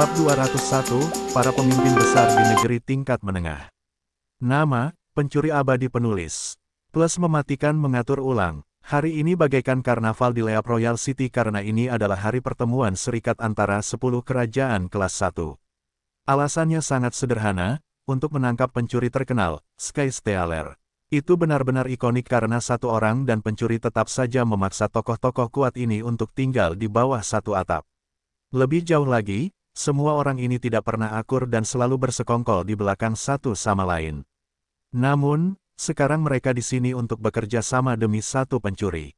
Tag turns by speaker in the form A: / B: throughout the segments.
A: Bab 201, Para Pemimpin Besar di Negeri Tingkat Menengah. Nama, Pencuri Abadi Penulis. Plus mematikan mengatur ulang. Hari ini bagaikan karnaval di Leap Royal City karena ini adalah hari pertemuan serikat antara 10 kerajaan kelas 1. Alasannya sangat sederhana, untuk menangkap pencuri terkenal, Skystealer. Itu benar-benar ikonik karena satu orang dan pencuri tetap saja memaksa tokoh-tokoh kuat ini untuk tinggal di bawah satu atap. Lebih jauh lagi, semua orang ini tidak pernah akur dan selalu bersekongkol di belakang satu sama lain. Namun, sekarang mereka di sini untuk bekerja sama demi satu pencuri.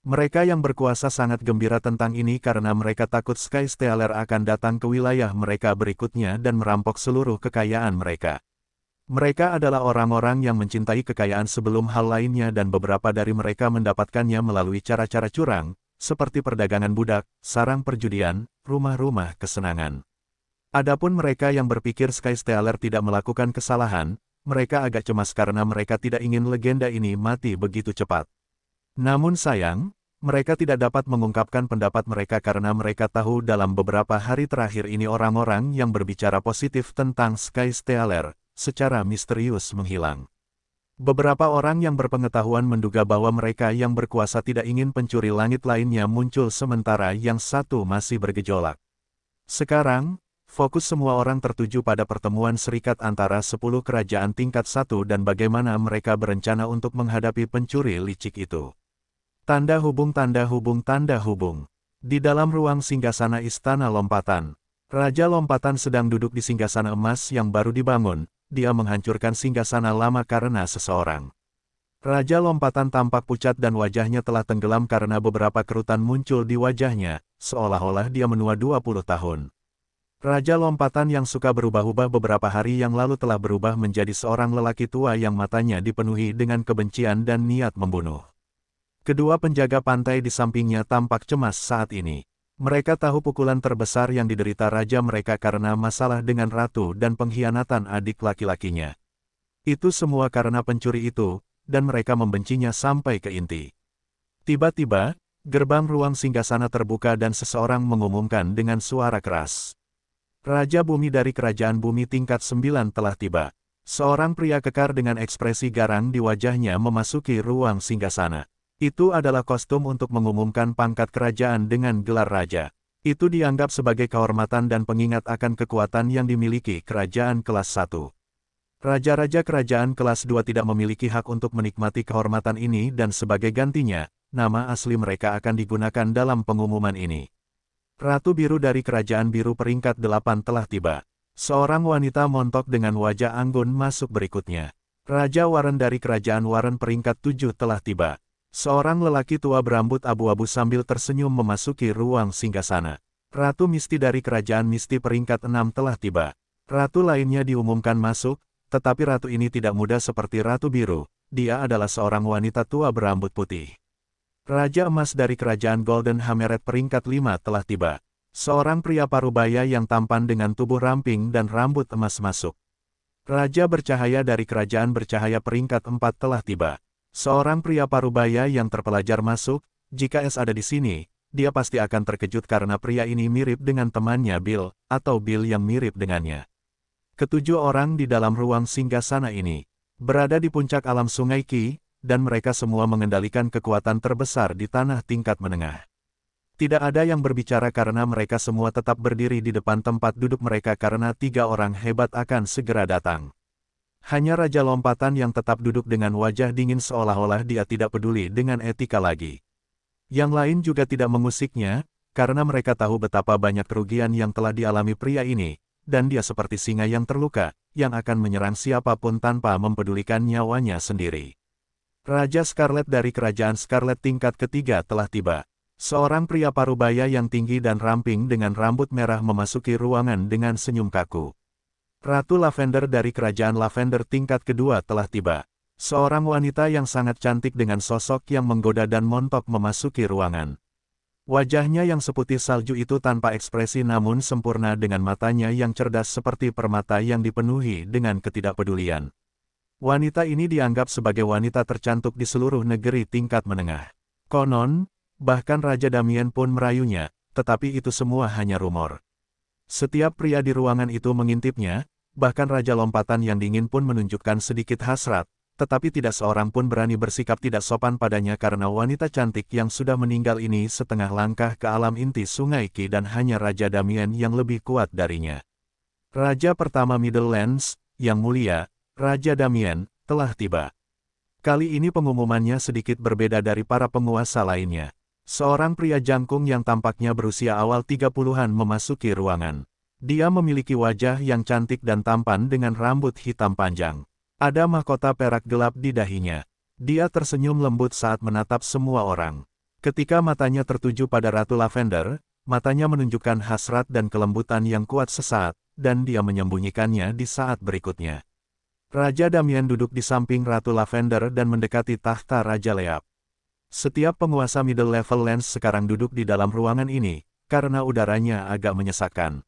A: Mereka yang berkuasa sangat gembira tentang ini karena mereka takut Skystealer akan datang ke wilayah mereka berikutnya dan merampok seluruh kekayaan mereka. Mereka adalah orang-orang yang mencintai kekayaan sebelum hal lainnya dan beberapa dari mereka mendapatkannya melalui cara-cara curang, seperti perdagangan budak, sarang perjudian, rumah-rumah kesenangan. Adapun mereka yang berpikir Skystealer tidak melakukan kesalahan, mereka agak cemas karena mereka tidak ingin legenda ini mati begitu cepat. Namun sayang, mereka tidak dapat mengungkapkan pendapat mereka karena mereka tahu dalam beberapa hari terakhir ini orang-orang yang berbicara positif tentang Skystealer, secara misterius menghilang. Beberapa orang yang berpengetahuan menduga bahwa mereka yang berkuasa tidak ingin pencuri langit lainnya muncul sementara yang satu masih bergejolak. Sekarang, fokus semua orang tertuju pada pertemuan serikat antara 10 kerajaan tingkat 1 dan bagaimana mereka berencana untuk menghadapi pencuri licik itu. Tanda hubung tanda hubung tanda hubung. Di dalam ruang singgasana Istana Lompatan, Raja Lompatan sedang duduk di singgasana emas yang baru dibangun. Dia menghancurkan singgasana lama karena seseorang. Raja Lompatan tampak pucat dan wajahnya telah tenggelam karena beberapa kerutan muncul di wajahnya, seolah-olah dia menua 20 tahun. Raja Lompatan yang suka berubah-ubah beberapa hari yang lalu telah berubah menjadi seorang lelaki tua yang matanya dipenuhi dengan kebencian dan niat membunuh. Kedua penjaga pantai di sampingnya tampak cemas saat ini. Mereka tahu pukulan terbesar yang diderita raja mereka karena masalah dengan ratu dan pengkhianatan adik laki-lakinya. Itu semua karena pencuri itu, dan mereka membencinya sampai ke inti. Tiba-tiba, gerbang ruang singgasana terbuka dan seseorang mengumumkan dengan suara keras. Raja Bumi dari Kerajaan Bumi tingkat 9 telah tiba. Seorang pria kekar dengan ekspresi garang di wajahnya memasuki ruang singgasana. Itu adalah kostum untuk mengumumkan pangkat kerajaan dengan gelar raja. Itu dianggap sebagai kehormatan dan pengingat akan kekuatan yang dimiliki kerajaan kelas 1. Raja-raja kerajaan kelas 2 tidak memiliki hak untuk menikmati kehormatan ini dan sebagai gantinya, nama asli mereka akan digunakan dalam pengumuman ini. Ratu Biru dari Kerajaan Biru peringkat 8 telah tiba. Seorang wanita montok dengan wajah anggun masuk berikutnya. Raja Warren dari Kerajaan Warren peringkat 7 telah tiba. Seorang lelaki tua berambut abu-abu sambil tersenyum memasuki ruang singgasana. Ratu Misti dari Kerajaan Misti peringkat 6 telah tiba. Ratu lainnya diumumkan masuk, tetapi ratu ini tidak muda seperti Ratu Biru. Dia adalah seorang wanita tua berambut putih. Raja Emas dari Kerajaan Golden Hameret peringkat 5 telah tiba. Seorang pria parubaya yang tampan dengan tubuh ramping dan rambut emas masuk. Raja Bercahaya dari Kerajaan Bercahaya peringkat 4 telah tiba. Seorang pria parubaya yang terpelajar masuk, jika Es ada di sini, dia pasti akan terkejut karena pria ini mirip dengan temannya Bill, atau Bill yang mirip dengannya. Ketujuh orang di dalam ruang singgasana ini, berada di puncak alam Sungai Qi, dan mereka semua mengendalikan kekuatan terbesar di tanah tingkat menengah. Tidak ada yang berbicara karena mereka semua tetap berdiri di depan tempat duduk mereka karena 3 orang hebat akan segera datang. Hanya Raja Lompatan yang tetap duduk dengan wajah dingin seolah-olah dia tidak peduli dengan etika lagi. Yang lain juga tidak mengusiknya, karena mereka tahu betapa banyak kerugian yang telah dialami pria ini, dan dia seperti singa yang terluka, yang akan menyerang siapapun tanpa mempedulikan nyawanya sendiri. Raja Scarlet dari Kerajaan Scarlet tingkat ketiga telah tiba. Seorang pria parubaya yang tinggi dan ramping dengan rambut merah memasuki ruangan dengan senyum kaku. Ratu Lavender dari Kerajaan Lavender tingkat kedua telah tiba. Seorang wanita yang sangat cantik dengan sosok yang menggoda dan montok memasuki ruangan. Wajahnya yang seputih salju itu tanpa ekspresi namun sempurna dengan matanya yang cerdas seperti permata yang dipenuhi dengan ketidakpedulian. Wanita ini dianggap sebagai wanita tercantik di seluruh negeri tingkat menengah. Konon, bahkan Raja Damien pun merayunya, tetapi itu semua hanya rumor. Setiap pria di ruangan itu mengintipnya, bahkan Raja Lompatan yang dingin pun menunjukkan sedikit hasrat, tetapi tidak seorang pun berani bersikap tidak sopan padanya karena wanita cantik yang sudah meninggal ini setengah langkah ke alam inti Sungai Qi dan hanya Raja Damien yang lebih kuat darinya. Raja pertama Middlelands, yang mulia, Raja Damien, telah tiba. Kali ini pengumumannya sedikit berbeda dari para penguasa lainnya. Seorang pria jangkung yang tampaknya berusia awal 30-an memasuki ruangan. Dia memiliki wajah yang cantik dan tampan dengan rambut hitam panjang. Ada mahkota perak gelap di dahinya. Dia tersenyum lembut saat menatap semua orang. Ketika matanya tertuju pada Ratu Lavender, matanya menunjukkan hasrat dan kelembutan yang kuat sesaat, dan dia menyembunyikannya di saat berikutnya. Raja Damien duduk di samping Ratu Lavender dan mendekati tahta Raja Leap. Setiap penguasa middle level lands sekarang duduk di dalam ruangan ini, karena udaranya agak menyesakkan.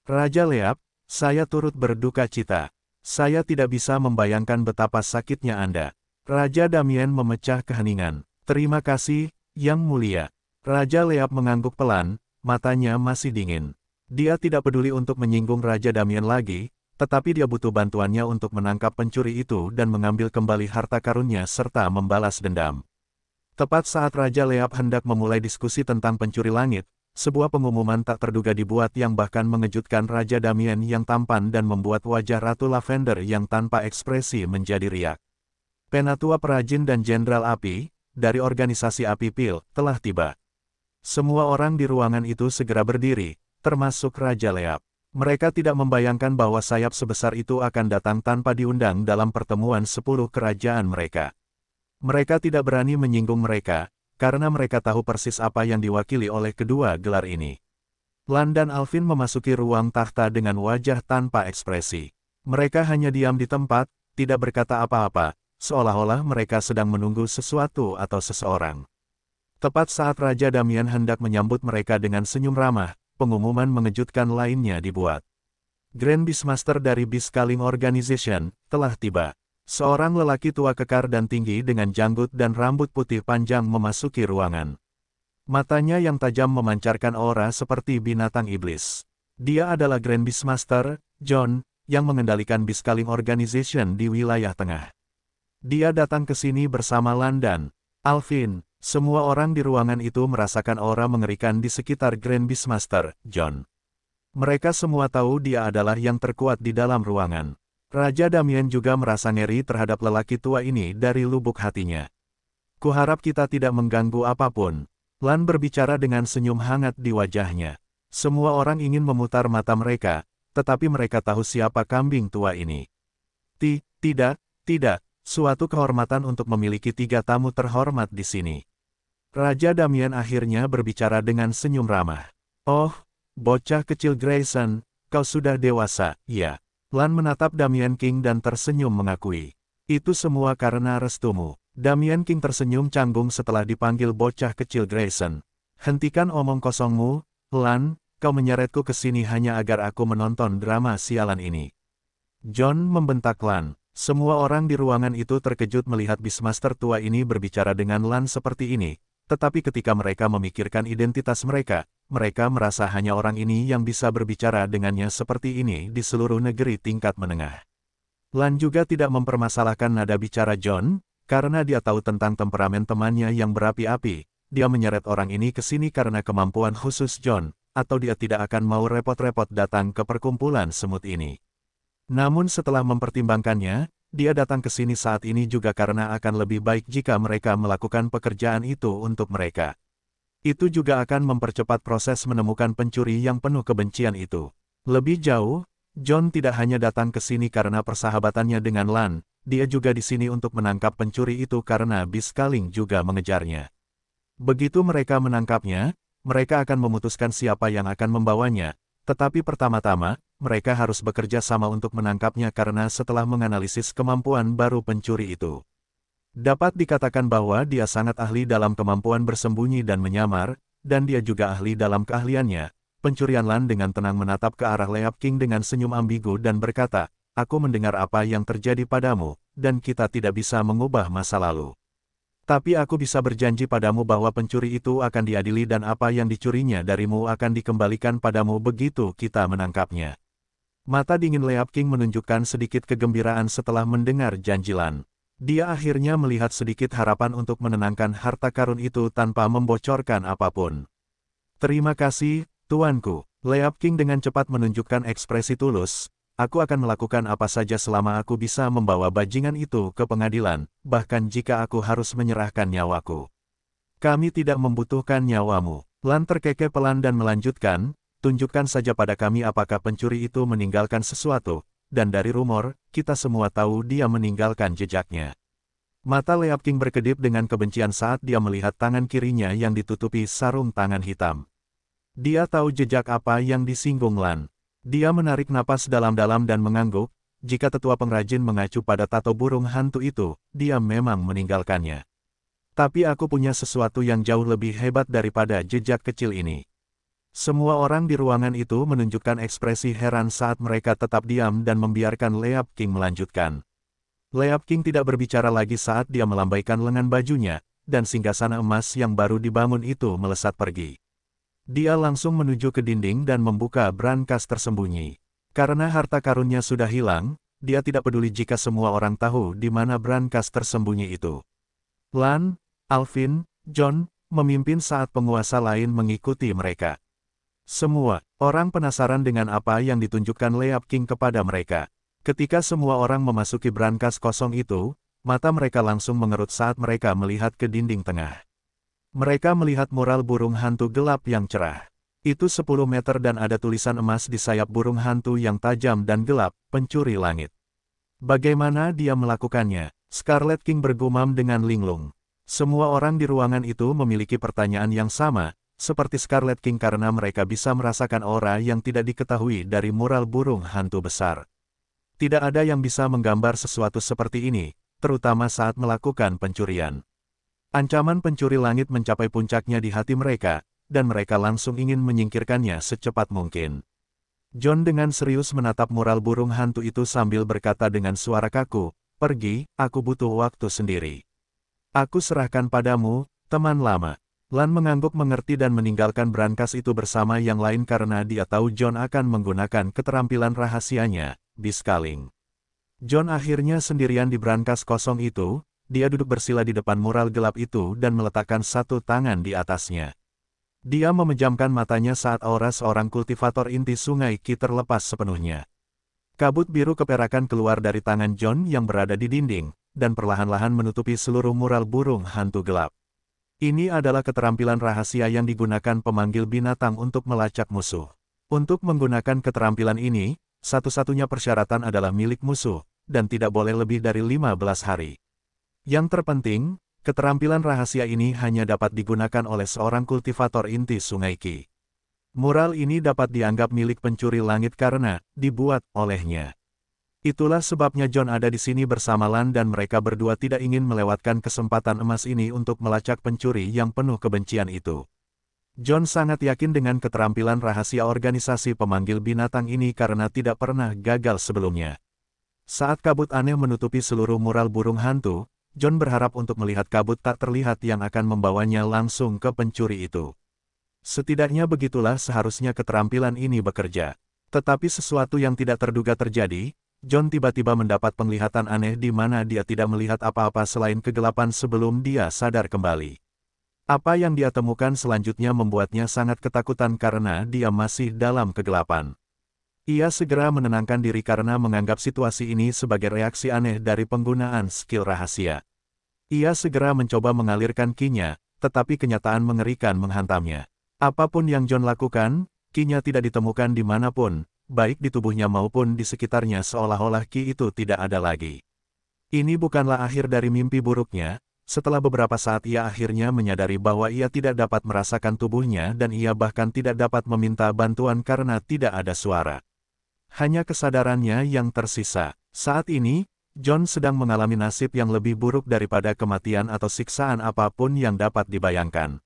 A: Raja Leap, saya turut berduka cita. Saya tidak bisa membayangkan betapa sakitnya Anda. Raja Damien memecah keheningan. Terima kasih, Yang Mulia. Raja Leap mengangguk pelan, matanya masih dingin. Dia tidak peduli untuk menyinggung Raja Damien lagi, tetapi dia butuh bantuannya untuk menangkap pencuri itu dan mengambil kembali harta karunnya serta membalas dendam. Tepat saat Raja Leap hendak memulai diskusi tentang pencuri langit, sebuah pengumuman tak terduga dibuat yang bahkan mengejutkan Raja Damien yang tampan dan membuat wajah Ratu Lavender yang tanpa ekspresi menjadi riak. Penatua Perajin dan Jenderal Api, dari organisasi Api Pil, telah tiba. Semua orang di ruangan itu segera berdiri, termasuk Raja Leap. Mereka tidak membayangkan bahwa sayap sebesar itu akan datang tanpa diundang dalam pertemuan 10 kerajaan mereka. Mereka tidak berani menyinggung mereka, karena mereka tahu persis apa yang diwakili oleh kedua gelar ini. Lan dan Alvin memasuki ruang takhta dengan wajah tanpa ekspresi. Mereka hanya diam di tempat, tidak berkata apa-apa, seolah-olah mereka sedang menunggu sesuatu atau seseorang. Tepat saat Raja Damien hendak menyambut mereka dengan senyum ramah, pengumuman mengejutkan lainnya dibuat. Grand Beastmaster dari Beastcalling Organization telah tiba. Seorang lelaki tua kekar dan tinggi dengan janggut dan rambut putih panjang memasuki ruangan. Matanya yang tajam memancarkan aura seperti binatang iblis. Dia adalah Grand Beastmaster, John, yang mengendalikan Beastcalling Organization di wilayah tengah. Dia datang ke sini bersama Lan dan Alvin. Semua orang di ruangan itu merasakan aura mengerikan di sekitar Grand Beastmaster, John. Mereka semua tahu dia adalah yang terkuat di dalam ruangan. Raja Damien juga merasa ngeri terhadap lelaki tua ini dari lubuk hatinya. Kuharap kita tidak mengganggu apapun. Lan berbicara dengan senyum hangat di wajahnya. Semua orang ingin memutar mata mereka, tetapi mereka tahu siapa kambing tua ini. Tidak, suatu kehormatan untuk memiliki 3 tamu terhormat di sini. Raja Damien akhirnya berbicara dengan senyum ramah. Oh, bocah kecil Grayson, kau sudah dewasa, ya. Lan menatap Damien King dan tersenyum mengakui. Itu semua karena restumu. Damien King tersenyum canggung setelah dipanggil bocah kecil Grayson. Hentikan omong kosongmu, Lan, kau menyeretku ke sini hanya agar aku menonton drama sialan ini. John membentak Lan. Semua orang di ruangan itu terkejut melihat Beastmaster tua ini berbicara dengan Lan seperti ini. Tetapi ketika mereka memikirkan identitas mereka, mereka merasa hanya orang ini yang bisa berbicara dengannya seperti ini di seluruh negeri tingkat menengah. Lan juga tidak mempermasalahkan nada bicara John, karena dia tahu tentang temperamen temannya yang berapi-api. Dia menyeret orang ini ke sini karena kemampuan khusus John, atau dia tidak akan mau repot-repot datang ke perkumpulan semut ini. Namun setelah mempertimbangkannya, dia datang ke sini saat ini juga karena akan lebih baik jika mereka melakukan pekerjaan itu untuk mereka. Itu juga akan mempercepat proses menemukan pencuri yang penuh kebencian itu. Lebih jauh, John tidak hanya datang ke sini karena persahabatannya dengan Lan, dia juga di sini untuk menangkap pencuri itu karena Beastcalling juga mengejarnya. Begitu mereka menangkapnya, mereka akan memutuskan siapa yang akan membawanya, tetapi pertama-tama, mereka harus bekerja sama untuk menangkapnya karena setelah menganalisis kemampuan baru pencuri itu. Dapat dikatakan bahwa dia sangat ahli dalam kemampuan bersembunyi dan menyamar, dan dia juga ahli dalam keahliannya. Pencurian Lan dengan tenang menatap ke arah Leap King dengan senyum ambigu dan berkata, aku mendengar apa yang terjadi padamu, dan kita tidak bisa mengubah masa lalu. Tapi aku bisa berjanji padamu bahwa pencuri itu akan diadili dan apa yang dicurinya darimu akan dikembalikan padamu begitu kita menangkapnya. Mata dingin Leap King menunjukkan sedikit kegembiraan setelah mendengar janji Lan. Dia akhirnya melihat sedikit harapan untuk menenangkan harta karun itu tanpa membocorkan apapun. Terima kasih, tuanku. Leap King dengan cepat menunjukkan ekspresi tulus. Aku akan melakukan apa saja selama aku bisa membawa bajingan itu ke pengadilan, bahkan jika aku harus menyerahkan nyawaku. Kami tidak membutuhkan nyawamu. Lan terkekeh pelan dan melanjutkan, tunjukkan saja pada kami apakah pencuri itu meninggalkan sesuatu, dan dari rumor, kita semua tahu dia meninggalkan jejaknya. Mata Leap King berkedip dengan kebencian saat dia melihat tangan kirinya yang ditutupi sarung tangan hitam. Dia tahu jejak apa yang disinggung Lan. Dia menarik napas dalam-dalam dan mengangguk, jika tetua pengrajin mengacu pada tato burung hantu itu, dia memang meninggalkannya. Tapi aku punya sesuatu yang jauh lebih hebat daripada jejak kecil ini. Semua orang di ruangan itu menunjukkan ekspresi heran saat mereka tetap diam dan membiarkan Leap King melanjutkan. Leap King tidak berbicara lagi saat dia melambaikan lengan bajunya, dan singgasana emas yang baru dibangun itu melesat pergi. Dia langsung menuju ke dinding dan membuka brankas tersembunyi. Karena harta karunnya sudah hilang, dia tidak peduli jika semua orang tahu di mana brankas tersembunyi itu. Lan, Alvin, John, memimpin saat penguasa lain mengikuti mereka. Semua orang penasaran dengan apa yang ditunjukkan Leap King kepada mereka. Ketika semua orang memasuki brankas kosong itu, mata mereka langsung mengerut saat mereka melihat ke dinding tengah. Mereka melihat mural burung hantu gelap yang cerah. Itu 10 meter dan ada tulisan emas di sayap burung hantu yang tajam dan gelap, pencuri langit. Bagaimana dia melakukannya? Scarlet King bergumam dengan linglung. Semua orang di ruangan itu memiliki pertanyaan yang sama, seperti Scarlet King karena mereka bisa merasakan aura yang tidak diketahui dari mural burung hantu besar. Tidak ada yang bisa menggambar sesuatu seperti ini, terutama saat melakukan pencurian. Ancaman pencuri langit mencapai puncaknya di hati mereka, dan mereka langsung ingin menyingkirkannya secepat mungkin. John dengan serius menatap mural burung hantu itu sambil berkata dengan suara kaku, "Pergi, aku butuh waktu sendiri. Aku serahkan padamu, teman lama." Lan mengangguk mengerti dan meninggalkan brankas itu bersama yang lain karena dia tahu John akan menggunakan keterampilan rahasianya, Biscaling. John akhirnya sendirian di brankas kosong itu. Dia duduk bersila di depan mural gelap itu dan meletakkan satu tangan di atasnya. Dia memejamkan matanya saat aura seorang kultivator inti sungai Ki terlepas sepenuhnya. Kabut biru keperakan keluar dari tangan John yang berada di dinding, dan perlahan-lahan menutupi seluruh mural burung hantu gelap. Ini adalah keterampilan rahasia yang digunakan pemanggil binatang untuk melacak musuh. Untuk menggunakan keterampilan ini, satu-satunya persyaratan adalah milik musuh, dan tidak boleh lebih dari 15 hari. Yang terpenting, keterampilan rahasia ini hanya dapat digunakan oleh seorang kultivator inti Sungai Ki. Mural ini dapat dianggap milik pencuri langit karena dibuat olehnya. Itulah sebabnya John ada di sini bersama Lan dan mereka berdua tidak ingin melewatkan kesempatan emas ini untuk melacak pencuri yang penuh kebencian itu. John sangat yakin dengan keterampilan rahasia organisasi pemanggil binatang ini karena tidak pernah gagal sebelumnya. Saat kabut aneh menutupi seluruh mural burung hantu, John berharap untuk melihat kabut tak terlihat yang akan membawanya langsung ke pencuri itu. Setidaknya begitulah seharusnya keterampilan ini bekerja. Tetapi sesuatu yang tidak terduga terjadi, John tiba-tiba mendapat penglihatan aneh di mana dia tidak melihat apa-apa selain kegelapan sebelum dia sadar kembali. Apa yang dia temukan selanjutnya membuatnya sangat ketakutan karena dia masih dalam kegelapan. Ia segera menenangkan diri karena menganggap situasi ini sebagai reaksi aneh dari penggunaan skill rahasia. Ia segera mencoba mengalirkan ki-nya, tetapi kenyataan mengerikan menghantamnya. Apapun yang John lakukan, ki-nya tidak ditemukan dimanapun, baik di tubuhnya maupun di sekitarnya seolah-olah ki itu tidak ada lagi. Ini bukanlah akhir dari mimpi buruknya, setelah beberapa saat ia akhirnya menyadari bahwa ia tidak dapat merasakan tubuhnya dan ia bahkan tidak dapat meminta bantuan karena tidak ada suara. Hanya kesadarannya yang tersisa. Saat ini, John sedang mengalami nasib yang lebih buruk daripada kematian atau siksaan apapun yang dapat dibayangkan.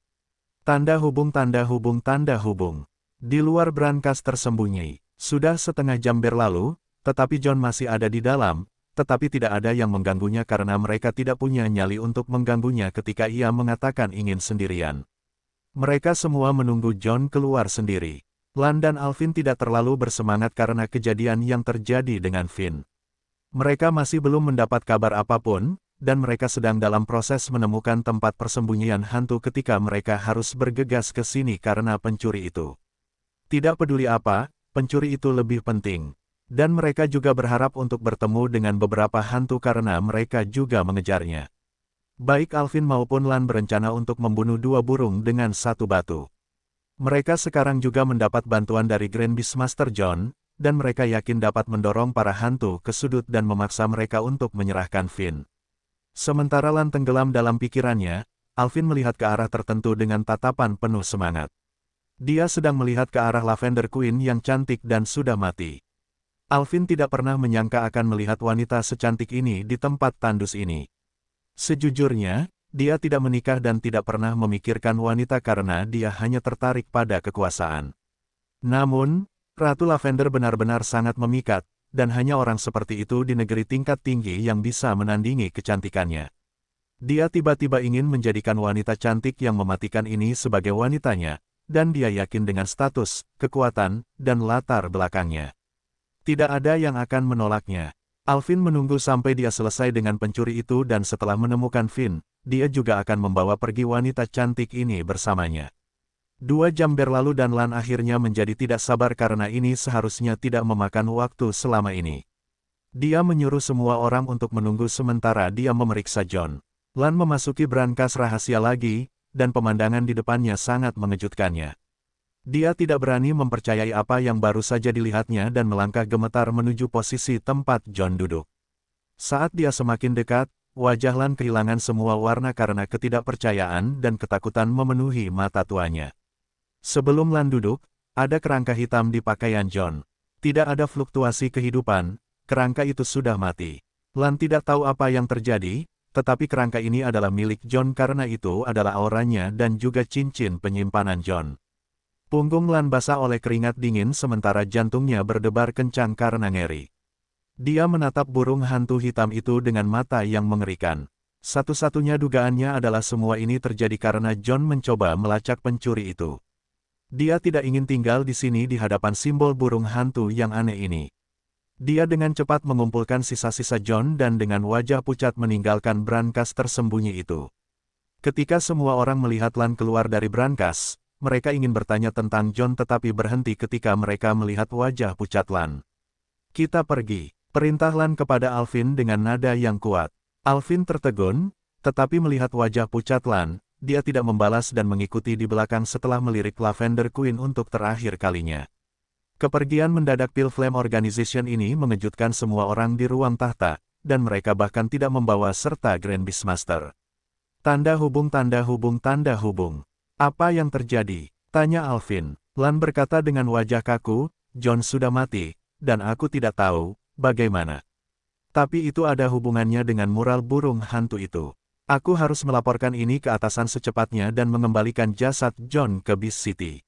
A: Tanda hubung tanda hubung tanda hubung. Di luar brankas tersembunyi. Sudah setengah jam berlalu, tetapi John masih ada di dalam, tetapi tidak ada yang mengganggunya karena mereka tidak punya nyali untuk mengganggunya ketika ia mengatakan ingin sendirian. Mereka semua menunggu John keluar sendiri. Lan dan Alvin tidak terlalu bersemangat karena kejadian yang terjadi dengan Finn. Mereka masih belum mendapat kabar apapun, dan mereka sedang dalam proses menemukan tempat persembunyian hantu ketika mereka harus bergegas ke sini karena pencuri itu. Tidak peduli apa, pencuri itu lebih penting. Dan mereka juga berharap untuk bertemu dengan beberapa hantu karena mereka juga mengejarnya. Baik Alvin maupun Lan berencana untuk membunuh dua burung dengan satu batu. Mereka sekarang juga mendapat bantuan dari Grand Beastmaster John, dan mereka yakin dapat mendorong para hantu ke sudut dan memaksa mereka untuk menyerahkan Finn. Sementara Lan tenggelam dalam pikirannya, Alvin melihat ke arah tertentu dengan tatapan penuh semangat. Dia sedang melihat ke arah Lavender Queen yang cantik dan sudah mati. Alvin tidak pernah menyangka akan melihat wanita secantik ini di tempat tandus ini. Sejujurnya, dia tidak menikah dan tidak pernah memikirkan wanita karena dia hanya tertarik pada kekuasaan. Namun, Ratu Lavender benar-benar sangat memikat, dan hanya orang seperti itu di negeri tingkat tinggi yang bisa menandingi kecantikannya. Dia tiba-tiba ingin menjadikan wanita cantik yang mematikan ini sebagai wanitanya, dan dia yakin dengan status, kekuatan, dan latar belakangnya. Tidak ada yang akan menolaknya. Alvin menunggu sampai dia selesai dengan pencuri itu dan setelah menemukan Finn, dia juga akan membawa pergi wanita cantik ini bersamanya. 2 jam berlalu dan Lan akhirnya menjadi tidak sabar karena ini seharusnya tidak memakan waktu selama ini. Dia menyuruh semua orang untuk menunggu sementara dia memeriksa John. Lan memasuki brankas rahasia lagi, dan pemandangan di depannya sangat mengejutkannya. Dia tidak berani mempercayai apa yang baru saja dilihatnya dan melangkah gemetar menuju posisi tempat John duduk. Saat dia semakin dekat, wajah Lan kehilangan semua warna karena ketidakpercayaan dan ketakutan memenuhi mata tuanya. Sebelum Lan duduk, ada kerangka hitam di pakaian John. Tidak ada fluktuasi kehidupan, kerangka itu sudah mati. Lan tidak tahu apa yang terjadi, tetapi kerangka ini adalah milik John karena itu adalah auranya dan juga cincin penyimpanan John. Punggung Lan basah oleh keringat dingin sementara jantungnya berdebar kencang karena ngeri. Dia menatap burung hantu hitam itu dengan mata yang mengerikan. Satu-satunya dugaannya adalah semua ini terjadi karena John mencoba melacak pencuri itu. Dia tidak ingin tinggal di sini di hadapan simbol burung hantu yang aneh ini. Dia dengan cepat mengumpulkan sisa-sisa John dan dengan wajah pucat meninggalkan brankas tersembunyi itu. Ketika semua orang melihat Lan keluar dari brankas, mereka ingin bertanya tentang John tetapi berhenti ketika mereka melihat wajah pucat Lan. Kita pergi, perintah Lan kepada Alvin dengan nada yang kuat. Alvin tertegun, tetapi melihat wajah pucat Lan, dia tidak membalas dan mengikuti di belakang setelah melirik Lavender Queen untuk terakhir kalinya. Kepergian mendadak Pale Flame Organization ini mengejutkan semua orang di ruang tahta, dan mereka bahkan tidak membawa serta Grand Beastmaster. Tanda hubung tanda hubung tanda hubung. Apa yang terjadi? Tanya Alvin. Lan berkata dengan wajah kaku, John sudah mati, dan aku tidak tahu bagaimana. Tapi itu ada hubungannya dengan mural burung hantu itu. Aku harus melaporkan ini ke atasan secepatnya dan mengembalikan jasad John ke Beast City.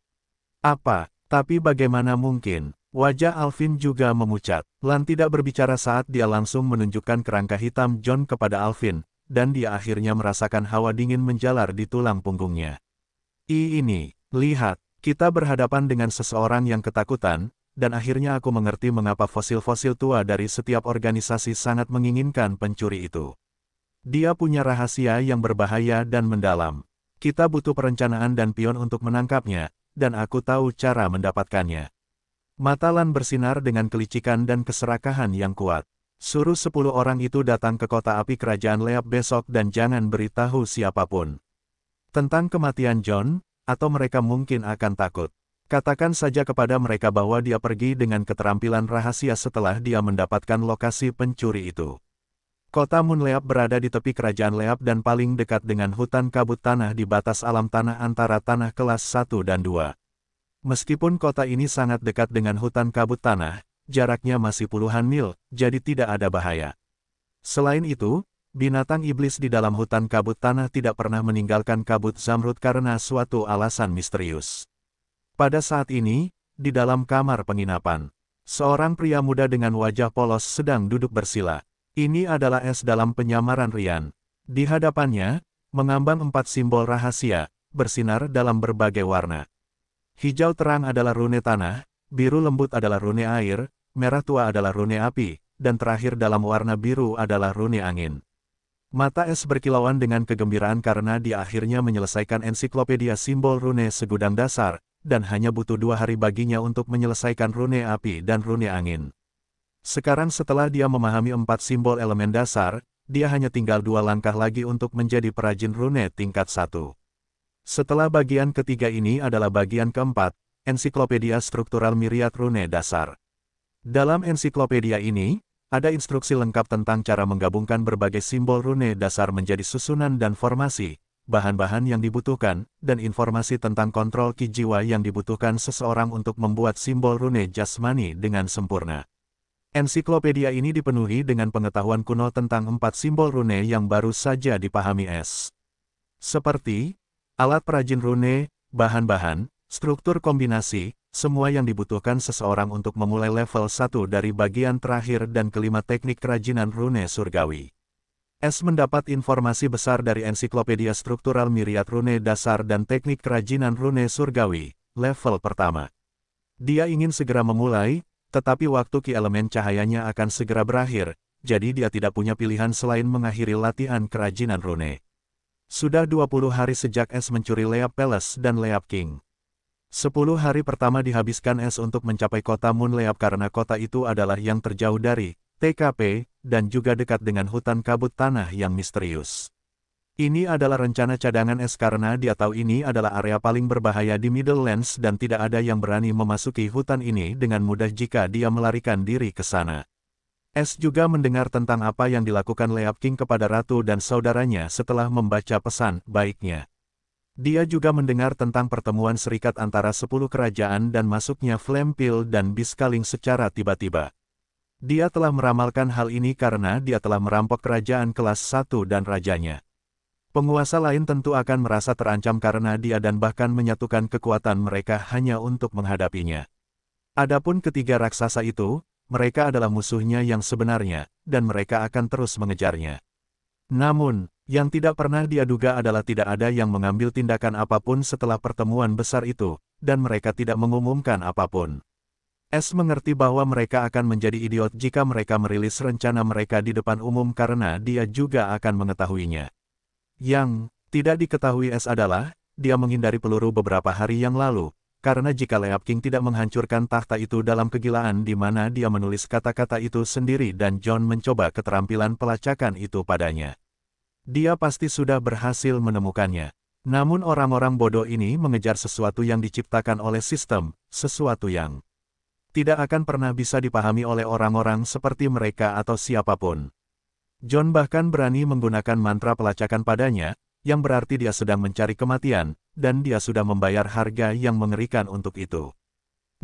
A: Apa? Tapi bagaimana mungkin? Wajah Alvin juga memucat. Lan tidak berbicara saat dia langsung menunjukkan kerangka hitam John kepada Alvin, dan dia akhirnya merasakan hawa dingin menjalar di tulang punggungnya. Ini, lihat, kita berhadapan dengan seseorang yang ketakutan, dan akhirnya aku mengerti mengapa fosil-fosil tua dari setiap organisasi sangat menginginkan pencuri itu. Dia punya rahasia yang berbahaya dan mendalam. Kita butuh perencanaan dan pion untuk menangkapnya, dan aku tahu cara mendapatkannya. Mata Lan bersinar dengan kelicikan dan keserakahan yang kuat. Suruh 10 orang itu datang ke kota api kerajaan Leap besok dan jangan beritahu siapapun tentang kematian John, atau mereka mungkin akan takut. Katakan saja kepada mereka bahwa dia pergi dengan keterampilan rahasia setelah dia mendapatkan lokasi pencuri itu. Kota Moon Leap berada di tepi kerajaan Leap dan paling dekat dengan hutan kabut tanah di batas alam tanah antara tanah kelas 1 dan 2. Meskipun kota ini sangat dekat dengan hutan kabut tanah, jaraknya masih puluhan mil, jadi tidak ada bahaya. Selain itu, binatang iblis di dalam hutan kabut tanah tidak pernah meninggalkan kabut zamrud karena suatu alasan misterius. Pada saat ini, di dalam kamar penginapan, seorang pria muda dengan wajah polos sedang duduk bersila. Ini adalah es dalam penyamaran Rian. Di hadapannya, mengambang 4 simbol rahasia, bersinar dalam berbagai warna. Hijau terang adalah rune tanah, biru lembut adalah rune air, merah tua adalah rune api, dan terakhir dalam warna biru adalah rune angin. Mata es berkilauan dengan kegembiraan karena dia akhirnya menyelesaikan ensiklopedia simbol rune segudang dasar, dan hanya butuh 2 hari baginya untuk menyelesaikan rune api dan rune angin. Sekarang setelah dia memahami 4 simbol elemen dasar, dia hanya tinggal 2 langkah lagi untuk menjadi perajin rune tingkat 1. Setelah bagian ketiga ini adalah bagian keempat, ensiklopedia struktural miriat rune dasar. Dalam ensiklopedia ini, ada instruksi lengkap tentang cara menggabungkan berbagai simbol rune dasar menjadi susunan dan formasi, bahan-bahan yang dibutuhkan, dan informasi tentang kontrol ki jiwa yang dibutuhkan seseorang untuk membuat simbol rune jasmani dengan sempurna. Ensiklopedia ini dipenuhi dengan pengetahuan kuno tentang 4 simbol rune yang baru saja dipahami S. Seperti alat perajin rune, bahan-bahan, struktur kombinasi, semua yang dibutuhkan seseorang untuk memulai level 1 dari bagian terakhir dan kelima teknik kerajinan rune surgawi. S mendapat informasi besar dari ensiklopedia struktural miriat rune dasar dan teknik kerajinan rune surgawi, level pertama. Dia ingin segera memulai, tetapi waktu ki elemen cahayanya akan segera berakhir, jadi dia tidak punya pilihan selain mengakhiri latihan kerajinan rune. Sudah 20 hari sejak S mencuri Leap Palace dan Leap King. 10 hari pertama dihabiskan S untuk mencapai kota Moon Leap karena kota itu adalah yang terjauh dari TKP, dan juga dekat dengan hutan kabut tanah yang misterius. Ini adalah rencana cadangan S karena dia tahu ini adalah area paling berbahaya di Middlelands dan tidak ada yang berani memasuki hutan ini dengan mudah jika dia melarikan diri ke sana. S juga mendengar tentang apa yang dilakukan Leap King kepada ratu dan saudaranya setelah membaca pesan baiknya. Dia juga mendengar tentang pertemuan serikat antara 10 kerajaan dan masuknya Flame Pill dan Biskaling secara tiba-tiba. Dia telah meramalkan hal ini karena dia telah merampok kerajaan kelas 1 dan rajanya. Penguasa lain tentu akan merasa terancam karena dia dan bahkan menyatukan kekuatan mereka hanya untuk menghadapinya. Adapun ketiga raksasa itu, mereka adalah musuhnya yang sebenarnya, dan mereka akan terus mengejarnya. Namun, yang tidak pernah dia duga adalah tidak ada yang mengambil tindakan apapun setelah pertemuan besar itu, dan mereka tidak mengumumkan apapun. S mengerti bahwa mereka akan menjadi idiot jika mereka merilis rencana mereka di depan umum karena dia juga akan mengetahuinya. Yang tidak diketahui S adalah, dia menghindari peluru beberapa hari yang lalu, karena jika Leap King tidak menghancurkan takhta itu dalam kegilaan di mana dia menulis kata-kata itu sendiri dan John mencoba keterampilan pelacakan itu padanya. Dia pasti sudah berhasil menemukannya. Namun orang-orang bodoh ini mengejar sesuatu yang diciptakan oleh sistem, sesuatu yang tidak akan pernah bisa dipahami oleh orang-orang seperti mereka atau siapapun. John bahkan berani menggunakan mantra pelacakan padanya, yang berarti dia sedang mencari kematian, dan dia sudah membayar harga yang mengerikan untuk itu.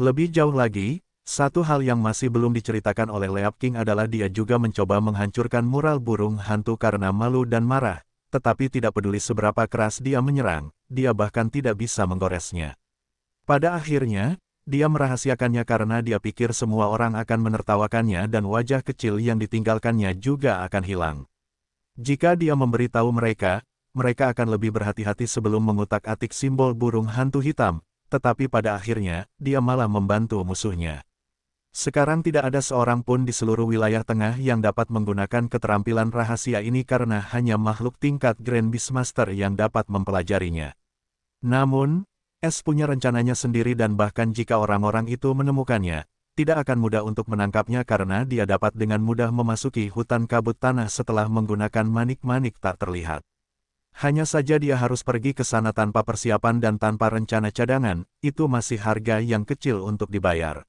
A: Lebih jauh lagi, satu hal yang masih belum diceritakan oleh Leap King adalah dia juga mencoba menghancurkan mural burung hantu karena malu dan marah, tetapi tidak peduli seberapa keras dia menyerang, dia bahkan tidak bisa menggoresnya. Pada akhirnya, dia merahasiakannya karena dia pikir semua orang akan menertawakannya dan wajah kecil yang ditinggalkannya juga akan hilang. Jika dia memberitahu mereka, mereka akan lebih berhati-hati sebelum mengutak-atik simbol burung hantu hitam, tetapi pada akhirnya, dia malah membantu musuhnya. Sekarang tidak ada seorang pun di seluruh wilayah tengah yang dapat menggunakan keterampilan rahasia ini karena hanya makhluk tingkat Grand Beastmaster yang dapat mempelajarinya. Namun, S punya rencananya sendiri dan bahkan jika orang-orang itu menemukannya, tidak akan mudah untuk menangkapnya karena dia dapat dengan mudah memasuki hutan kabut tanah setelah menggunakan manik-manik tak terlihat. Hanya saja dia harus pergi ke sana tanpa persiapan dan tanpa rencana cadangan, itu masih harga yang kecil untuk dibayar.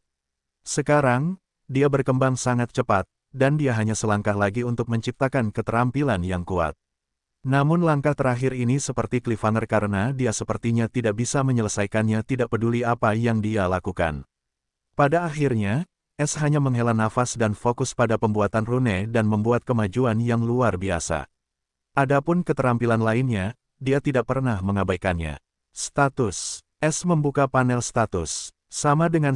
A: Sekarang, dia berkembang sangat cepat, dan dia hanya selangkah lagi untuk menciptakan keterampilan yang kuat. Namun langkah terakhir ini seperti cliffhanger karena dia sepertinya tidak bisa menyelesaikannya tidak peduli apa yang dia lakukan. Pada akhirnya, S hanya menghela nafas dan fokus pada pembuatan rune dan membuat kemajuan yang luar biasa. Adapun keterampilan lainnya, dia tidak pernah mengabaikannya. Status. S membuka panel status. Sama dengan.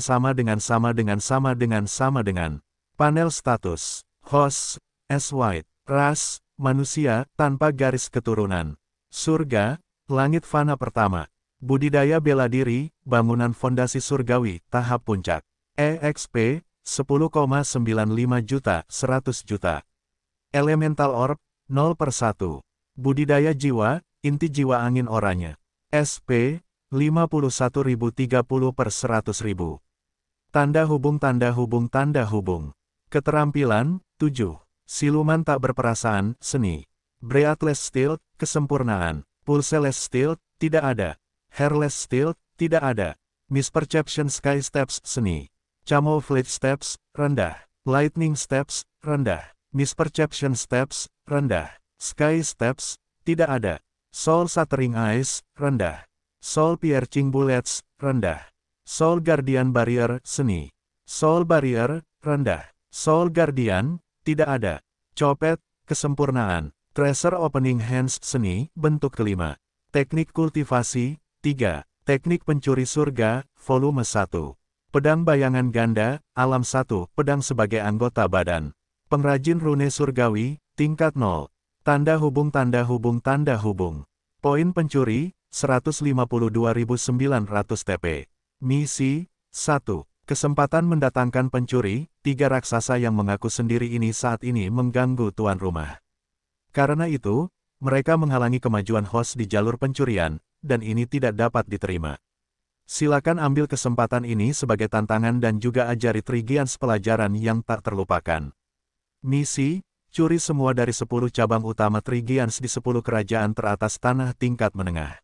A: Panel status. Host. S. White. Ras, manusia, tanpa garis keturunan. Surga, langit fana pertama. Budidaya bela diri, bangunan fondasi surgawi, tahap puncak. EXP, 10,95 juta, 100 juta. Elemental Orb, 0/1. Budidaya jiwa, inti jiwa angin oranye. SP, 51.030/100.000. Tanda hubung tanda hubung tanda hubung. Keterampilan, 7. Siluman tak berperasaan, seni. Breathless Stilt, kesempurnaan. Pulseless Stilt, tidak ada. Hairless Stilt, tidak ada. Misperception Sky Steps, seni. Camouflage Steps, rendah. Lightning Steps, rendah. Misperception Steps, rendah. Sky Steps, tidak ada. Soul Shattering Eyes, rendah. Soul Piercing Bullets, rendah. Soul Guardian Barrier, seni. Soul Barrier, rendah. Soul Guardian, tidak ada. Copet, kesempurnaan. Treasure Opening Hands, seni, bentuk kelima. Teknik kultivasi, 3. Teknik pencuri surga, volume 1. Pedang bayangan ganda, alam 1, pedang sebagai anggota badan. Pengrajin rune surgawi, tingkat 0. Tanda hubung tanda hubung tanda hubung. Poin pencuri, 152.900 TP. Misi, 1. Kesempatan mendatangkan pencuri, 3 raksasa yang mengaku sendiri ini saat ini mengganggu tuan rumah. Karena itu, mereka menghalangi kemajuan host di jalur pencurian, dan ini tidak dapat diterima. Silakan ambil kesempatan ini sebagai tantangan dan juga ajari Trigians pelajaran yang tak terlupakan. Misi, curi semua dari 10 cabang utama Trigians di 10 kerajaan teratas tanah tingkat menengah.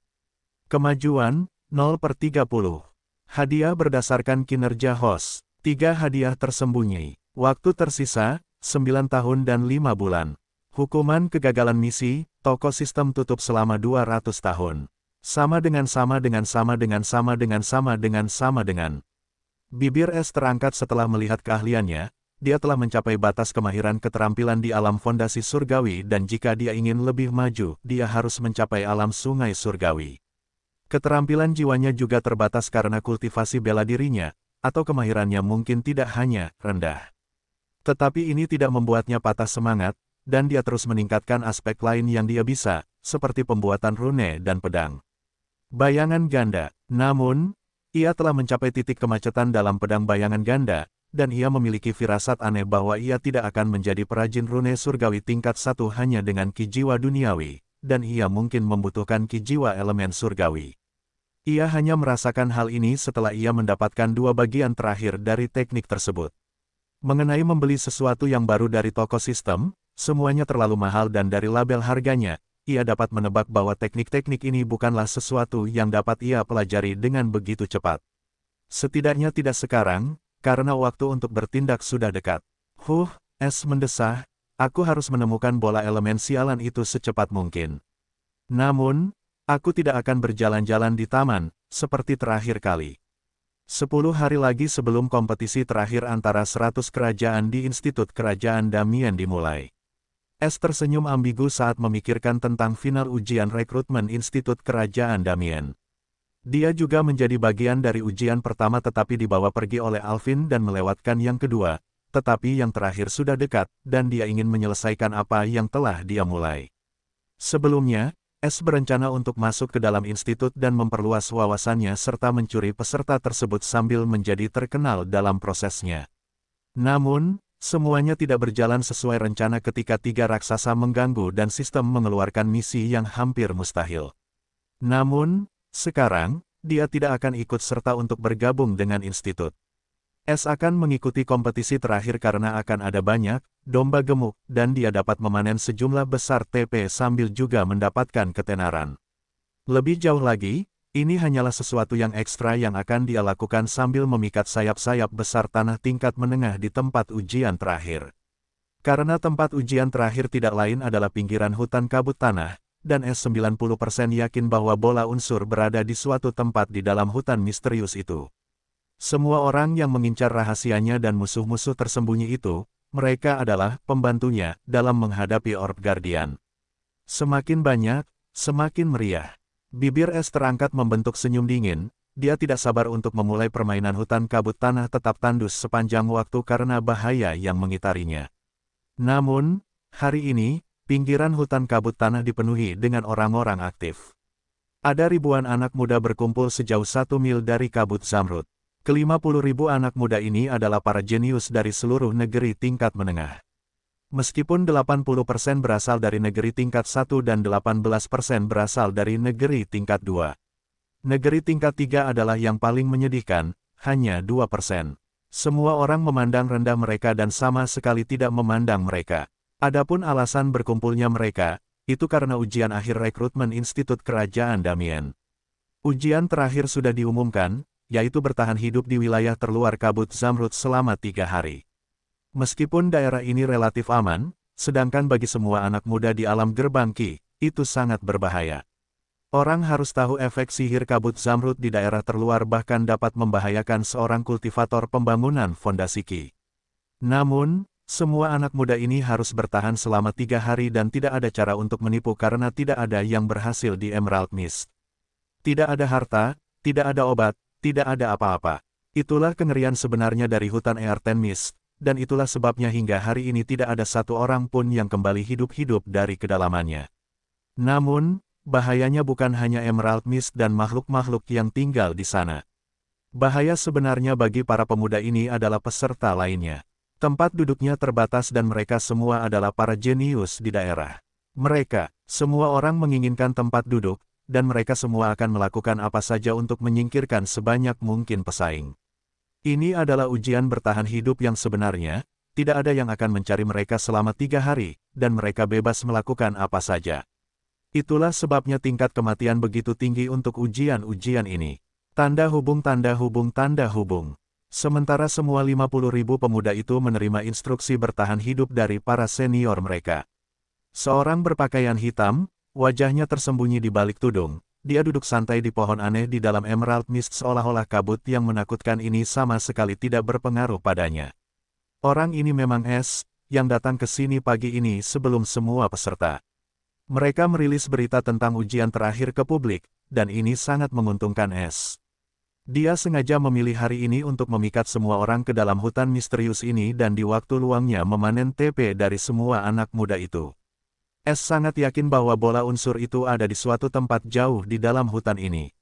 A: Kemajuan, 0/30. Hadiah berdasarkan kinerja host. 3 hadiah tersembunyi. Waktu tersisa, 9 tahun dan 5 bulan. Hukuman kegagalan misi, toko sistem tutup selama 200 tahun. Sama dengan sama dengan sama dengan sama dengan sama dengan sama dengan. Bibir S terangkat setelah melihat keahliannya, dia telah mencapai batas kemahiran keterampilan di alam fondasi surgawi dan jika dia ingin lebih maju, dia harus mencapai alam sungai surgawi. Keterampilan jiwanya juga terbatas karena kultivasi bela dirinya, atau kemahirannya mungkin tidak hanya rendah. Tetapi ini tidak membuatnya patah semangat, dan dia terus meningkatkan aspek lain yang dia bisa, seperti pembuatan rune dan pedang. Bayangan ganda. Namun, ia telah mencapai titik kemacetan dalam pedang bayangan ganda, dan ia memiliki firasat aneh bahwa ia tidak akan menjadi perajin rune surgawi tingkat 1 hanya dengan ki jiwa duniawi, dan ia mungkin membutuhkan ki jiwa elemen surgawi. Ia hanya merasakan hal ini setelah ia mendapatkan 2 bagian terakhir dari teknik tersebut. Mengenai membeli sesuatu yang baru dari toko sistem, semuanya terlalu mahal dan dari label harganya, ia dapat menebak bahwa teknik-teknik ini bukanlah sesuatu yang dapat ia pelajari dengan begitu cepat. Setidaknya tidak sekarang, karena waktu untuk bertindak sudah dekat. S mendesah, aku harus menemukan bola elemen sialan itu secepat mungkin. Namun, aku tidak akan berjalan-jalan di taman, seperti terakhir kali. 10 hari lagi sebelum kompetisi terakhir antara 100 kerajaan di Institut Kerajaan Damien dimulai. S tersenyum ambigu saat memikirkan tentang final ujian rekrutmen Institut Kerajaan Damien. Dia juga menjadi bagian dari ujian pertama tetapi dibawa pergi oleh Alvin dan melewatkan yang kedua, tetapi yang terakhir sudah dekat, dan dia ingin menyelesaikan apa yang telah dia mulai. Sebelumnya, S berencana untuk masuk ke dalam institut dan memperluas wawasannya serta mencuri peserta tersebut sambil menjadi terkenal dalam prosesnya. Namun, semuanya tidak berjalan sesuai rencana ketika 3 raksasa mengganggu dan sistem mengeluarkan misi yang hampir mustahil. Namun, sekarang, dia tidak akan ikut serta untuk bergabung dengan institut. S akan mengikuti kompetisi terakhir karena akan ada banyak domba gemuk, dan dia dapat memanen sejumlah besar TP sambil juga mendapatkan ketenaran. Lebih jauh lagi, ini hanyalah sesuatu yang ekstra yang akan dia lakukan sambil memikat sayap-sayap besar tanah tingkat menengah di tempat ujian terakhir. Karena tempat ujian terakhir tidak lain adalah pinggiran hutan kabut tanah, dan S 90% yakin bahwa bola unsur berada di suatu tempat di dalam hutan misterius itu. Semua orang yang mengincar rahasianya dan musuh-musuh tersembunyi itu, mereka adalah pembantunya dalam menghadapi Orb Guardian. Semakin banyak, semakin meriah. Bibir S terangkat membentuk senyum dingin, dia tidak sabar untuk memulai permainan hutan kabut tanah tetap tandus sepanjang waktu karena bahaya yang mengitarinya. Namun, Hari ini, pinggiran hutan kabut tanah dipenuhi dengan orang-orang aktif. Ada ribuan anak muda berkumpul sejauh 1 mil dari kabut zamrud. Ke-50.000 anak muda ini adalah para jenius dari seluruh negeri tingkat menengah. Meskipun 80% berasal dari negeri tingkat 1 dan 18% berasal dari negeri tingkat 2. Negeri tingkat 3 adalah yang paling menyedihkan, hanya 2%. Semua orang memandang rendah mereka dan sama sekali tidak memandang mereka. Adapun alasan berkumpulnya mereka, itu karena ujian akhir rekrutmen Institut Kerajaan Damien. Ujian terakhir sudah diumumkan, yaitu bertahan hidup di wilayah terluar kabut zamrud selama 3 hari. Meskipun daerah ini relatif aman, sedangkan bagi semua anak muda di alam gerbang Ki, itu sangat berbahaya. Orang harus tahu efek sihir kabut zamrud di daerah terluar bahkan dapat membahayakan seorang kultivator pembangunan fondasi Ki. Namun, semua anak muda ini harus bertahan selama 3 hari dan tidak ada cara untuk menipu karena tidak ada yang berhasil di Emerald Mist. Tidak ada harta, tidak ada obat, tidak ada apa-apa. Itulah kengerian sebenarnya dari hutan Earthen Mist. Dan itulah sebabnya hingga hari ini tidak ada satu orang pun yang kembali hidup-hidup dari kedalamannya. Namun, bahayanya bukan hanya Emerald Mist dan makhluk-makhluk yang tinggal di sana. Bahaya sebenarnya bagi para pemuda ini adalah peserta lainnya. Tempat duduknya terbatas dan mereka semua adalah para jenius di daerah. Mereka, semua orang menginginkan tempat duduk, dan mereka semua akan melakukan apa saja untuk menyingkirkan sebanyak mungkin pesaing. Ini adalah ujian bertahan hidup yang sebenarnya, tidak ada yang akan mencari mereka selama 3 hari, dan mereka bebas melakukan apa saja. Itulah sebabnya tingkat kematian begitu tinggi untuk ujian-ujian ini. Tanda hubung tanda hubung tanda hubung. Sementara semua 50.000 pemuda itu menerima instruksi bertahan hidup dari para senior mereka. Seorang berpakaian hitam, wajahnya tersembunyi di balik tudung. Dia duduk santai di pohon aneh di dalam Emerald Mist seolah-olah kabut yang menakutkan ini sama sekali tidak berpengaruh padanya. Orang ini memang Es, yang datang ke sini pagi ini sebelum semua peserta. Mereka merilis berita tentang ujian terakhir ke publik, dan ini sangat menguntungkan Es. Dia sengaja memilih hari ini untuk memikat semua orang ke dalam hutan misterius ini dan di waktu luangnya memanen TP dari semua anak muda itu. Es sangat yakin bahwa bola unsur itu ada di suatu tempat jauh di dalam hutan ini.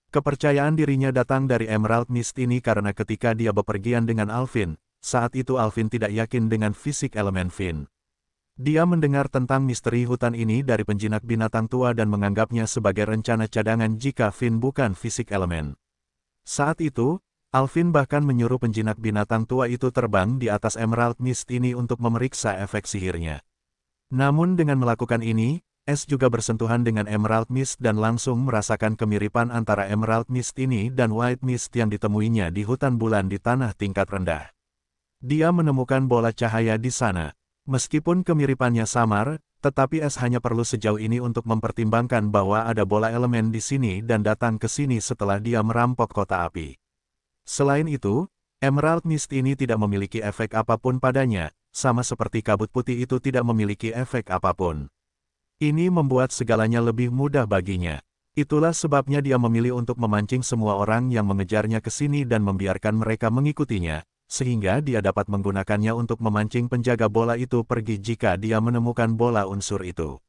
A: Kepercayaan dirinya datang dari Emerald Mist ini karena ketika dia bepergian dengan Alvin, saat itu Alvin tidak yakin dengan fisik elemen Fin. Dia mendengar tentang misteri hutan ini dari penjinak binatang tua dan menganggapnya sebagai rencana cadangan jika Fin bukan fisik elemen. Saat itu, Alvin bahkan menyuruh penjinak binatang tua itu terbang di atas Emerald Mist ini untuk memeriksa efek sihirnya. Namun dengan melakukan ini, Es juga bersentuhan dengan Emerald Mist dan langsung merasakan kemiripan antara Emerald Mist ini dan White Mist yang ditemuinya di hutan bulan di tanah tingkat rendah. Dia menemukan bola cahaya di sana. Meskipun kemiripannya samar, tetapi Es hanya perlu sejauh ini untuk mempertimbangkan bahwa ada bola elemen di sini dan datang ke sini setelah dia merampok kota api. Selain itu, Emerald Mist ini tidak memiliki efek apapun padanya, sama seperti kabut putih itu tidak memiliki efek apapun. Ini membuat segalanya lebih mudah baginya. Itulah sebabnya dia memilih untuk memancing semua orang yang mengejarnya ke sini dan membiarkan mereka mengikutinya, sehingga dia dapat menggunakannya untuk memancing penjaga bola itu pergi jika dia menemukan bola unsur itu.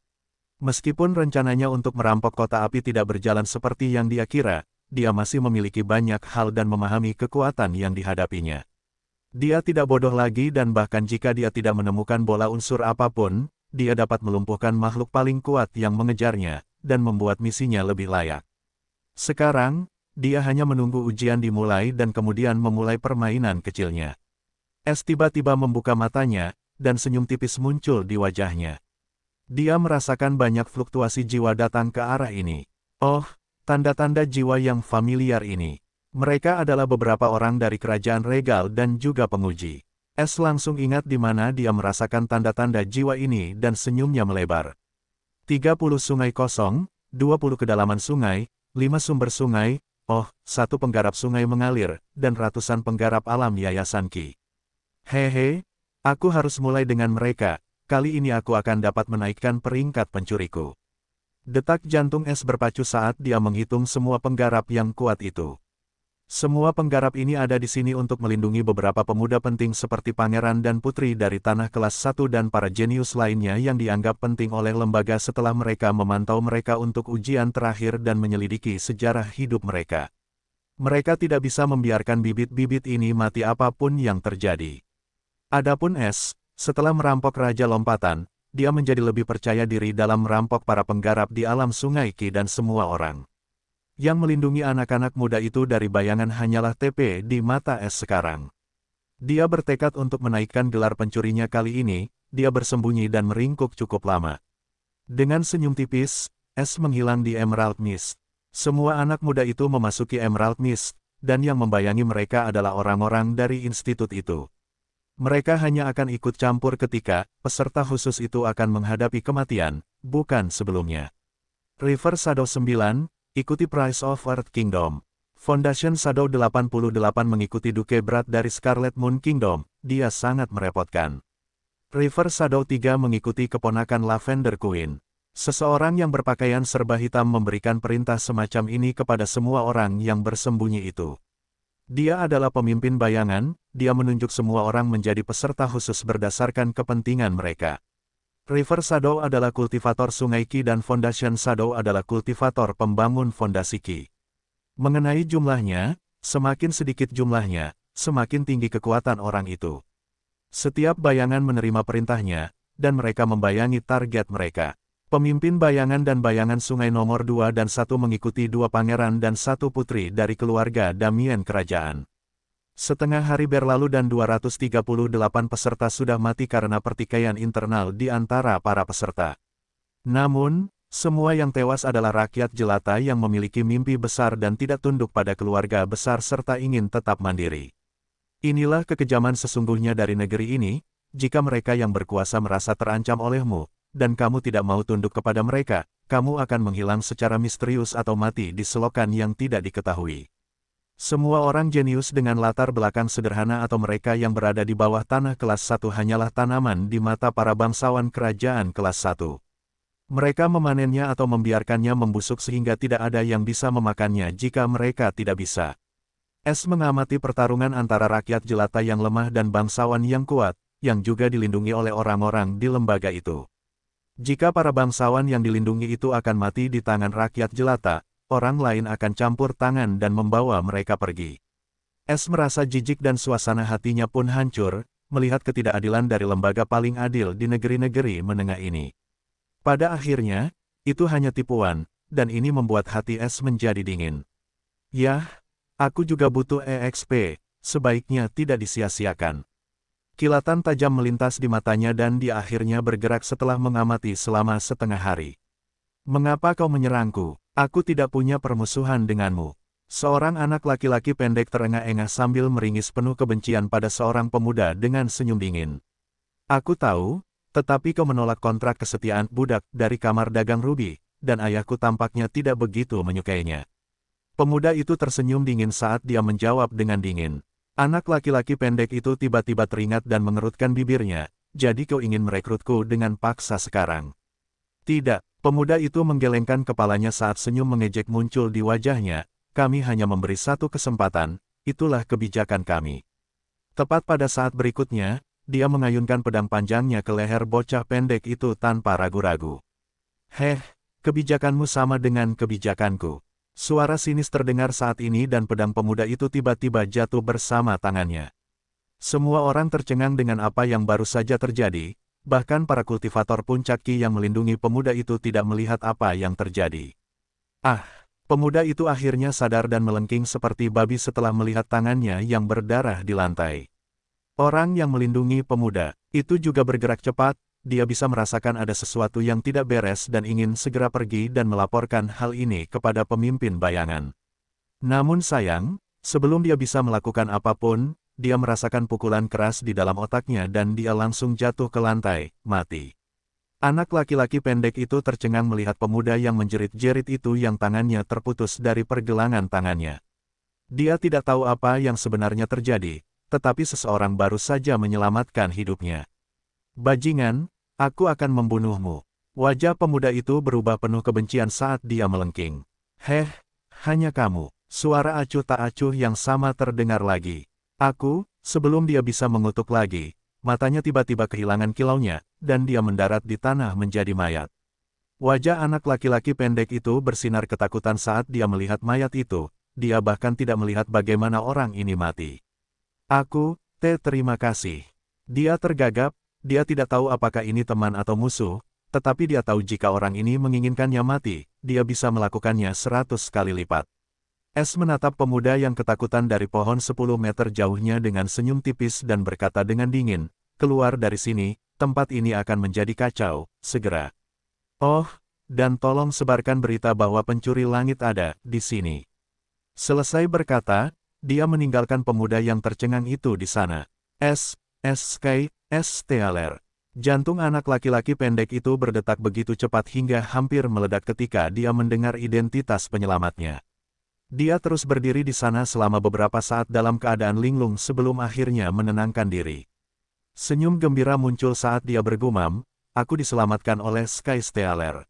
A: Meskipun rencananya untuk merampok kota api tidak berjalan seperti yang dia kira, dia masih memiliki banyak hal dan memahami kekuatan yang dihadapinya. Dia tidak bodoh lagi dan bahkan jika dia tidak menemukan bola unsur apapun, dia dapat melumpuhkan makhluk paling kuat yang mengejarnya, dan membuat misinya lebih layak. Sekarang, dia hanya menunggu ujian dimulai dan kemudian memulai permainan kecilnya. Es tiba-tiba membuka matanya, dan senyum tipis muncul di wajahnya. Dia merasakan banyak fluktuasi jiwa datang ke arah ini. Oh, tanda-tanda jiwa yang familiar ini. Mereka adalah beberapa orang dari kerajaan regal dan juga penguji. Es langsung ingat di mana dia merasakan tanda-tanda jiwa ini dan senyumnya melebar. 30 sungai kosong, 20 kedalaman sungai, 5 sumber sungai, oh, 1 penggarap sungai mengalir, dan ratusan penggarap alam yayasan Ki. Hehe, aku harus mulai dengan mereka, kali ini aku akan dapat menaikkan peringkat pencuriku. Detak jantung Es berpacu saat dia menghitung semua penggarap yang kuat itu. Semua penggarap ini ada di sini untuk melindungi beberapa pemuda penting seperti pangeran dan putri dari tanah kelas 1 dan para jenius lainnya yang dianggap penting oleh lembaga setelah mereka memantau mereka untuk ujian terakhir dan menyelidiki sejarah hidup mereka. Mereka tidak bisa membiarkan bibit-bibit ini mati apapun yang terjadi. Adapun S, setelah merampok Raja Lompatan, dia menjadi lebih percaya diri dalam merampok para penggarap di alam Sungai Qi dan semua orang. Yang melindungi anak-anak muda itu dari bayangan hanyalah TP di mata S sekarang. Dia bertekad untuk menaikkan gelar pencurinya kali ini, dia bersembunyi dan meringkuk cukup lama. Dengan senyum tipis, S menghilang di Emerald Mist. Semua anak muda itu memasuki Emerald Mist, dan yang membayangi mereka adalah orang-orang dari institut itu. Mereka hanya akan ikut campur ketika peserta khusus itu akan menghadapi kematian, bukan sebelumnya. River Shadow 9, ikuti Price of Earth Kingdom. Foundation Shadow 88 mengikuti Duke Brad dari Scarlet Moon Kingdom, dia sangat merepotkan. River Shadow 3 mengikuti keponakan Lavender Queen. Seseorang yang berpakaian serba hitam memberikan perintah semacam ini kepada semua orang yang bersembunyi itu. Dia adalah pemimpin bayangan, dia menunjuk semua orang menjadi peserta khusus berdasarkan kepentingan mereka. River Shadow adalah kultivator Sungai Qi dan Foundation Shadow adalah kultivator pembangun fondasi Qi. Mengenai jumlahnya, semakin sedikit jumlahnya, semakin tinggi kekuatan orang itu. Setiap bayangan menerima perintahnya, dan mereka membayangi target mereka. Pemimpin bayangan dan bayangan sungai nomor 2 dan 1 mengikuti 2 pangeran dan 1 putri dari keluarga Damien Kerajaan. Setengah hari berlalu dan 238 peserta sudah mati karena pertikaian internal di antara para peserta. Namun, semua yang tewas adalah rakyat jelata yang memiliki mimpi besar dan tidak tunduk pada keluarga besar serta ingin tetap mandiri. Inilah kekejaman sesungguhnya dari negeri ini, jika mereka yang berkuasa merasa terancam olehmu, dan kamu tidak mau tunduk kepada mereka, kamu akan menghilang secara misterius atau mati di selokan yang tidak diketahui. Semua orang jenius dengan latar belakang sederhana atau mereka yang berada di bawah tanah kelas 1 hanyalah tanaman di mata para bangsawan kerajaan kelas 1. Mereka memanennya atau membiarkannya membusuk sehingga tidak ada yang bisa memakannya jika mereka tidak bisa. S mengamati pertarungan antara rakyat jelata yang lemah dan bangsawan yang kuat, yang juga dilindungi oleh orang-orang di lembaga itu. Jika para bangsawan yang dilindungi itu akan mati di tangan rakyat jelata, orang lain akan campur tangan dan membawa mereka pergi. S merasa jijik dan suasana hatinya pun hancur, melihat ketidakadilan dari lembaga paling adil di negeri-negeri menengah ini. Pada akhirnya, itu hanya tipuan, dan ini membuat hati S menjadi dingin. Yah, aku juga butuh EXP, sebaiknya tidak disia-siakan. Kilatan tajam melintas di matanya dan dia akhirnya bergerak setelah mengamati selama setengah hari. Mengapa kau menyerangku? Aku tidak punya permusuhan denganmu. Seorang anak laki-laki pendek terengah-engah sambil meringis penuh kebencian pada seorang pemuda dengan senyum dingin. Aku tahu, tetapi kau menolak kontrak kesetiaan budak dari kamar dagang Ruby, dan ayahku tampaknya tidak begitu menyukainya. Pemuda itu tersenyum dingin saat dia menjawab dengan dingin. Anak laki-laki pendek itu tiba-tiba teringat dan mengerutkan bibirnya, jadi kau ingin merekrutku dengan paksa sekarang. Tidak. Pemuda itu menggelengkan kepalanya saat senyum mengejek muncul di wajahnya, kami hanya memberi satu kesempatan, itulah kebijakan kami. Tepat pada saat berikutnya, dia mengayunkan pedang panjangnya ke leher bocah pendek itu tanpa ragu-ragu. Heh, kebijakanmu sama dengan kebijakanku. Suara sinis terdengar saat ini dan pedang pemuda itu tiba-tiba jatuh bersama tangannya. Semua orang tercengang dengan apa yang baru saja terjadi. Bahkan para kultivator puncak Qi yang melindungi pemuda itu tidak melihat apa yang terjadi. Ah, pemuda itu akhirnya sadar dan melengking seperti babi setelah melihat tangannya yang berdarah di lantai. Orang yang melindungi pemuda itu juga bergerak cepat, dia bisa merasakan ada sesuatu yang tidak beres dan ingin segera pergi dan melaporkan hal ini kepada pemimpin bayangan. Namun sayang, sebelum dia bisa melakukan apapun, dia merasakan pukulan keras di dalam otaknya dan dia langsung jatuh ke lantai, mati. Anak laki-laki pendek itu tercengang melihat pemuda yang menjerit-jerit itu yang tangannya terputus dari pergelangan tangannya. Dia tidak tahu apa yang sebenarnya terjadi, tetapi seseorang baru saja menyelamatkan hidupnya. Bajingan, aku akan membunuhmu. Wajah pemuda itu berubah penuh kebencian saat dia melengking. Heh, hanya kamu. Suara acuh tak acuh yang sama terdengar lagi. Sebelum dia bisa mengutuk lagi, matanya tiba-tiba kehilangan kilaunya, dan dia mendarat di tanah menjadi mayat. Wajah anak laki-laki pendek itu bersinar ketakutan saat dia melihat mayat itu, dia bahkan tidak melihat bagaimana orang ini mati. Terima kasih. Dia tergagap, dia tidak tahu apakah ini teman atau musuh, tetapi dia tahu jika orang ini menginginkannya mati, dia bisa melakukannya 100 kali lipat. Es menatap pemuda yang ketakutan dari pohon 10 meter jauhnya dengan senyum tipis dan berkata dengan dingin, keluar dari sini, tempat ini akan menjadi kacau, segera. Oh, dan tolong sebarkan berita bahwa pencuri langit ada di sini. Selesai berkata, dia meninggalkan pemuda yang tercengang itu di sana. Stealer. Jantung anak laki-laki pendek itu berdetak begitu cepat hingga hampir meledak ketika dia mendengar identitas penyelamatnya. Dia terus berdiri di sana selama beberapa saat dalam keadaan linglung sebelum akhirnya menenangkan diri. Senyum gembira muncul saat dia bergumam, aku diselamatkan oleh Stealer.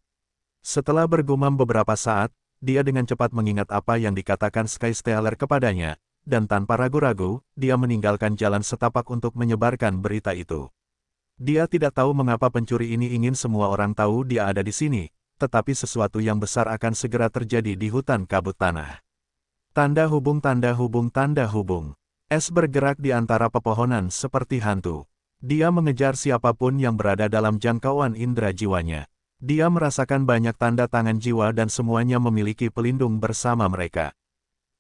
A: Setelah bergumam beberapa saat, dia dengan cepat mengingat apa yang dikatakan Stealer kepadanya, dan tanpa ragu-ragu, dia meninggalkan jalan setapak untuk menyebarkan berita itu. Dia tidak tahu mengapa pencuri ini ingin semua orang tahu dia ada di sini, tetapi sesuatu yang besar akan segera terjadi di hutan kabut tanah. Tanda hubung. Es bergerak di antara pepohonan seperti hantu. Dia mengejar siapapun yang berada dalam jangkauan indera jiwanya. Dia merasakan banyak tanda tangan jiwa dan semuanya memiliki pelindung bersama mereka.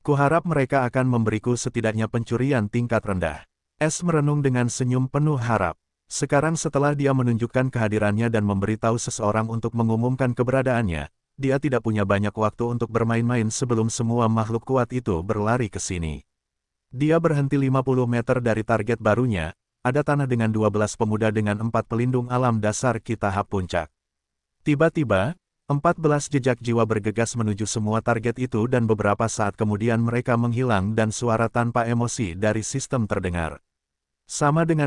A: Kuharap mereka akan memberiku setidaknya pencurian tingkat rendah. Es merenung dengan senyum penuh harap. Sekarang setelah dia menunjukkan kehadirannya dan memberitahu seseorang untuk mengumumkan keberadaannya, dia tidak punya banyak waktu untuk bermain-main sebelum semua makhluk kuat itu berlari ke sini. Dia berhenti 50 meter dari target barunya, ada tanah dengan 12 pemuda dengan 4 pelindung alam dasar ki tahap puncak. Tiba-tiba, 14 jejak jiwa bergegas menuju semua target itu dan beberapa saat kemudian mereka menghilang dan suara tanpa emosi dari sistem terdengar. Sama dengan.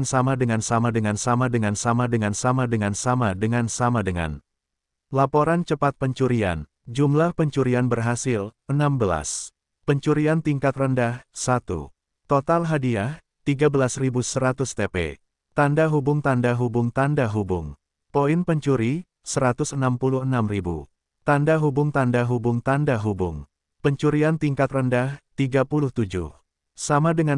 A: Laporan cepat pencurian. Jumlah pencurian berhasil, 16. Pencurian tingkat rendah, 1. Total hadiah, 13.100 TP. Tanda hubung. Poin pencuri, 166.000. Tanda hubung. Pencurian tingkat rendah, 37. Sama dengan.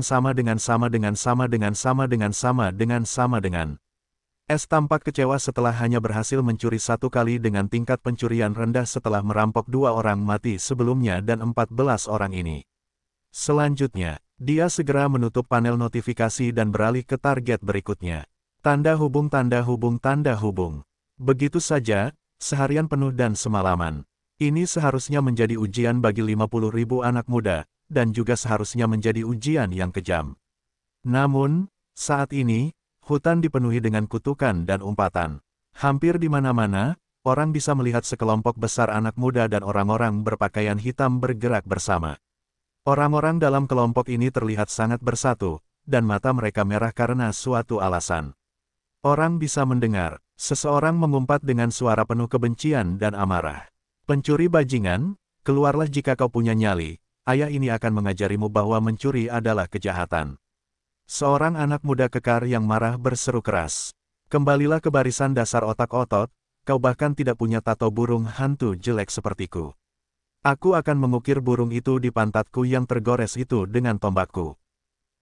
A: Es tampak kecewa setelah hanya berhasil mencuri 1 kali dengan tingkat pencurian rendah setelah merampok 2 orang mati sebelumnya dan 14 orang ini. Selanjutnya, dia segera menutup panel notifikasi dan beralih ke target berikutnya. Tanda hubung. Begitu saja, seharian penuh dan semalaman. Ini seharusnya menjadi ujian bagi 50.000 anak muda, dan juga seharusnya menjadi ujian yang kejam. Namun, saat ini, hutan dipenuhi dengan kutukan dan umpatan. Hampir di mana-mana, orang bisa melihat sekelompok besar anak muda dan orang-orang berpakaian hitam bergerak bersama. Orang-orang dalam kelompok ini terlihat sangat bersatu, dan mata mereka merah karena suatu alasan. Orang bisa mendengar. Seseorang mengumpat dengan suara penuh kebencian dan amarah. Pencuri bajingan, keluarlah jika kau punya nyali, ayah ini akan mengajarimu bahwa mencuri adalah kejahatan. Seorang anak muda kekar yang marah berseru keras. Kembalilah ke barisan dasar otak-otot, kau bahkan tidak punya tato burung hantu jelek sepertiku. Aku akan mengukir burung itu di pantatku yang tergores itu dengan tombakku.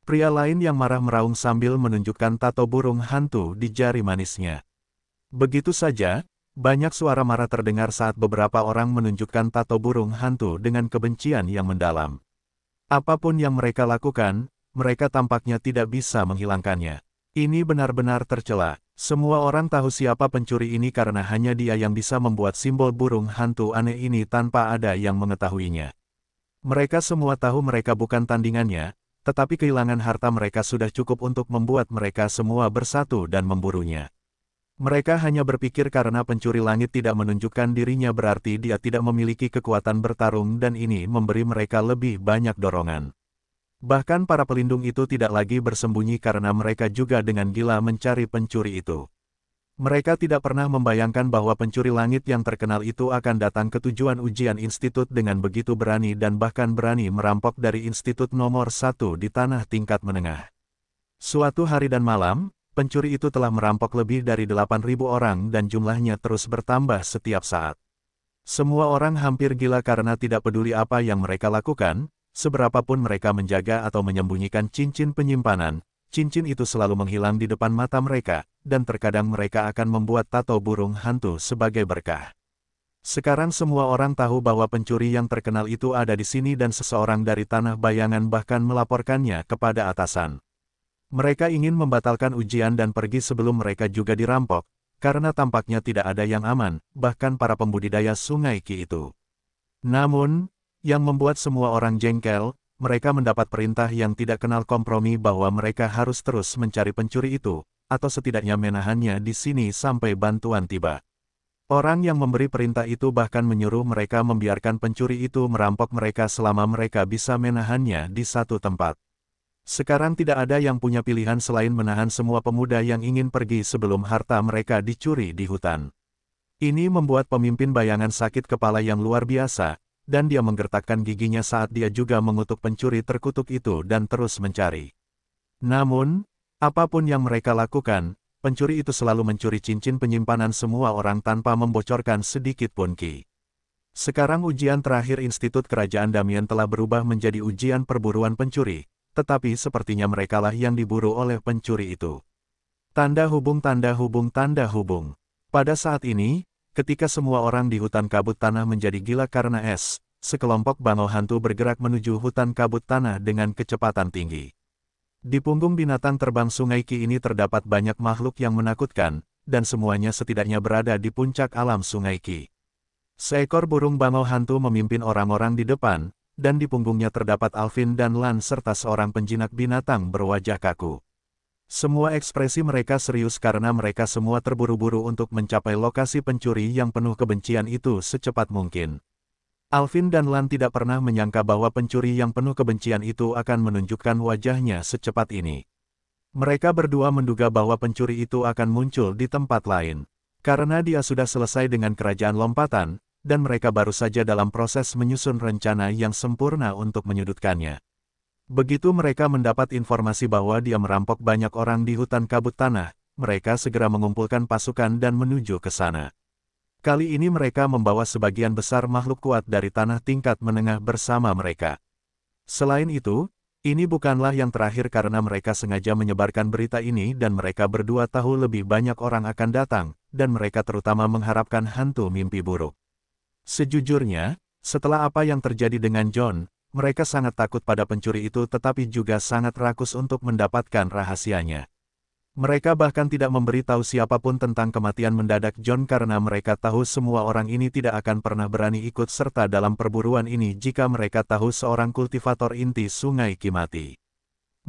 A: Pria lain yang marah meraung sambil menunjukkan tato burung hantu di jari manisnya. Begitu saja, banyak suara marah terdengar saat beberapa orang menunjukkan tato burung hantu dengan kebencian yang mendalam. Apapun yang mereka lakukan, mereka tampaknya tidak bisa menghilangkannya. Ini benar-benar tercela. Semua orang tahu siapa pencuri ini karena hanya dia yang bisa membuat simbol burung hantu aneh ini tanpa ada yang mengetahuinya. Mereka semua tahu mereka bukan tandingannya, tetapi kehilangan harta mereka sudah cukup untuk membuat mereka semua bersatu dan memburunya. Mereka hanya berpikir karena pencuri langit tidak menunjukkan dirinya berarti dia tidak memiliki kekuatan bertarung dan ini memberi mereka lebih banyak dorongan. Bahkan para pelindung itu tidak lagi bersembunyi karena mereka juga dengan gila mencari pencuri itu. Mereka tidak pernah membayangkan bahwa pencuri langit yang terkenal itu akan datang ke tujuan ujian institut dengan begitu berani dan bahkan berani merampok dari institut nomor 1 di tanah tingkat menengah. Suatu hari dan malam, pencuri itu telah merampok lebih dari 8.000 orang dan jumlahnya terus bertambah setiap saat. Semua orang hampir gila karena tidak peduli apa yang mereka lakukan, seberapapun mereka menjaga atau menyembunyikan cincin penyimpanan, cincin itu selalu menghilang di depan mata mereka, dan terkadang mereka akan membuat tato burung hantu sebagai berkah. Sekarang semua orang tahu bahwa pencuri yang terkenal itu ada di sini dan seseorang dari tanah bayangan bahkan melaporkannya kepada atasan. Mereka ingin membatalkan ujian dan pergi sebelum mereka juga dirampok, karena tampaknya tidak ada yang aman, bahkan para pembudidaya sungai Qi itu. Namun, yang membuat semua orang jengkel, mereka mendapat perintah yang tidak kenal kompromi bahwa mereka harus terus mencari pencuri itu, atau setidaknya menahannya di sini sampai bantuan tiba. Orang yang memberi perintah itu bahkan menyuruh mereka membiarkan pencuri itu merampok mereka selama mereka bisa menahannya di satu tempat. Sekarang tidak ada yang punya pilihan selain menahan semua pemuda yang ingin pergi sebelum harta mereka dicuri di hutan. Ini membuat pemimpin bayangan sakit kepala yang luar biasa, dan dia menggertakkan giginya saat dia juga mengutuk pencuri terkutuk itu dan terus mencari. Namun, apapun yang mereka lakukan, pencuri itu selalu mencuri cincin penyimpanan semua orang tanpa membocorkan sedikit pun Qi. Sekarang ujian terakhir Institut Kerajaan Damien telah berubah menjadi ujian perburuan pencuri, tetapi sepertinya merekalah yang diburu oleh pencuri itu. Tanda hubung tanda hubung tanda hubung. Pada saat ini, ketika semua orang di hutan kabut tanah menjadi gila karena es, sekelompok bangau hantu bergerak menuju hutan kabut tanah dengan kecepatan tinggi. Di punggung binatang terbang sungai Qi ini terdapat banyak makhluk yang menakutkan, dan semuanya setidaknya berada di puncak alam sungai Qi. Seekor burung bangau hantu memimpin orang-orang di depan, dan di punggungnya terdapat Alvin dan Lan serta seorang penjinak binatang berwajah kaku. Semua ekspresi mereka serius karena mereka semua terburu-buru untuk mencapai lokasi pencuri yang penuh kebencian itu secepat mungkin. Alvin dan Lan tidak pernah menyangka bahwa pencuri yang penuh kebencian itu akan menunjukkan wajahnya secepat ini. Mereka berdua menduga bahwa pencuri itu akan muncul di tempat lain, karena dia sudah selesai dengan kerajaan lompatan, dan mereka baru saja dalam proses menyusun rencana yang sempurna untuk menyudutkannya. Begitu mereka mendapat informasi bahwa dia merampok banyak orang di hutan kabut tanah, mereka segera mengumpulkan pasukan dan menuju ke sana. Kali ini mereka membawa sebagian besar makhluk kuat dari tanah tingkat menengah bersama mereka. Selain itu, ini bukanlah yang terakhir karena mereka sengaja menyebarkan berita ini dan mereka berdua tahu lebih banyak orang akan datang, dan mereka terutama mengharapkan hantu mimpi buruk. Sejujurnya, setelah apa yang terjadi dengan John, mereka sangat takut pada pencuri itu tetapi juga sangat rakus untuk mendapatkan rahasianya. Mereka bahkan tidak memberitahu siapapun tentang kematian mendadak John karena mereka tahu semua orang ini tidak akan pernah berani ikut serta dalam perburuan ini jika mereka tahu seorang kultivator inti sungai Qi mati.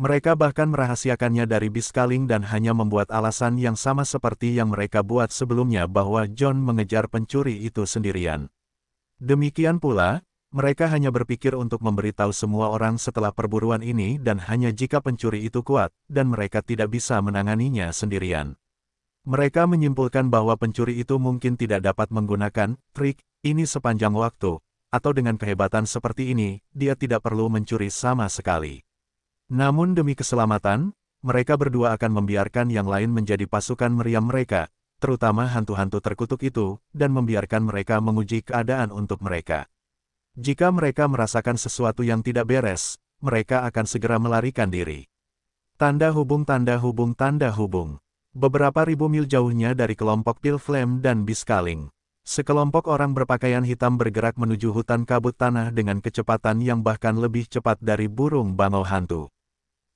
A: Mereka bahkan merahasiakannya dari Biskaling dan hanya membuat alasan yang sama seperti yang mereka buat sebelumnya bahwa John mengejar pencuri itu sendirian. Demikian pula, mereka hanya berpikir untuk memberitahu semua orang setelah perburuan ini dan hanya jika pencuri itu kuat, dan mereka tidak bisa menanganinya sendirian. Mereka menyimpulkan bahwa pencuri itu mungkin tidak dapat menggunakan trik ini sepanjang waktu, atau dengan kehebatan seperti ini, dia tidak perlu mencuri sama sekali. Namun demi keselamatan, mereka berdua akan membiarkan yang lain menjadi pasukan meriam mereka, terutama hantu-hantu terkutuk itu, dan membiarkan mereka menguji keadaan untuk mereka. Jika mereka merasakan sesuatu yang tidak beres, mereka akan segera melarikan diri. Tanda hubung tanda hubung tanda hubung. Beberapa ribu mil jauhnya dari kelompok Pilflame dan Biskaling, sekelompok orang berpakaian hitam bergerak menuju hutan kabut tanah dengan kecepatan yang bahkan lebih cepat dari burung bangau hantu.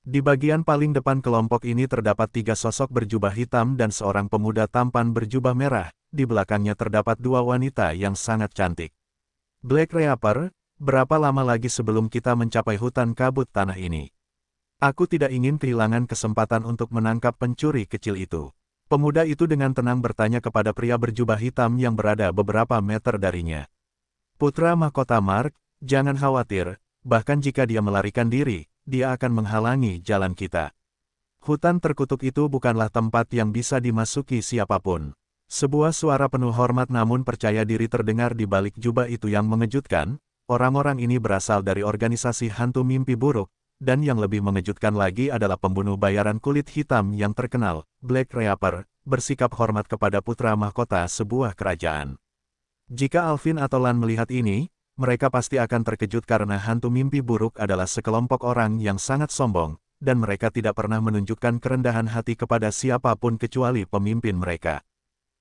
A: Di bagian paling depan kelompok ini terdapat 3 sosok berjubah hitam dan seorang pemuda tampan berjubah merah, di belakangnya terdapat 2 wanita yang sangat cantik. Black Reaper, berapa lama lagi sebelum kita mencapai hutan kabut tanah ini? Aku tidak ingin kehilangan kesempatan untuk menangkap pencuri kecil itu. Pemuda itu dengan tenang bertanya kepada pria berjubah hitam yang berada beberapa meter darinya. Putra mahkota Mark, jangan khawatir, bahkan jika dia melarikan diri, dia akan menghalangi jalan kita. Hutan terkutuk itu bukanlah tempat yang bisa dimasuki siapapun. Sebuah suara penuh hormat namun percaya diri terdengar di balik jubah itu yang mengejutkan. Orang-orang ini berasal dari organisasi hantu mimpi buruk, dan yang lebih mengejutkan lagi adalah pembunuh bayaran kulit hitam yang terkenal, Black Reaper, bersikap hormat kepada putra mahkota sebuah kerajaan. Jika Alvin atau Lan melihat ini, mereka pasti akan terkejut karena hantu mimpi buruk adalah sekelompok orang yang sangat sombong, dan mereka tidak pernah menunjukkan kerendahan hati kepada siapapun kecuali pemimpin mereka.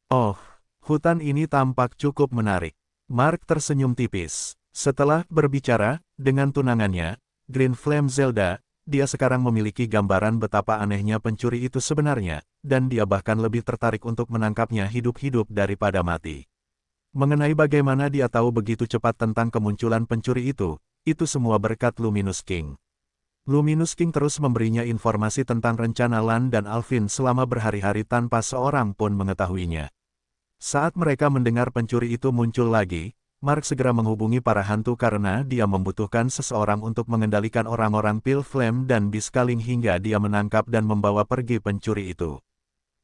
A: Oh, hutan ini tampak cukup menarik. Mark tersenyum tipis. Setelah berbicara dengan tunangannya, Green Flame Zelda, dia sekarang memiliki gambaran betapa anehnya pencuri itu sebenarnya, dan dia bahkan lebih tertarik untuk menangkapnya hidup-hidup daripada mati. Mengenai bagaimana dia tahu begitu cepat tentang kemunculan pencuri itu semua berkat Luminous King. Luminous King terus memberinya informasi tentang rencana Lan dan Alvin selama berhari-hari tanpa seorang pun mengetahuinya. Saat mereka mendengar pencuri itu muncul lagi, Mark segera menghubungi para hantu karena dia membutuhkan seseorang untuk mengendalikan orang-orang Pale Flame dan Biskaling hingga dia menangkap dan membawa pergi pencuri itu.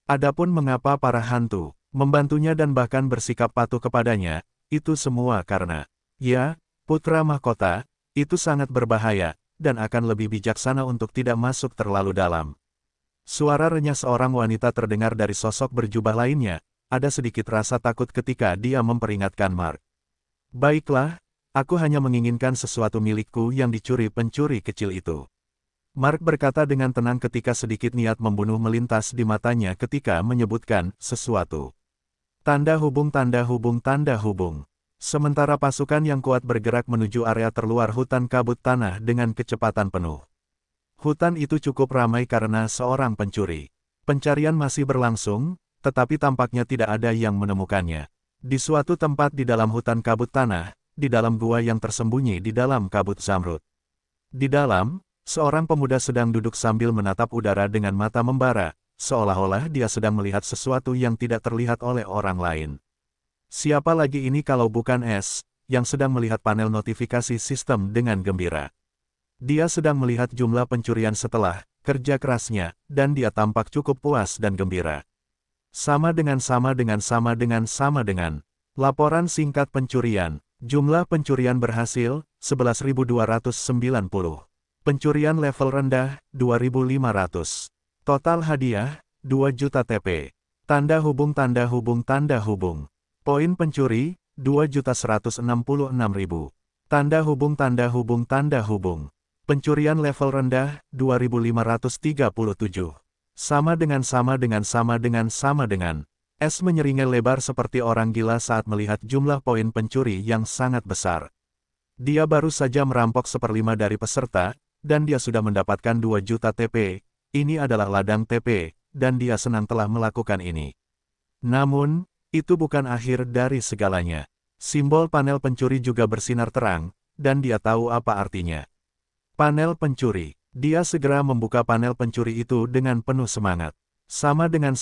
A: Adapun mengapa para hantu membantunya dan bahkan bersikap patuh kepadanya, itu semua karena, ya, putra mahkota, itu sangat berbahaya, dan akan lebih bijaksana untuk tidak masuk terlalu dalam. Suara renyah seorang wanita terdengar dari sosok berjubah lainnya, ada sedikit rasa takut ketika dia memperingatkan Mark. Baiklah, aku hanya menginginkan sesuatu milikku yang dicuri pencuri kecil itu. Mark berkata dengan tenang ketika sedikit niat membunuh melintas di matanya ketika menyebutkan sesuatu. Tanda hubung tanda hubung tanda hubung. Sementara pasukan yang kuat bergerak menuju area terluar hutan kabut tanah dengan kecepatan penuh. Hutan itu cukup ramai karena seorang pencuri. Pencarian masih berlangsung, tetapi tampaknya tidak ada yang menemukannya. Di suatu tempat di dalam hutan kabut tanah, di dalam gua yang tersembunyi di dalam kabut zamrud. Di dalam, seorang pemuda sedang duduk sambil menatap udara dengan mata membara, seolah-olah dia sedang melihat sesuatu yang tidak terlihat oleh orang lain. Siapa lagi ini kalau bukan S, yang sedang melihat panel notifikasi sistem dengan gembira. Dia sedang melihat jumlah pencurian setelah kerja kerasnya, dan dia tampak cukup puas dan gembira. Sama dengan. Laporan singkat pencurian. Jumlah pencurian berhasil, 11.290. Pencurian level rendah, 2.500. Total hadiah, 2 juta TP. Tanda hubung tanda hubung tanda hubung. Poin pencuri, 2.166.000. Tanda hubung tanda hubung tanda hubung. Pencurian level rendah, 2.537. Sama dengan. S menyeringai lebar seperti orang gila saat melihat jumlah poin pencuri yang sangat besar. Dia baru saja merampok 1/5 dari peserta, dan dia sudah mendapatkan 2 juta TP. Ini adalah ladang TP, dan dia senang telah melakukan ini. Namun, itu bukan akhir dari segalanya. Simbol panel pencuri juga bersinar terang, dan dia tahu apa artinya. Panel pencuri. Dia segera membuka panel pencuri itu dengan penuh semangat. Sama dengan.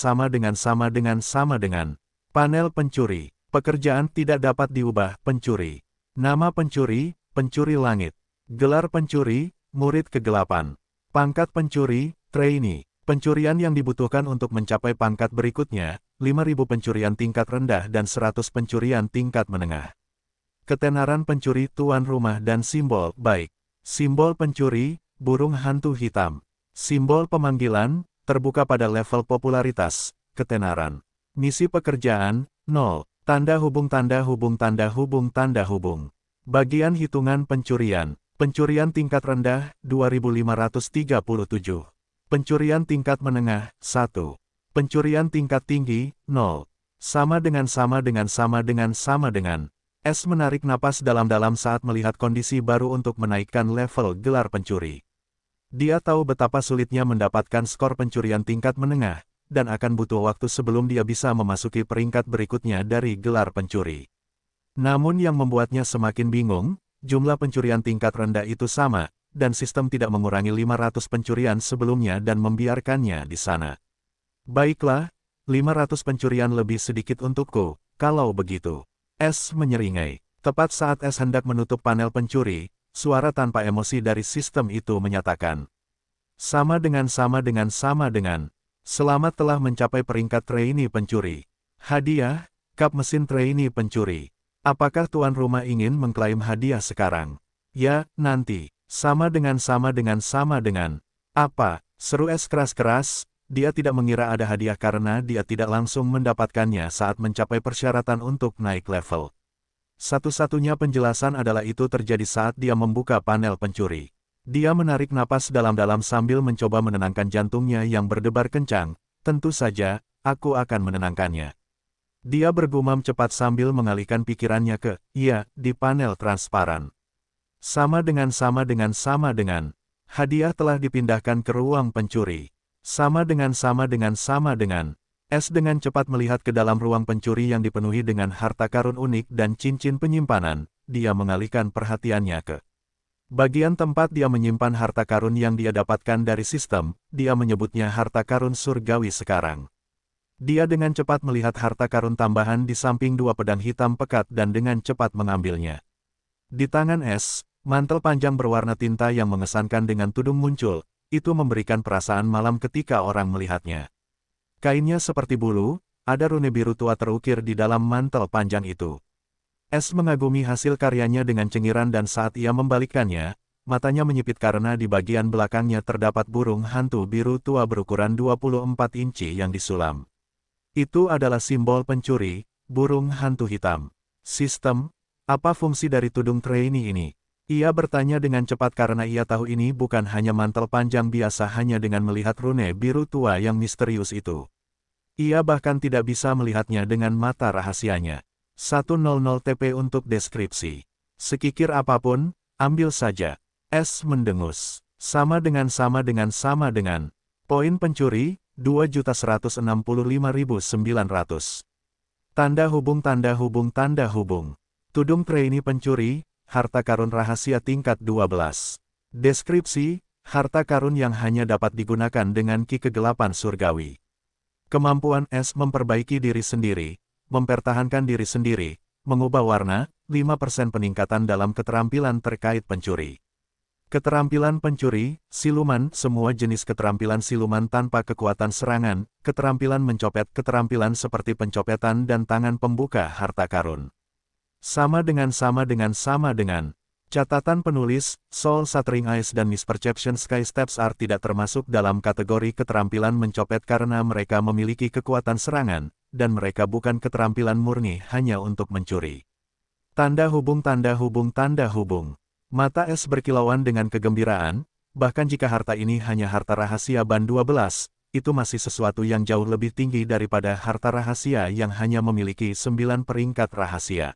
A: Panel pencuri. Pekerjaan tidak dapat diubah, pencuri. Nama pencuri, pencuri langit. Gelar pencuri, murid kegelapan. Pangkat pencuri, trainee. Pencurian yang dibutuhkan untuk mencapai pangkat berikutnya, 5.000 pencurian tingkat rendah dan 100 pencurian tingkat menengah. Ketenaran pencuri tuan rumah dan simbol baik. Simbol pencuri, burung hantu hitam. Simbol pemanggilan, terbuka pada level popularitas, ketenaran. Misi pekerjaan, 0. Tanda hubung tanda hubung tanda hubung tanda hubung. Bagian hitungan pencurian. Pencurian tingkat rendah, 2.537. Pencurian tingkat menengah, 1. Pencurian tingkat tinggi, 0. Sama dengan. S menarik napas dalam-dalam saat melihat kondisi baru untuk menaikkan level gelar pencuri. Dia tahu betapa sulitnya mendapatkan skor pencurian tingkat menengah, dan akan butuh waktu sebelum dia bisa memasuki peringkat berikutnya dari gelar pencuri. Namun yang membuatnya semakin bingung, jumlah pencurian tingkat rendah itu sama, dan sistem tidak mengurangi 500 pencurian sebelumnya dan membiarkannya di sana. Baiklah, 500 pencurian lebih sedikit untukku, kalau begitu. S menyeringai. Tepat saat S hendak menutup panel pencuri, suara tanpa emosi dari sistem itu menyatakan. Sama dengan. Selamat telah mencapai peringkat trainee pencuri. Hadiah, cup mesin trainee pencuri. Apakah tuan rumah ingin mengklaim hadiah sekarang? Ya, nanti. Sama dengan. Apa? Seru S keras-keras. Dia tidak mengira ada hadiah karena dia tidak langsung mendapatkannya saat mencapai persyaratan untuk naik level. Satu-satunya penjelasan adalah itu terjadi saat dia membuka panel pencuri. Dia menarik napas dalam-dalam sambil mencoba menenangkan jantungnya yang berdebar kencang. Tentu saja, aku akan menenangkannya. Dia bergumam cepat sambil mengalihkan pikirannya ke, iya, di panel transparan. Sama dengan. Hadiah telah dipindahkan ke ruang pencuri. Sama dengan. S dengan cepat melihat ke dalam ruang pencuri yang dipenuhi dengan harta karun unik dan cincin penyimpanan. Dia mengalihkan perhatiannya ke bagian tempat dia menyimpan harta karun yang dia dapatkan dari sistem. Dia menyebutnya harta karun surgawi sekarang. Dia dengan cepat melihat harta karun tambahan di samping dua pedang hitam pekat dan dengan cepat mengambilnya. Di tangan S, mantel panjang berwarna tinta yang mengesankan dengan tudung muncul. Itu memberikan perasaan malam ketika orang melihatnya. Kainnya seperti bulu, ada rune biru tua terukir di dalam mantel panjang itu. S mengagumi hasil karyanya dengan cengiran dan saat ia membalikkannya, matanya menyipit karena di bagian belakangnya terdapat burung hantu biru tua berukuran 24 inci yang disulam. Itu adalah simbol pencuri, burung hantu hitam. Sistem, apa fungsi dari tudung trainee ini? Ia bertanya dengan cepat karena ia tahu ini bukan hanya mantel panjang biasa hanya dengan melihat rune biru tua yang misterius itu. Ia bahkan tidak bisa melihatnya dengan mata rahasianya. 100 TP untuk deskripsi. Sekikir apapun, ambil saja. S mendengus. Sama dengan. Poin pencuri, 2.165.900. Tanda hubung. Tudung trainee pencuri, harta karun rahasia tingkat 12. Deskripsi, harta karun yang hanya dapat digunakan dengan ki kegelapan surgawi. Kemampuan S memperbaiki diri sendiri, mempertahankan diri sendiri, mengubah warna, 5% peningkatan dalam keterampilan terkait pencuri. Keterampilan pencuri, siluman, semua jenis keterampilan siluman tanpa kekuatan serangan, keterampilan mencopet, keterampilan seperti pencopetan dan tangan pembuka harta karun. Sama dengan. Catatan penulis, Soul Shattering Eyes dan Misperception Sky Steps are tidak termasuk dalam kategori keterampilan mencopet karena mereka memiliki kekuatan serangan, dan mereka bukan keterampilan murni hanya untuk mencuri. Tanda hubung. Mata S berkilauan dengan kegembiraan, bahkan jika harta ini hanya harta rahasia ban 12, itu masih sesuatu yang jauh lebih tinggi daripada harta rahasia yang hanya memiliki 9 peringkat rahasia.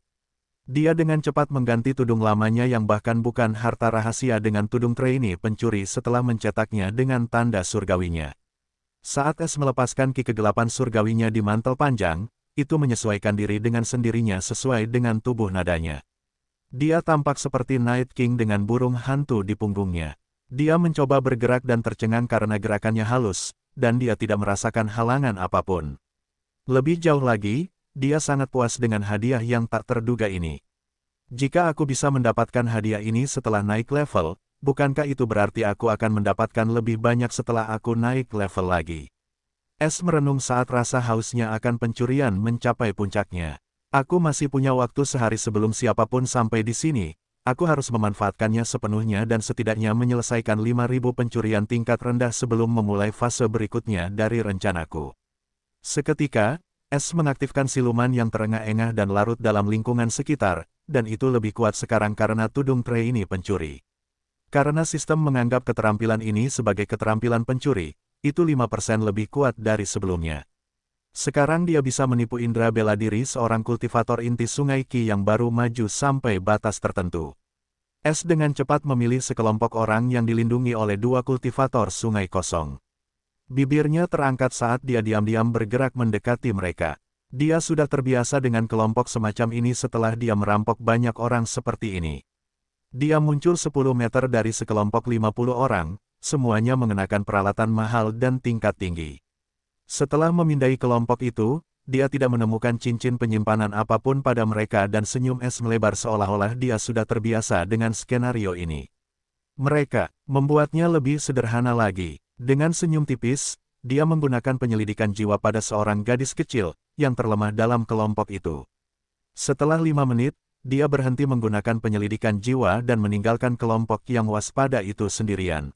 A: Dia dengan cepat mengganti tudung lamanya yang bahkan bukan harta rahasia dengan tudung trainee pencuri setelah mencetaknya dengan tanda surgawinya. Saat S melepaskan ki kegelapan surgawinya di mantel panjang, itu menyesuaikan diri dengan sendirinya sesuai dengan tubuh nadanya. Dia tampak seperti Night King dengan burung hantu di punggungnya. Dia mencoba bergerak dan tercengang karena gerakannya halus, dan dia tidak merasakan halangan apapun. Lebih jauh lagi, dia sangat puas dengan hadiah yang tak terduga ini. Jika aku bisa mendapatkan hadiah ini setelah naik level, bukankah itu berarti aku akan mendapatkan lebih banyak setelah aku naik level lagi? S merenung saat rasa hausnya akan pencurian mencapai puncaknya. Aku masih punya waktu sehari sebelum siapapun sampai di sini. Aku harus memanfaatkannya sepenuhnya dan setidaknya menyelesaikan 5.000 pencurian tingkat rendah sebelum memulai fase berikutnya dari rencanaku. Seketika, S mengaktifkan siluman yang terengah-engah dan larut dalam lingkungan sekitar, dan itu lebih kuat sekarang karena tudung trainee pencuri. Karena sistem menganggap keterampilan ini sebagai keterampilan pencuri, itu 5% lebih kuat dari sebelumnya. Sekarang dia bisa menipu indera bela diri seorang kultivator inti sungai Qi yang baru maju sampai batas tertentu. S dengan cepat memilih sekelompok orang yang dilindungi oleh 2 kultivator sungai kosong. Bibirnya terangkat saat dia diam-diam bergerak mendekati mereka. Dia sudah terbiasa dengan kelompok semacam ini setelah dia merampok banyak orang seperti ini. Dia muncul 10 meter dari sekelompok 50 orang, semuanya mengenakan peralatan mahal dan tingkat tinggi. Setelah memindai kelompok itu, dia tidak menemukan cincin penyimpanan apapun pada mereka dan senyum S melebar seolah-olah dia sudah terbiasa dengan skenario ini. Mereka membuatnya lebih sederhana lagi. Dengan senyum tipis, dia menggunakan penyelidikan jiwa pada seorang gadis kecil yang terlemah dalam kelompok itu. Setelah 5 menit, dia berhenti menggunakan penyelidikan jiwa dan meninggalkan kelompok yang waspada itu sendirian.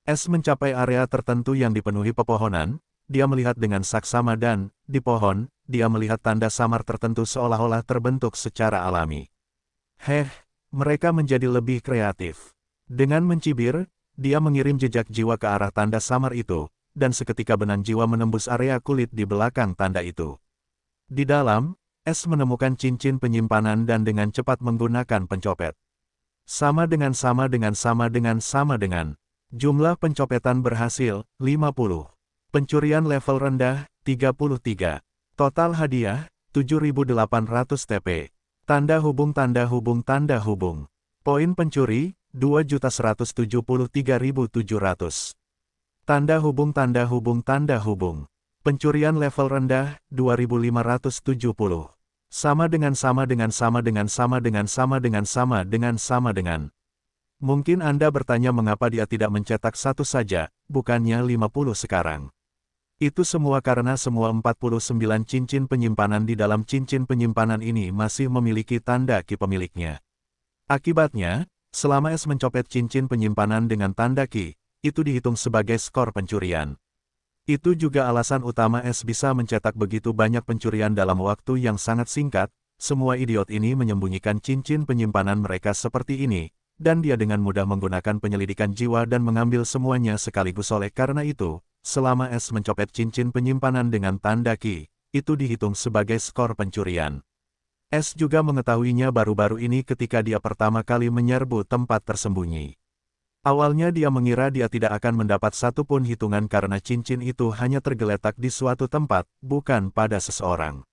A: S mencapai area tertentu yang dipenuhi pepohonan, dia melihat dengan saksama dan, di pohon, dia melihat tanda samar tertentu seolah-olah terbentuk secara alami. Mereka menjadi lebih kreatif. Dengan mencibir, dia mengirim jejak jiwa ke arah tanda samar itu, dan seketika benang jiwa menembus area kulit di belakang tanda itu. Di dalam, S menemukan cincin penyimpanan dan dengan cepat menggunakan pencopet. Sama dengan. Jumlah pencopetan berhasil, 50. Pencurian level rendah, 33. Total hadiah, 7.800 TP. Tanda hubung. Poin pencuri, 2.173.700. Tanda hubung. Pencurian level rendah, 2.570. Sama dengan. Mungkin Anda bertanya mengapa dia tidak mencetak satu saja, bukannya 50 sekarang. Itu semua karena semua 49 cincin penyimpanan di dalam cincin penyimpanan ini masih memiliki tanda ki pemiliknya. Akibatnya, selama S mencopet cincin penyimpanan dengan tanda ki, itu dihitung sebagai skor pencurian. Itu juga alasan utama S bisa mencetak begitu banyak pencurian dalam waktu yang sangat singkat. Semua idiot ini menyembunyikan cincin penyimpanan mereka seperti ini, dan dia dengan mudah menggunakan penyelidikan jiwa dan mengambil semuanya sekaligus. Oleh karena itu, selama S mencopet cincin penyimpanan dengan tanda ki, itu dihitung sebagai skor pencurian. S juga mengetahuinya baru-baru ini ketika dia pertama kali menyerbu tempat tersembunyi. Awalnya dia mengira dia tidak akan mendapat satu pun hitungan karena cincin itu hanya tergeletak di suatu tempat, bukan pada seseorang.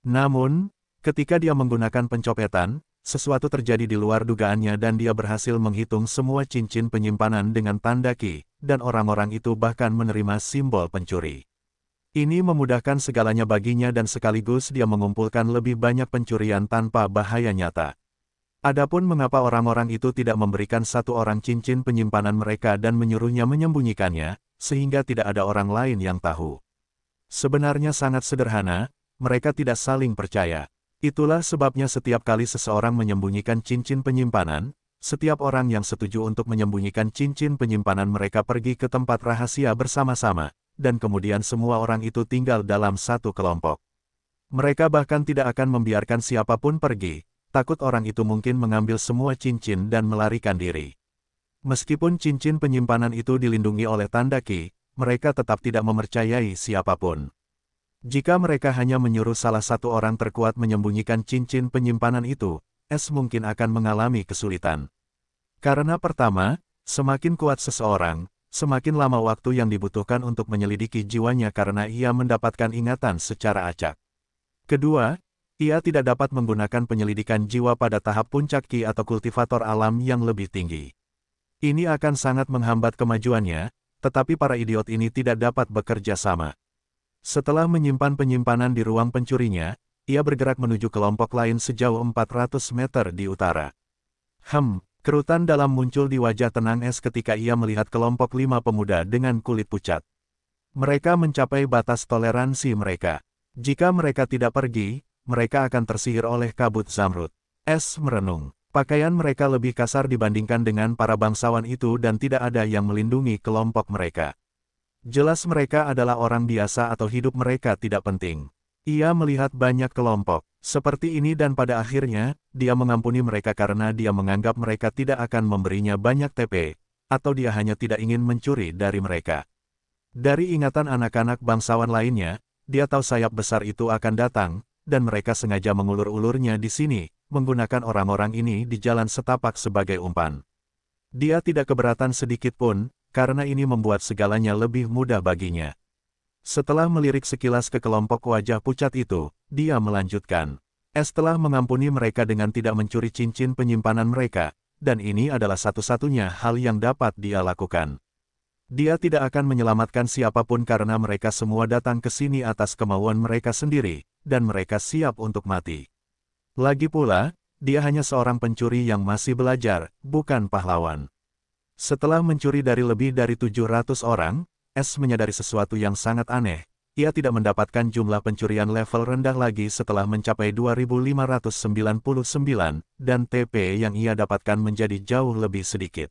A: Namun, ketika dia menggunakan pencopetan, sesuatu terjadi di luar dugaannya dan dia berhasil menghitung semua cincin penyimpanan dengan tanda ki, dan orang-orang itu bahkan menerima simbol pencuri. Ini memudahkan segalanya baginya dan sekaligus dia mengumpulkan lebih banyak pencurian tanpa bahaya nyata. Adapun mengapa orang-orang itu tidak memberikan satu orang cincin penyimpanan mereka dan menyuruhnya menyembunyikannya, sehingga tidak ada orang lain yang tahu. Sebenarnya sangat sederhana, mereka tidak saling percaya. Itulah sebabnya setiap kali seseorang menyembunyikan cincin penyimpanan, setiap orang yang setuju untuk menyembunyikan cincin penyimpanan mereka pergi ke tempat rahasia bersama-sama, dan kemudian semua orang itu tinggal dalam satu kelompok. Mereka bahkan tidak akan membiarkan siapapun pergi, takut orang itu mungkin mengambil semua cincin dan melarikan diri. Meskipun cincin penyimpanan itu dilindungi oleh tanda ki, mereka tetap tidak mempercayai siapapun. Jika mereka hanya menyuruh salah satu orang terkuat menyembunyikan cincin penyimpanan itu, S mungkin akan mengalami kesulitan. Karena pertama, semakin kuat seseorang, semakin lama waktu yang dibutuhkan untuk menyelidiki jiwanya karena ia mendapatkan ingatan secara acak. Kedua, ia tidak dapat menggunakan penyelidikan jiwa pada tahap puncak ki atau kultivator alam yang lebih tinggi. Ini akan sangat menghambat kemajuannya, tetapi para idiot ini tidak dapat bekerja sama. Setelah menyimpan penyimpanan di ruang pencurinya, ia bergerak menuju kelompok lain sejauh 400 meter di utara. Kerutan dalam muncul di wajah tenang S ketika ia melihat kelompok 5 pemuda dengan kulit pucat. Mereka mencapai batas toleransi mereka. Jika mereka tidak pergi, mereka akan tersihir oleh kabut zamrud. S merenung. Pakaian mereka lebih kasar dibandingkan dengan para bangsawan itu dan tidak ada yang melindungi kelompok mereka. Jelas mereka adalah orang biasa atau hidup mereka tidak penting. Ia melihat banyak kelompok seperti ini dan pada akhirnya, dia mengampuni mereka karena dia menganggap mereka tidak akan memberinya banyak TP, atau dia hanya tidak ingin mencuri dari mereka. Dari ingatan anak-anak bangsawan lainnya, dia tahu sayap besar itu akan datang, dan mereka sengaja mengulur-ulurnya di sini, menggunakan orang-orang ini di jalan setapak sebagai umpan. Dia tidak keberatan sedikit pun, karena ini membuat segalanya lebih mudah baginya. Setelah melirik sekilas ke kelompok wajah pucat itu, dia melanjutkan. S telah mengampuni mereka dengan tidak mencuri cincin penyimpanan mereka, dan ini adalah satu-satunya hal yang dapat dia lakukan. Dia tidak akan menyelamatkan siapapun karena mereka semua datang ke sini atas kemauan mereka sendiri, dan mereka siap untuk mati. Lagi pula, dia hanya seorang pencuri yang masih belajar, bukan pahlawan. Setelah mencuri dari lebih dari 700 orang, S menyadari sesuatu yang sangat aneh. Ia tidak mendapatkan jumlah pencurian level rendah lagi setelah mencapai 2599, dan TP yang ia dapatkan menjadi jauh lebih sedikit.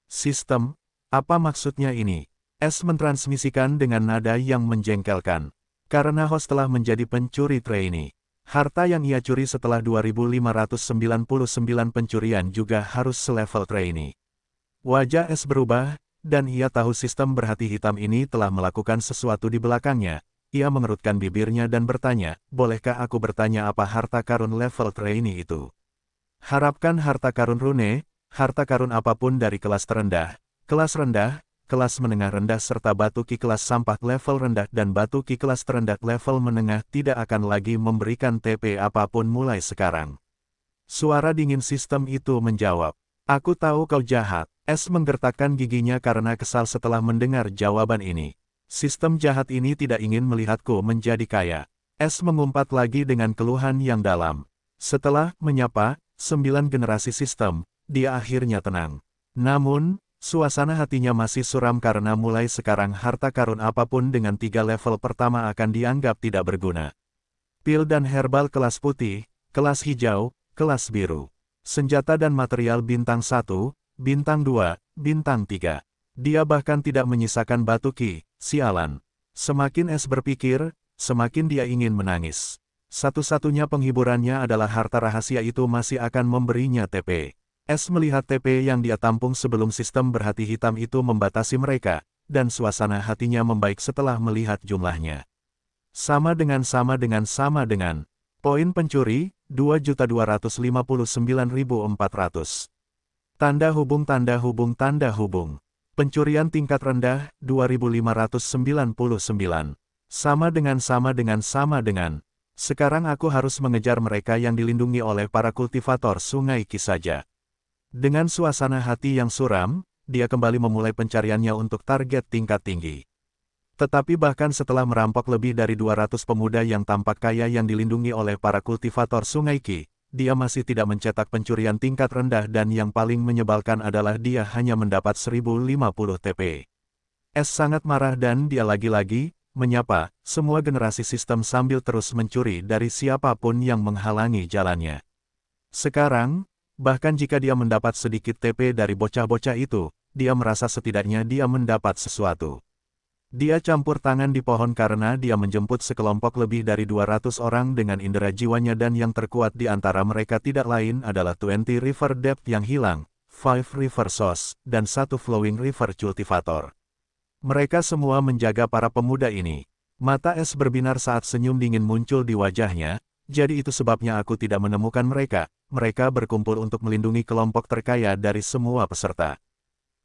A: Sistem, apa maksudnya ini? S mentransmisikan dengan nada yang menjengkelkan. Karena host telah menjadi pencuri trainee. Harta yang ia curi setelah 2599 pencurian juga harus selevel trainee. Wajah S berubah, dan ia tahu sistem berhati hitam ini telah melakukan sesuatu di belakangnya. Ia mengerutkan bibirnya dan bertanya, bolehkah aku bertanya apa harta karun level trainee itu? Harapkan harta karun rune, harta karun apapun dari kelas terendah, kelas rendah, kelas menengah rendah serta batu ki kelas sampah level rendah dan batu ki kelas terendah level menengah tidak akan lagi memberikan TP apapun mulai sekarang. Suara dingin sistem itu menjawab, aku tahu kau jahat. S menggertakkan giginya karena kesal setelah mendengar jawaban ini. Sistem jahat ini tidak ingin melihatku menjadi kaya. S mengumpat lagi dengan keluhan yang dalam. Setelah menyapa 9 generasi sistem, dia akhirnya tenang. Namun, suasana hatinya masih suram karena mulai sekarang harta karun apapun dengan 3 level pertama akan dianggap tidak berguna. Pil dan herbal kelas putih, kelas hijau, kelas biru. Senjata dan material bintang 1, bintang 2, bintang 3. Dia bahkan tidak menyisakan batu ki, sialan. Semakin S berpikir, semakin dia ingin menangis. Satu-satunya penghiburannya adalah harta rahasia itu masih akan memberinya TP. S melihat TP yang dia tampung sebelum sistem berhati hitam itu membatasi mereka, dan suasana hatinya membaik setelah melihat jumlahnya. Sama dengan. Poin pencuri, 2.259.400. Tanda hubung. Pencurian tingkat rendah, 2599. Sama dengan. Sekarang aku harus mengejar mereka yang dilindungi oleh para kultivator sungai Ki saja. Dengan suasana hati yang suram, dia kembali memulai pencariannya untuk target tingkat tinggi. Tetapi bahkan setelah merampok lebih dari 200 pemuda yang tampak kaya yang dilindungi oleh para kultivator sungai Ki, dia masih tidak mencetak pencurian tingkat rendah dan yang paling menyebalkan adalah dia hanya mendapat 1050 TP. S sangat marah dan dia lagi-lagi menyapa semua generasi sistem sambil terus mencuri dari siapapun yang menghalangi jalannya. Sekarang, bahkan jika dia mendapat sedikit TP dari bocah-bocah itu, dia merasa setidaknya dia mendapat sesuatu. Dia campur tangan di pohon karena dia menjemput sekelompok lebih dari 200 orang dengan indera jiwanya dan yang terkuat di antara mereka tidak lain adalah 20 River Depth yang hilang, 5 River Source, dan 1 Flowing River Cultivator. Mereka semua menjaga para pemuda ini. Mata S berbinar saat senyum dingin muncul di wajahnya, jadi itu sebabnya aku tidak menemukan mereka. Mereka berkumpul untuk melindungi kelompok terkaya dari semua peserta.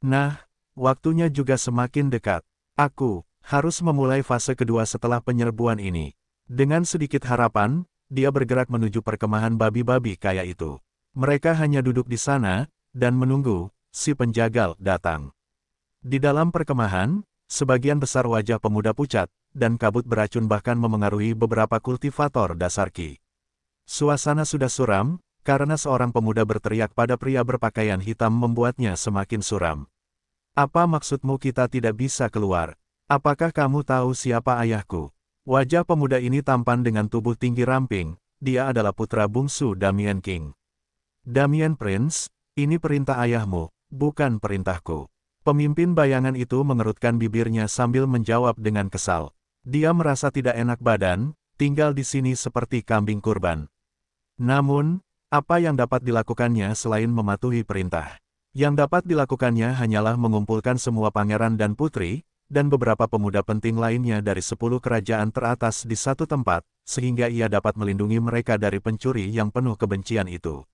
A: Nah, waktunya juga semakin dekat. Aku harus memulai fase kedua setelah penyerbuan ini. Dengan sedikit harapan, dia bergerak menuju perkemahan babi-babi kaya itu. Mereka hanya duduk di sana, dan menunggu si penjagal datang. Di dalam perkemahan, sebagian besar wajah pemuda pucat, dan kabut beracun bahkan memengaruhi beberapa kultivator dasar Ki. Suasana sudah suram, karena seorang pemuda berteriak pada pria berpakaian hitam membuatnya semakin suram. Apa maksudmu kita tidak bisa keluar? Apakah kamu tahu siapa ayahku? Wajah pemuda ini tampan dengan tubuh tinggi ramping, dia adalah putra bungsu Damien King. Damien Prince, ini perintah ayahmu, bukan perintahku. Pemimpin bayangan itu mengerutkan bibirnya sambil menjawab dengan kesal. Dia merasa tidak enak badan, tinggal di sini seperti kambing kurban. Namun, apa yang dapat dilakukannya selain mematuhi perintah? Yang dapat dilakukannya hanyalah mengumpulkan semua pangeran dan putri, dan beberapa pemuda penting lainnya dari 10 kerajaan teratas di satu tempat, sehingga ia dapat melindungi mereka dari pencuri yang penuh kebencian itu.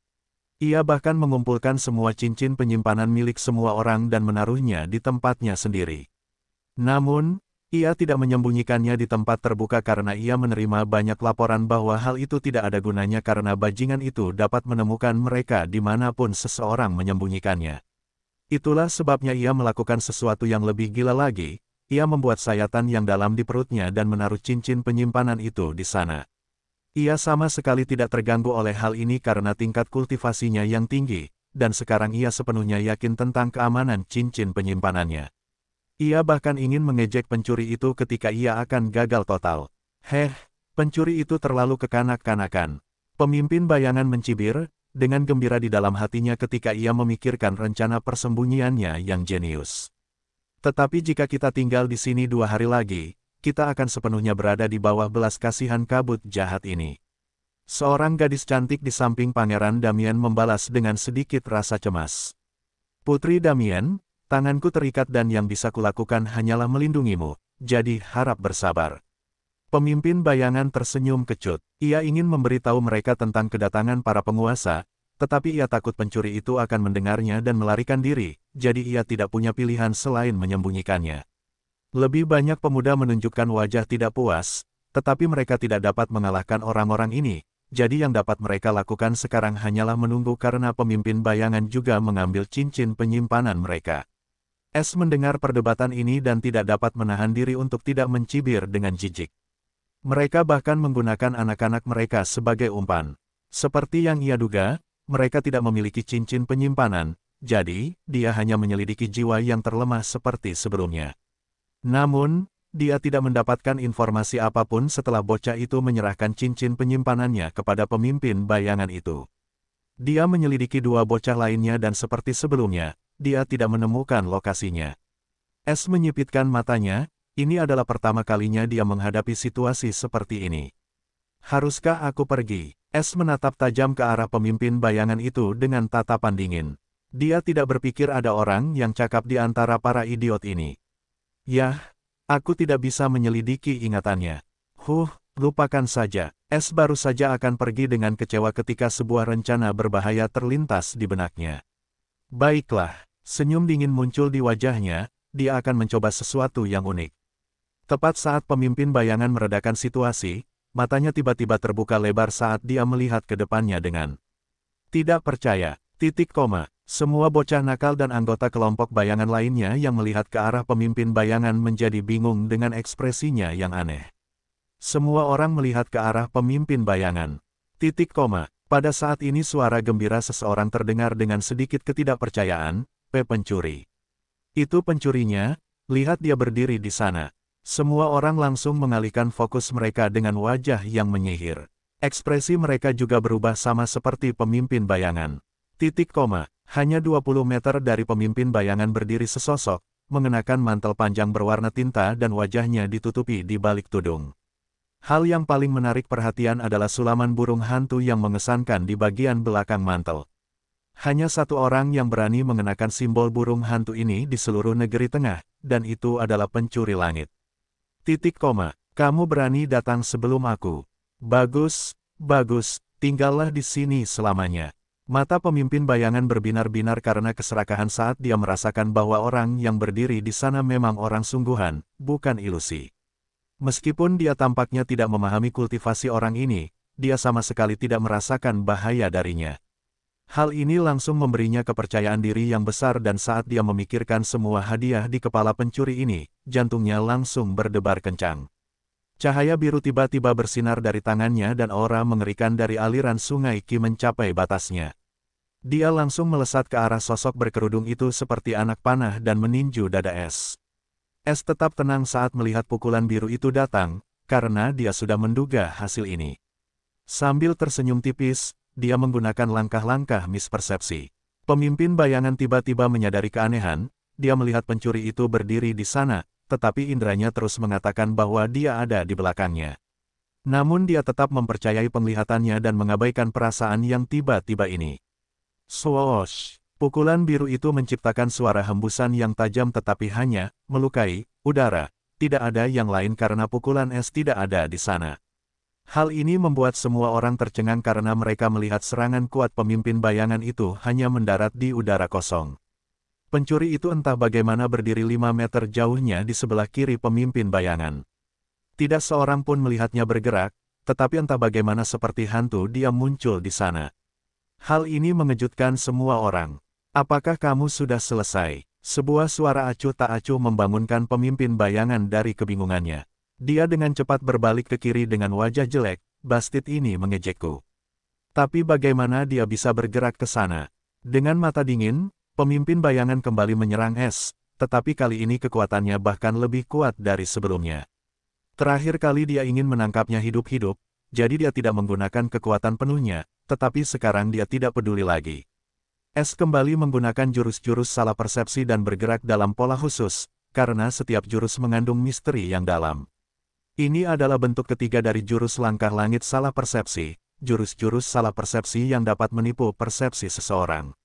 A: Ia bahkan mengumpulkan semua cincin penyimpanan milik semua orang dan menaruhnya di tempatnya sendiri. Namun, ia tidak menyembunyikannya di tempat terbuka karena ia menerima banyak laporan bahwa hal itu tidak ada gunanya karena bajingan itu dapat menemukan mereka dimanapun seseorang menyembunyikannya. Itulah sebabnya ia melakukan sesuatu yang lebih gila lagi, ia membuat sayatan yang dalam di perutnya dan menaruh cincin penyimpanan itu di sana. Ia sama sekali tidak terganggu oleh hal ini karena tingkat kultivasinya yang tinggi, dan sekarang ia sepenuhnya yakin tentang keamanan cincin penyimpanannya. Ia bahkan ingin mengejek pencuri itu ketika ia akan gagal total. Pencuri itu terlalu kekanak-kanakan. Pemimpin bayangan mencibir, dengan gembira di dalam hatinya ketika ia memikirkan rencana persembunyiannya yang jenius. Tetapi jika kita tinggal di sini 2 hari lagi, kita akan sepenuhnya berada di bawah belas kasihan kabut jahat ini. Seorang gadis cantik di samping Pangeran Damien membalas dengan sedikit rasa cemas. Putri Damien, tanganku terikat dan yang bisa kulakukan hanyalah melindungimu, jadi harap bersabar. Pemimpin bayangan tersenyum kecut. Ia ingin memberitahu mereka tentang kedatangan para penguasa, tetapi ia takut pencuri itu akan mendengarnya dan melarikan diri, jadi ia tidak punya pilihan selain menyembunyikannya. Lebih banyak pemuda menunjukkan wajah tidak puas, tetapi mereka tidak dapat mengalahkan orang-orang ini, jadi yang dapat mereka lakukan sekarang hanyalah menunggu karena pemimpin bayangan juga mengambil cincin penyimpanan mereka. Es mendengar perdebatan ini dan tidak dapat menahan diri untuk tidak mencibir dengan jijik. Mereka bahkan menggunakan anak-anak mereka sebagai umpan. Seperti yang ia duga, mereka tidak memiliki cincin penyimpanan, jadi dia hanya menyelidiki jiwa yang terlemah seperti sebelumnya. Namun, dia tidak mendapatkan informasi apapun setelah bocah itu menyerahkan cincin penyimpanannya kepada pemimpin bayangan itu. Dia menyelidiki 2 bocah lainnya dan seperti sebelumnya, dia tidak menemukan lokasinya. Es menyipitkan matanya. Ini adalah pertama kalinya dia menghadapi situasi seperti ini. Haruskah aku pergi? Es menatap tajam ke arah pemimpin bayangan itu dengan tatapan dingin. Dia tidak berpikir ada orang yang cakap di antara para idiot ini. Yah, aku tidak bisa menyelidiki ingatannya. Lupakan saja. Es baru saja akan pergi dengan kecewa ketika sebuah rencana berbahaya terlintas di benaknya. Baiklah, senyum dingin muncul di wajahnya, dia akan mencoba sesuatu yang unik. Tepat saat pemimpin bayangan meredakan situasi, matanya tiba-tiba terbuka lebar saat dia melihat ke depannya dengan tidak percaya. Semua bocah nakal dan anggota kelompok bayangan lainnya yang melihat ke arah pemimpin bayangan menjadi bingung dengan ekspresinya yang aneh. Semua orang melihat ke arah pemimpin bayangan. Pada saat ini suara gembira seseorang terdengar dengan sedikit ketidakpercayaan, pencuri. Itu pencurinya, lihat dia berdiri di sana. Semua orang langsung mengalihkan fokus mereka dengan wajah yang menyihir. Ekspresi mereka juga berubah sama seperti pemimpin bayangan. Hanya 20 meter dari pemimpin bayangan berdiri sesosok, mengenakan mantel panjang berwarna tinta dan wajahnya ditutupi di balik tudung. Hal yang paling menarik perhatian adalah sulaman burung hantu yang mengesankan di bagian belakang mantel. Hanya satu orang yang berani mengenakan simbol burung hantu ini di seluruh negeri tengah, dan itu adalah pencuri langit. Kamu berani datang sebelum aku. Bagus, tinggallah di sini selamanya. Mata pemimpin bayangan berbinar-binar karena keserakahan saat dia merasakan bahwa orang yang berdiri di sana memang orang sungguhan, bukan ilusi. Meskipun dia tampaknya tidak memahami kultivasi orang ini, dia sama sekali tidak merasakan bahaya darinya. Hal ini langsung memberinya kepercayaan diri yang besar dan saat dia memikirkan semua hadiah di kepala pencuri ini, jantungnya langsung berdebar kencang. Cahaya biru tiba-tiba bersinar dari tangannya dan aura mengerikan dari aliran sungai Qi mencapai batasnya. Dia langsung melesat ke arah sosok berkerudung itu seperti anak panah dan meninju dada Es. Es tetap tenang saat melihat pukulan biru itu datang, karena dia sudah menduga hasil ini. Sambil tersenyum tipis, dia menggunakan langkah-langkah mispersepsi. Pemimpin bayangan tiba-tiba menyadari keanehan, dia melihat pencuri itu berdiri di sana, tetapi indranya terus mengatakan bahwa dia ada di belakangnya. Namun dia tetap mempercayai penglihatannya dan mengabaikan perasaan yang tiba-tiba ini. Swoosh! Pukulan biru itu menciptakan suara hembusan yang tajam tetapi hanya melukai udara. Tidak ada yang lain karena pukulan es tidak ada di sana. Hal ini membuat semua orang tercengang karena mereka melihat serangan kuat pemimpin bayangan itu hanya mendarat di udara kosong. Pencuri itu entah bagaimana berdiri 5 meter jauhnya di sebelah kiri pemimpin bayangan. Tidak seorang pun melihatnya bergerak, tetapi entah bagaimana seperti hantu dia muncul di sana. Hal ini mengejutkan semua orang. Apakah kamu sudah selesai? Sebuah suara acuh tak acuh membangunkan pemimpin bayangan dari kebingungannya. Dia dengan cepat berbalik ke kiri dengan wajah jelek, Bastid ini mengejekku. Tapi bagaimana dia bisa bergerak ke sana? Dengan mata dingin, pemimpin bayangan kembali menyerang es, tetapi kali ini kekuatannya bahkan lebih kuat dari sebelumnya. Terakhir kali dia ingin menangkapnya hidup-hidup, jadi dia tidak menggunakan kekuatan penuhnya, tetapi sekarang dia tidak peduli lagi. Es kembali menggunakan jurus-jurus salah persepsi dan bergerak dalam pola khusus, karena setiap jurus mengandung misteri yang dalam. Ini adalah bentuk ketiga dari jurus langkah langit salah persepsi, jurus-jurus salah persepsi yang dapat menipu persepsi seseorang.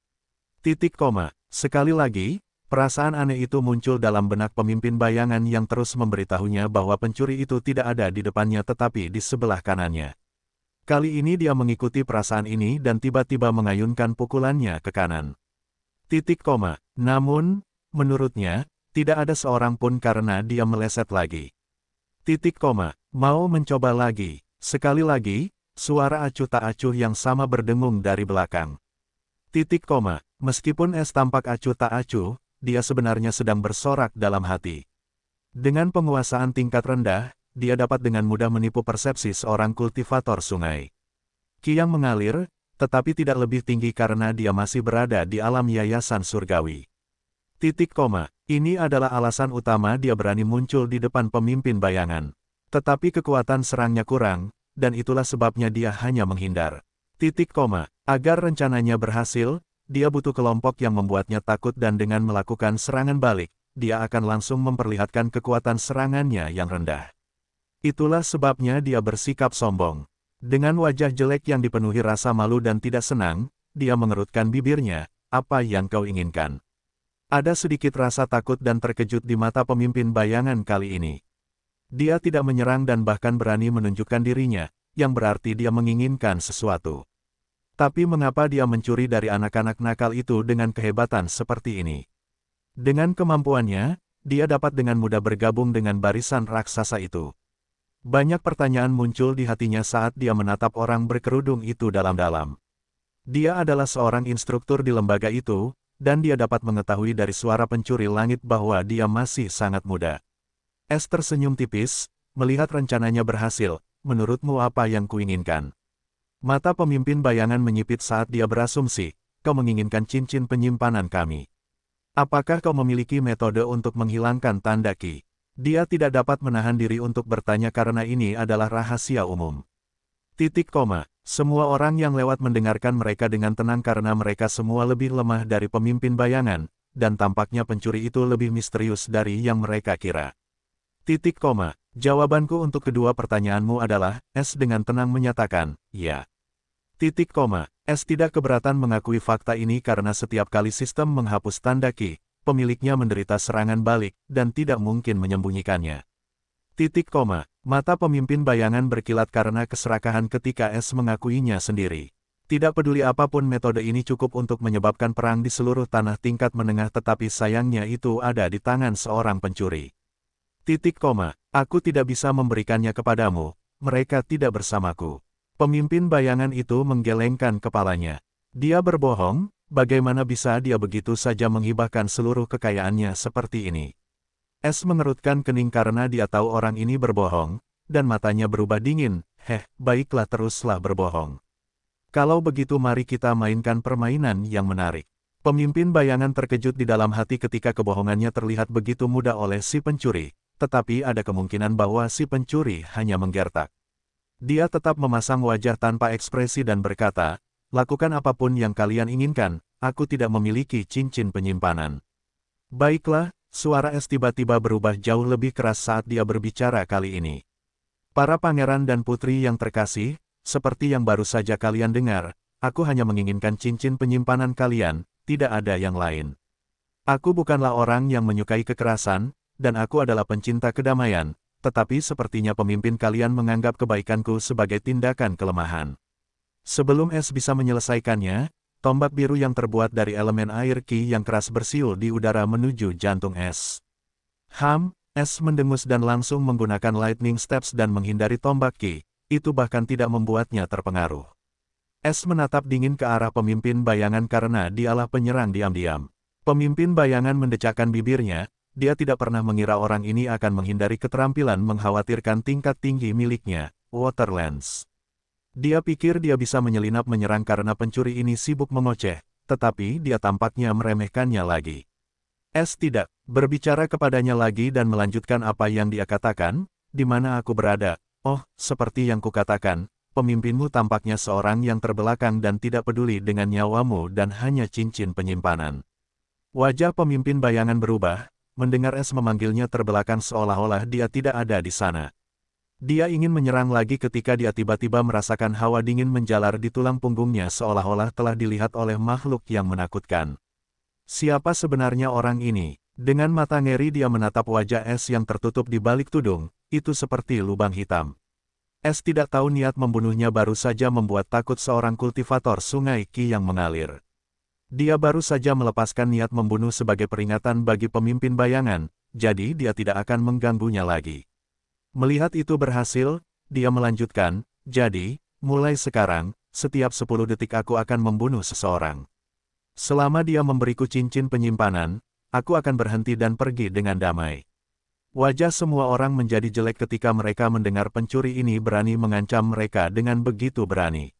A: Sekali lagi, perasaan aneh itu muncul dalam benak pemimpin bayangan yang terus memberitahunya bahwa pencuri itu tidak ada di depannya tetapi di sebelah kanannya. Kali ini dia mengikuti perasaan ini dan tiba-tiba mengayunkan pukulannya ke kanan. Namun, menurutnya, tidak ada seorang pun karena dia meleset lagi. Mau mencoba lagi. Sekali lagi, suara acuh tak acuh yang sama berdengung dari belakang. Meskipun es tampak acuh tak acuh, dia sebenarnya sedang bersorak dalam hati. Dengan penguasaan tingkat rendah, dia dapat dengan mudah menipu persepsi seorang kultivator sungai. Ki yang mengalir, tetapi tidak lebih tinggi karena dia masih berada di alam yayasan surgawi. Ini adalah alasan utama dia berani muncul di depan pemimpin bayangan. Tetapi kekuatan serangnya kurang, dan itulah sebabnya dia hanya menghindar. Agar rencananya berhasil, dia butuh kelompok yang membuatnya takut dan dengan melakukan serangan balik, dia akan langsung memperlihatkan kekuatan serangannya yang rendah. Itulah sebabnya dia bersikap sombong. Dengan wajah jelek yang dipenuhi rasa malu dan tidak senang, dia mengerutkan bibirnya, "Apa yang kau inginkan?" Ada sedikit rasa takut dan terkejut di mata pemimpin bayangan kali ini. Dia tidak menyerang dan bahkan berani menunjukkan dirinya, yang berarti dia menginginkan sesuatu. Tapi mengapa dia mencuri dari anak-anak nakal itu dengan kehebatan seperti ini? Dengan kemampuannya, dia dapat dengan mudah bergabung dengan barisan raksasa itu. Banyak pertanyaan muncul di hatinya saat dia menatap orang berkerudung itu dalam-dalam. Dia adalah seorang instruktur di lembaga itu, dan dia dapat mengetahui dari suara pencuri langit bahwa dia masih sangat muda. Es tersenyum tipis, melihat rencananya berhasil. Menurutmu apa yang kuinginkan? Mata pemimpin bayangan menyipit saat dia berasumsi, kau menginginkan cincin penyimpanan kami. Apakah kau memiliki metode untuk menghilangkan tanda Ki? Dia tidak dapat menahan diri untuk bertanya karena ini adalah rahasia umum. Semua orang yang lewat mendengarkan mereka dengan tenang karena mereka semua lebih lemah dari pemimpin bayangan, dan tampaknya pencuri itu lebih misterius dari yang mereka kira. Jawabanku untuk kedua pertanyaanmu adalah, S dengan tenang menyatakan, ya. S tidak keberatan mengakui fakta ini karena setiap kali sistem menghapus tanda Ki, pemiliknya menderita serangan balik, dan tidak mungkin menyembunyikannya. Mata pemimpin bayangan berkilat karena keserakahan ketika S mengakuinya sendiri. Tidak peduli apapun metode ini cukup untuk menyebabkan perang di seluruh tanah tingkat menengah tetapi sayangnya itu ada di tangan seorang pencuri. Aku tidak bisa memberikannya kepadamu, mereka tidak bersamaku. Pemimpin bayangan itu menggelengkan kepalanya. Dia berbohong, bagaimana bisa dia begitu saja menghibahkan seluruh kekayaannya seperti ini? S mengerutkan kening karena dia tahu orang ini berbohong, dan matanya berubah dingin. Baiklah teruslah berbohong. Kalau begitu mari kita mainkan permainan yang menarik. Pemimpin bayangan terkejut di dalam hati ketika kebohongannya terlihat begitu mudah oleh si pencuri, tetapi ada kemungkinan bahwa si pencuri hanya menggertak. Dia tetap memasang wajah tanpa ekspresi dan berkata, lakukan apapun yang kalian inginkan, aku tidak memiliki cincin penyimpanan. Baiklah, suara S tiba-tiba berubah jauh lebih keras saat dia berbicara kali ini. Para pangeran dan putri yang terkasih, seperti yang baru saja kalian dengar, aku hanya menginginkan cincin penyimpanan kalian, tidak ada yang lain. Aku bukanlah orang yang menyukai kekerasan, dan aku adalah pencinta kedamaian, tetapi sepertinya pemimpin kalian menganggap kebaikanku sebagai tindakan kelemahan. Sebelum S bisa menyelesaikannya, tombak biru yang terbuat dari elemen air Ki yang keras bersiul di udara menuju jantung S. S mendengus dan langsung menggunakan lightning steps dan menghindari tombak Ki, itu bahkan tidak membuatnya terpengaruh. S menatap dingin ke arah pemimpin bayangan karena dialah penyerang diam-diam. Pemimpin bayangan mendecakkan bibirnya, dia tidak pernah mengira orang ini akan menghindari keterampilan mengkhawatirkan tingkat tinggi miliknya, Waterlands. Dia pikir dia bisa menyelinap menyerang karena pencuri ini sibuk mengoceh, tetapi dia tampaknya meremehkannya lagi. S tidak berbicara kepadanya lagi dan melanjutkan apa yang dia katakan, di mana aku berada. Oh, seperti yang kukatakan, pemimpinmu tampaknya seorang yang terbelakang dan tidak peduli dengan nyawamu dan hanya cincin penyimpanan. Wajah pemimpin bayangan berubah, mendengar S memanggilnya terbelakang seolah-olah dia tidak ada di sana. Dia ingin menyerang lagi ketika dia tiba-tiba merasakan hawa dingin menjalar di tulang punggungnya seolah-olah telah dilihat oleh makhluk yang menakutkan. Siapa sebenarnya orang ini? Dengan mata ngeri dia menatap wajah S yang tertutup di balik tudung, itu seperti lubang hitam. S tidak tahu niat membunuhnya baru saja membuat takut seorang kultivator sungai Qi yang mengalir. Dia baru saja melepaskan niat membunuh sebagai peringatan bagi pemimpin bayangan, jadi dia tidak akan mengganggunya lagi. Melihat itu berhasil, dia melanjutkan, jadi, mulai sekarang, setiap 10 detik aku akan membunuh seseorang. Selama dia memberiku cincin penyimpanan, aku akan berhenti dan pergi dengan damai. Wajah semua orang menjadi jelek ketika mereka mendengar pencuri ini berani mengancam mereka dengan begitu berani.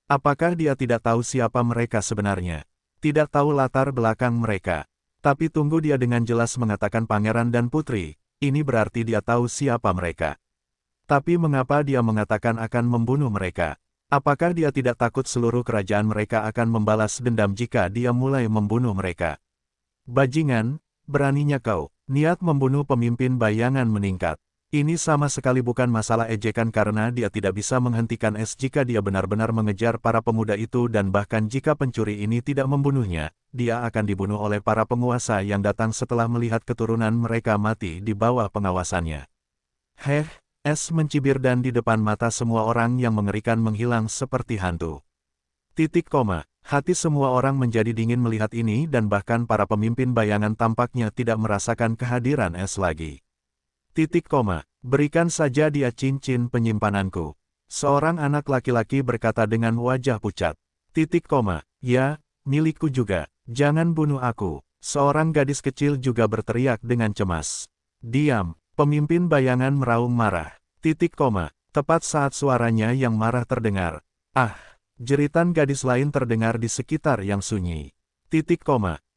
A: Apakah dia tidak tahu siapa mereka sebenarnya? Tidak tahu latar belakang mereka. Tapi tunggu, dia dengan jelas mengatakan pangeran dan putri, ini berarti dia tahu siapa mereka. Tapi mengapa dia mengatakan akan membunuh mereka? Apakah dia tidak takut seluruh kerajaan mereka akan membalas dendam jika dia mulai membunuh mereka? Bajingan, beraninya kau, niat membunuh pemimpin bayangan meningkat. Ini sama sekali bukan masalah ejekan karena dia tidak bisa menghentikan S jika dia benar-benar mengejar para pemuda itu dan bahkan jika pencuri ini tidak membunuhnya, dia akan dibunuh oleh para penguasa yang datang setelah melihat keturunan mereka mati di bawah pengawasannya. Heh. S mencibir dan di depan mata semua orang yang mengerikan menghilang seperti hantu. Hati semua orang menjadi dingin melihat ini dan bahkan para pemimpin bayangan tampaknya tidak merasakan kehadiran S lagi. Berikan saja dia cincin penyimpananku. Seorang anak laki-laki berkata dengan wajah pucat. Ya, milikku juga, jangan bunuh aku. Seorang gadis kecil juga berteriak dengan cemas. Diam. Pemimpin bayangan meraung marah. Tepat saat suaranya yang marah terdengar. Ah, jeritan gadis lain terdengar di sekitar yang sunyi.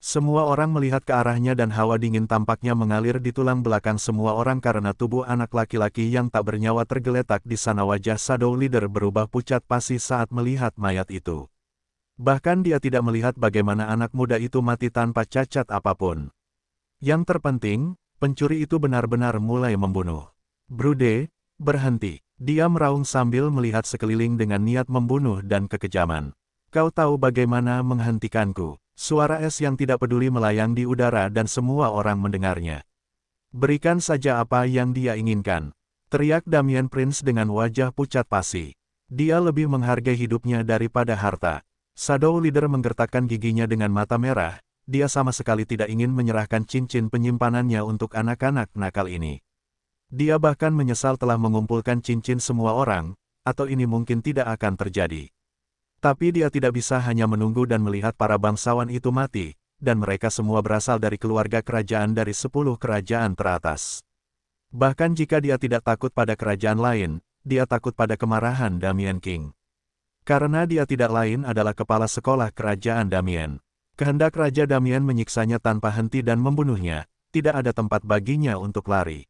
A: Semua orang melihat ke arahnya dan hawa dingin tampaknya mengalir di tulang belakang semua orang karena tubuh anak laki-laki yang tak bernyawa tergeletak di sana. Wajah Shadow Leader berubah pucat pasi saat melihat mayat itu. Bahkan dia tidak melihat bagaimana anak muda itu mati tanpa cacat apapun. Yang terpenting, pencuri itu benar-benar mulai membunuh. Brude, berhenti. Dia meraung sambil melihat sekeliling dengan niat membunuh dan kekejaman. Kau tahu bagaimana menghentikanku. Suara S yang tidak peduli melayang di udara dan semua orang mendengarnya. Berikan saja apa yang dia inginkan. Teriak Damian Prince dengan wajah pucat pasi. Dia lebih menghargai hidupnya daripada harta. Shadow Leader menggertakkan giginya dengan mata merah. Dia sama sekali tidak ingin menyerahkan cincin penyimpanannya untuk anak-anak nakal ini. Dia bahkan menyesal telah mengumpulkan cincin semua orang, atau ini mungkin tidak akan terjadi. Tapi dia tidak bisa hanya menunggu dan melihat para bangsawan itu mati, dan mereka semua berasal dari keluarga kerajaan dari 10 kerajaan teratas. Bahkan jika dia tidak takut pada kerajaan lain, dia takut pada kemarahan Damian King. Karena dia tidak lain adalah kepala sekolah kerajaan Damian. Kehendak Raja Damian menyiksanya tanpa henti dan membunuhnya, tidak ada tempat baginya untuk lari.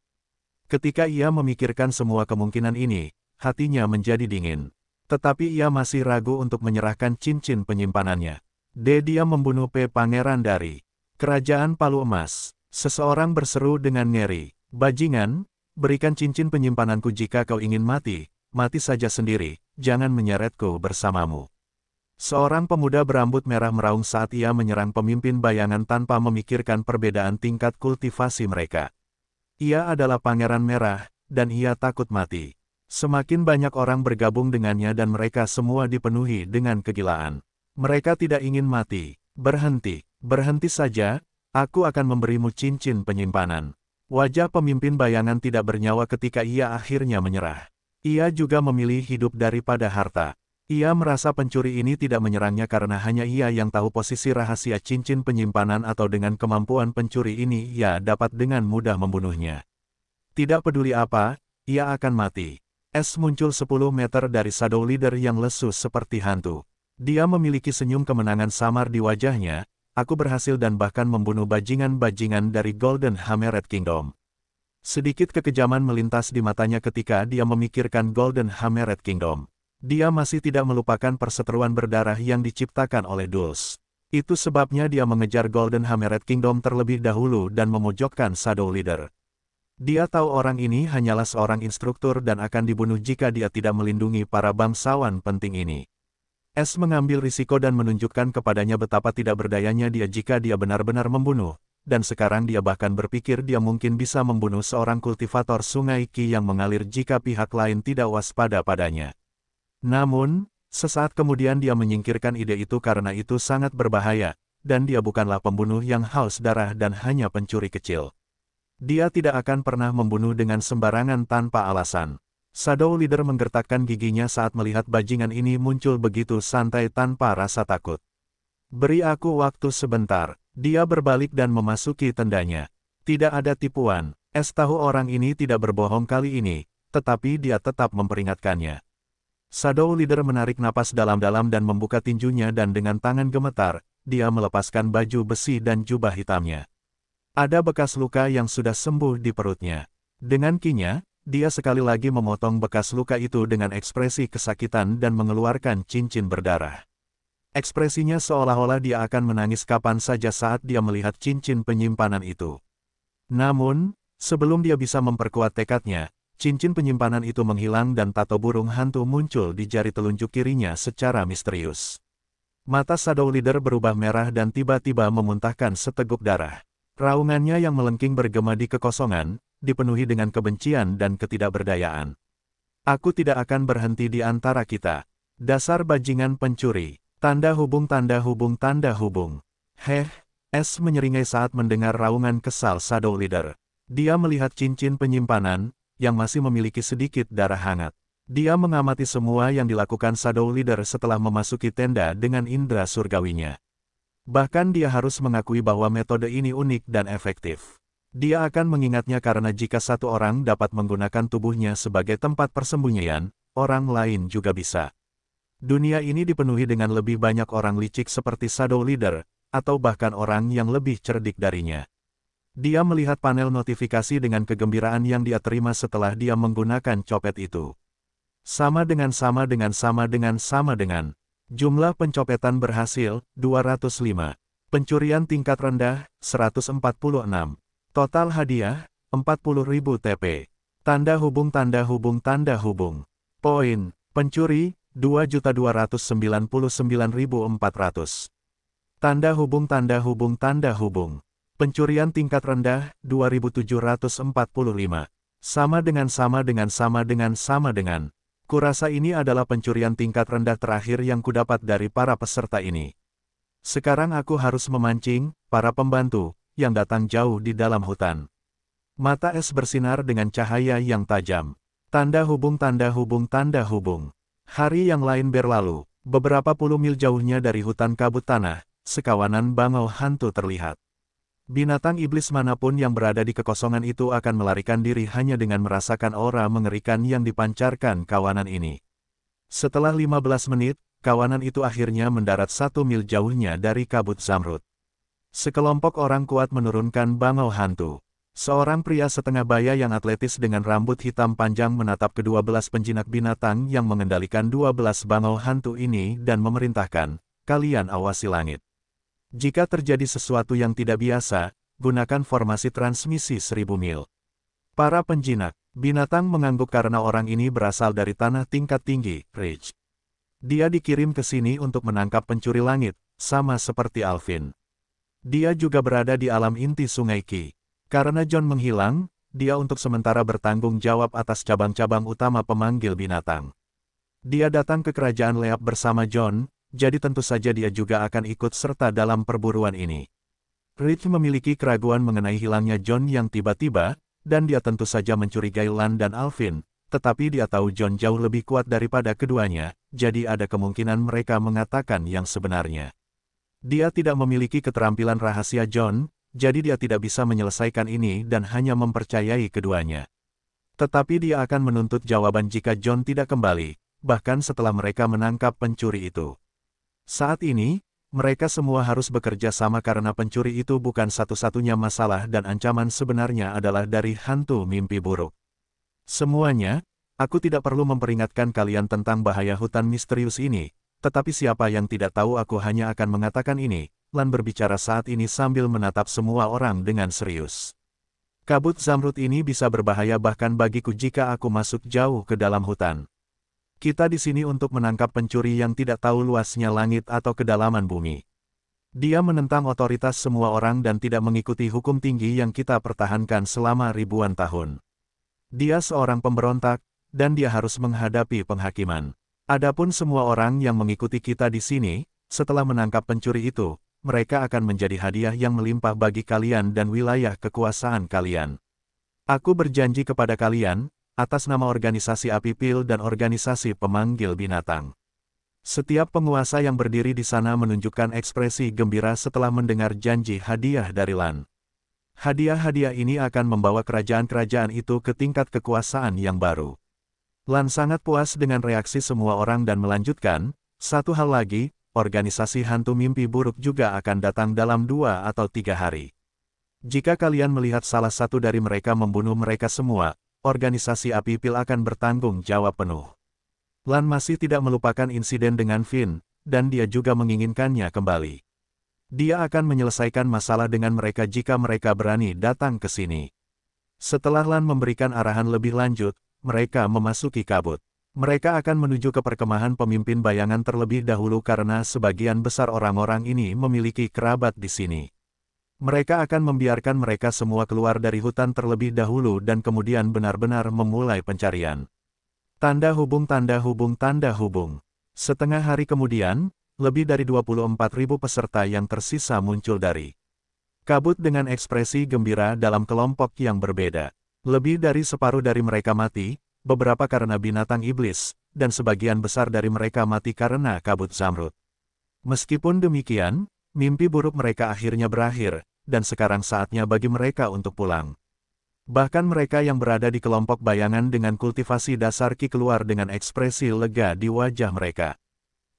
A: Ketika ia memikirkan semua kemungkinan ini, hatinya menjadi dingin. Tetapi ia masih ragu untuk menyerahkan cincin penyimpanannya. Dia membunuh Pangeran dari Kerajaan Palu Emas. Seseorang berseru dengan ngeri. Bajingan, berikan cincin penyimpananku jika kau ingin mati, mati saja sendiri, jangan menyeretku bersamamu. Seorang pemuda berambut merah meraung saat ia menyerang pemimpin bayangan tanpa memikirkan perbedaan tingkat kultivasi mereka. Ia adalah Pangeran Merah, dan ia takut mati. Semakin banyak orang bergabung dengannya dan mereka semua dipenuhi dengan kegilaan. Mereka tidak ingin mati. Berhenti, berhenti saja, aku akan memberimu cincin penyimpanan. Wajah pemimpin bayangan tidak bernyawa ketika ia akhirnya menyerah. Ia juga memilih hidup daripada harta. Ia merasa pencuri ini tidak menyerangnya karena hanya ia yang tahu posisi rahasia cincin penyimpanan atau dengan kemampuan pencuri ini ia dapat dengan mudah membunuhnya. Tidak peduli apa, ia akan mati. S muncul 10 meter dari Shadow Leader yang lesu seperti hantu. Dia memiliki senyum kemenangan samar di wajahnya. Aku berhasil dan bahkan membunuh bajingan-bajingan dari Golden Hammerhead Kingdom. Sedikit kekejaman melintas di matanya ketika dia memikirkan Golden Hammerhead Kingdom. Dia masih tidak melupakan perseteruan berdarah yang diciptakan oleh Dulce. Itu sebabnya dia mengejar Golden Hammerhead Kingdom terlebih dahulu dan memojokkan Shadow Leader. Dia tahu orang ini hanyalah seorang instruktur dan akan dibunuh jika dia tidak melindungi para bangsawan penting ini. S mengambil risiko dan menunjukkan kepadanya betapa tidak berdayanya dia jika dia benar-benar membunuh, dan sekarang dia bahkan berpikir dia mungkin bisa membunuh seorang kultivator sungai Qi yang mengalir jika pihak lain tidak waspada padanya. Namun, sesaat kemudian dia menyingkirkan ide itu karena itu sangat berbahaya, dan dia bukanlah pembunuh yang haus darah dan hanya pencuri kecil. Dia tidak akan pernah membunuh dengan sembarangan tanpa alasan. Shadow Leader menggertakkan giginya saat melihat bajingan ini muncul begitu santai tanpa rasa takut. Beri aku waktu sebentar. Dia berbalik dan memasuki tendanya. Tidak ada tipuan. S tahu orang ini tidak berbohong kali ini, tetapi dia tetap memperingatkannya. Shadow Leader menarik napas dalam-dalam dan membuka tinjunya dan dengan tangan gemetar, dia melepaskan baju besi dan jubah hitamnya. Ada bekas luka yang sudah sembuh di perutnya. Dengan kinya, dia sekali lagi memotong bekas luka itu dengan ekspresi kesakitan dan mengeluarkan cincin berdarah. Ekspresinya seolah-olah dia akan menangis kapan saja saat dia melihat cincin penyimpanan itu. Namun, sebelum dia bisa memperkuat tekadnya, cincin penyimpanan itu menghilang dan tato burung hantu muncul di jari telunjuk kirinya secara misterius. Mata Shadow Leader berubah merah dan tiba-tiba memuntahkan seteguk darah. Raungannya yang melengking bergema di kekosongan, dipenuhi dengan kebencian dan ketidakberdayaan. Aku tidak akan berhenti di antara kita. Dasar bajingan pencuri. Tanda hubung tanda hubung tanda hubung. Heh, S menyeringai saat mendengar raungan kesal Shadow Leader. Dia melihat cincin penyimpanan, yang masih memiliki sedikit darah hangat. Dia mengamati semua yang dilakukan Shadow Leader setelah memasuki tenda dengan indera surgawinya. Bahkan dia harus mengakui bahwa metode ini unik dan efektif. Dia akan mengingatnya karena jika satu orang dapat menggunakan tubuhnya sebagai tempat persembunyian, orang lain juga bisa. Dunia ini dipenuhi dengan lebih banyak orang licik seperti Shadow Leader, atau bahkan orang yang lebih cerdik darinya. Dia melihat panel notifikasi dengan kegembiraan yang dia terima setelah dia menggunakan copet itu. Sama dengan. Jumlah pencopetan berhasil, 205. Pencurian tingkat rendah, 146. Total hadiah, 40.000 TP. Tanda hubung tanda hubung tanda hubung. Poin, pencuri, 2.299.400. Tanda hubung tanda hubung tanda hubung. Pencurian tingkat rendah, 2.745. Sama dengan. Kurasa ini adalah pencurian tingkat rendah terakhir yang kudapat dari para peserta ini. Sekarang aku harus memancing, para pembantu, yang datang jauh di dalam hutan. Mata S bersinar dengan cahaya yang tajam. Tanda hubung tanda hubung tanda hubung. Hari yang lain berlalu, beberapa puluh mil jauhnya dari hutan kabut tanah, sekawanan bangau hantu terlihat. Binatang iblis manapun yang berada di kekosongan itu akan melarikan diri hanya dengan merasakan aura mengerikan yang dipancarkan kawanan ini. Setelah 15 menit, kawanan itu akhirnya mendarat 1 mil jauhnya dari kabut zamrud. Sekelompok orang kuat menurunkan bangau hantu. Seorang pria setengah baya yang atletis dengan rambut hitam panjang menatap ke-12 penjinak binatang yang mengendalikan 12 bangau hantu ini dan memerintahkan, kalian awasi langit. Jika terjadi sesuatu yang tidak biasa, gunakan formasi transmisi 1000 mil. Para penjinak binatang mengangguk karena orang ini berasal dari tanah tingkat tinggi, Ridge. Dia dikirim ke sini untuk menangkap pencuri langit, sama seperti Alvin. Dia juga berada di alam inti Sungai Qi. Karena John menghilang, dia untuk sementara bertanggung jawab atas cabang-cabang utama pemanggil binatang. Dia datang ke kerajaan Leap bersama John, jadi tentu saja dia juga akan ikut serta dalam perburuan ini. Rich memiliki keraguan mengenai hilangnya John yang tiba-tiba, dan dia tentu saja mencurigai Lan dan Alvin, tetapi dia tahu John jauh lebih kuat daripada keduanya, jadi ada kemungkinan mereka mengatakan yang sebenarnya. Dia tidak memiliki keterampilan rahasia John, jadi dia tidak bisa menyelesaikan ini dan hanya mempercayai keduanya. Tetapi dia akan menuntut jawaban jika John tidak kembali, bahkan setelah mereka menangkap pencuri itu. Saat ini, mereka semua harus bekerja sama karena pencuri itu bukan satu-satunya masalah dan ancaman sebenarnya adalah dari hantu mimpi buruk. Semuanya, aku tidak perlu memperingatkan kalian tentang bahaya hutan misterius ini, tetapi siapa yang tidak tahu aku hanya akan mengatakan ini, Lan berbicara saat ini sambil menatap semua orang dengan serius. Kabut zamrud ini bisa berbahaya bahkan bagiku jika aku masuk jauh ke dalam hutan. Kita di sini untuk menangkap pencuri yang tidak tahu luasnya langit atau kedalaman bumi. Dia menentang otoritas semua orang dan tidak mengikuti hukum tinggi yang kita pertahankan selama ribuan tahun. Dia seorang pemberontak, dan dia harus menghadapi penghakiman. Adapun semua orang yang mengikuti kita di sini, setelah menangkap pencuri itu, mereka akan menjadi hadiah yang melimpah bagi kalian dan wilayah kekuasaan kalian. Aku berjanji kepada kalian, atas nama organisasi Api Pil dan organisasi pemanggil binatang. Setiap penguasa yang berdiri di sana menunjukkan ekspresi gembira setelah mendengar janji hadiah dari Lan. Hadiah-hadiah ini akan membawa kerajaan-kerajaan itu ke tingkat kekuasaan yang baru. Lan sangat puas dengan reaksi semua orang dan melanjutkan, satu hal lagi, organisasi hantu mimpi buruk juga akan datang dalam 2 atau 3 hari. Jika kalian melihat salah satu dari mereka membunuh mereka semua, organisasi Api Pil akan bertanggung jawab penuh. Lan masih tidak melupakan insiden dengan Finn, dan dia juga menginginkannya kembali. Dia akan menyelesaikan masalah dengan mereka jika mereka berani datang ke sini. Setelah Lan memberikan arahan lebih lanjut, mereka memasuki kabut. Mereka akan menuju ke perkemahan pemimpin bayangan terlebih dahulu karena sebagian besar orang-orang ini memiliki kerabat di sini. Mereka akan membiarkan mereka semua keluar dari hutan terlebih dahulu dan kemudian benar-benar memulai pencarian. Tanda hubung tanda hubung tanda hubung. Setengah hari kemudian, lebih dari 24.000 peserta yang tersisa muncul dari kabut dengan ekspresi gembira dalam kelompok yang berbeda. Lebih dari separuh dari mereka mati, beberapa karena binatang iblis, dan sebagian besar dari mereka mati karena kabut zamrud. Meskipun demikian, mimpi buruk mereka akhirnya berakhir, dan sekarang saatnya bagi mereka untuk pulang. Bahkan mereka yang berada di kelompok bayangan dengan kultivasi dasar Ki keluar dengan ekspresi lega di wajah mereka.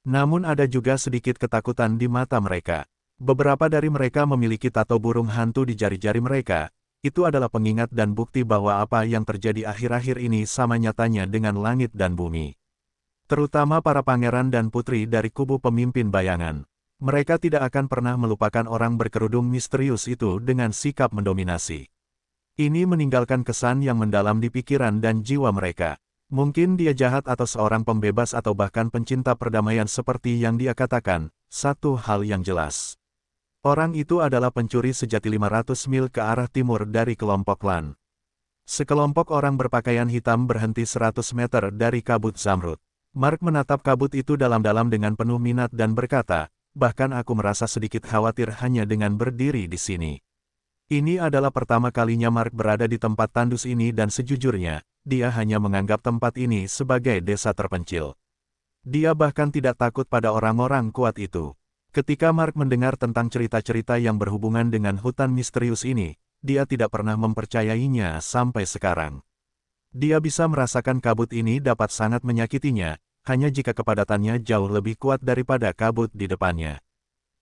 A: Namun ada juga sedikit ketakutan di mata mereka. Beberapa dari mereka memiliki tato burung hantu di jari-jari mereka. Itu adalah pengingat dan bukti bahwa apa yang terjadi akhir-akhir ini sama nyatanya dengan langit dan bumi. Terutama para pangeran dan putri dari kubu pemimpin bayangan. Mereka tidak akan pernah melupakan orang berkerudung misterius itu dengan sikap mendominasi. Ini meninggalkan kesan yang mendalam di pikiran dan jiwa mereka. Mungkin dia jahat atau seorang pembebas atau bahkan pencinta perdamaian seperti yang dia katakan, satu hal yang jelas. Orang itu adalah pencuri sejati 500 mil ke arah timur dari kelompok Lan. Sekelompok orang berpakaian hitam berhenti 100 meter dari kabut zamrud. Mark menatap kabut itu dalam-dalam dengan penuh minat dan berkata, bahkan aku merasa sedikit khawatir hanya dengan berdiri di sini. Ini adalah pertama kalinya Mark berada di tempat tandus ini dan sejujurnya, dia hanya menganggap tempat ini sebagai desa terpencil. Dia bahkan tidak takut pada orang-orang kuat itu. Ketika Mark mendengar tentang cerita-cerita yang berhubungan dengan hutan misterius ini, dia tidak pernah mempercayainya sampai sekarang. Dia bisa merasakan kabut ini dapat sangat menyakitinya, hanya jika kepadatannya jauh lebih kuat daripada kabut di depannya.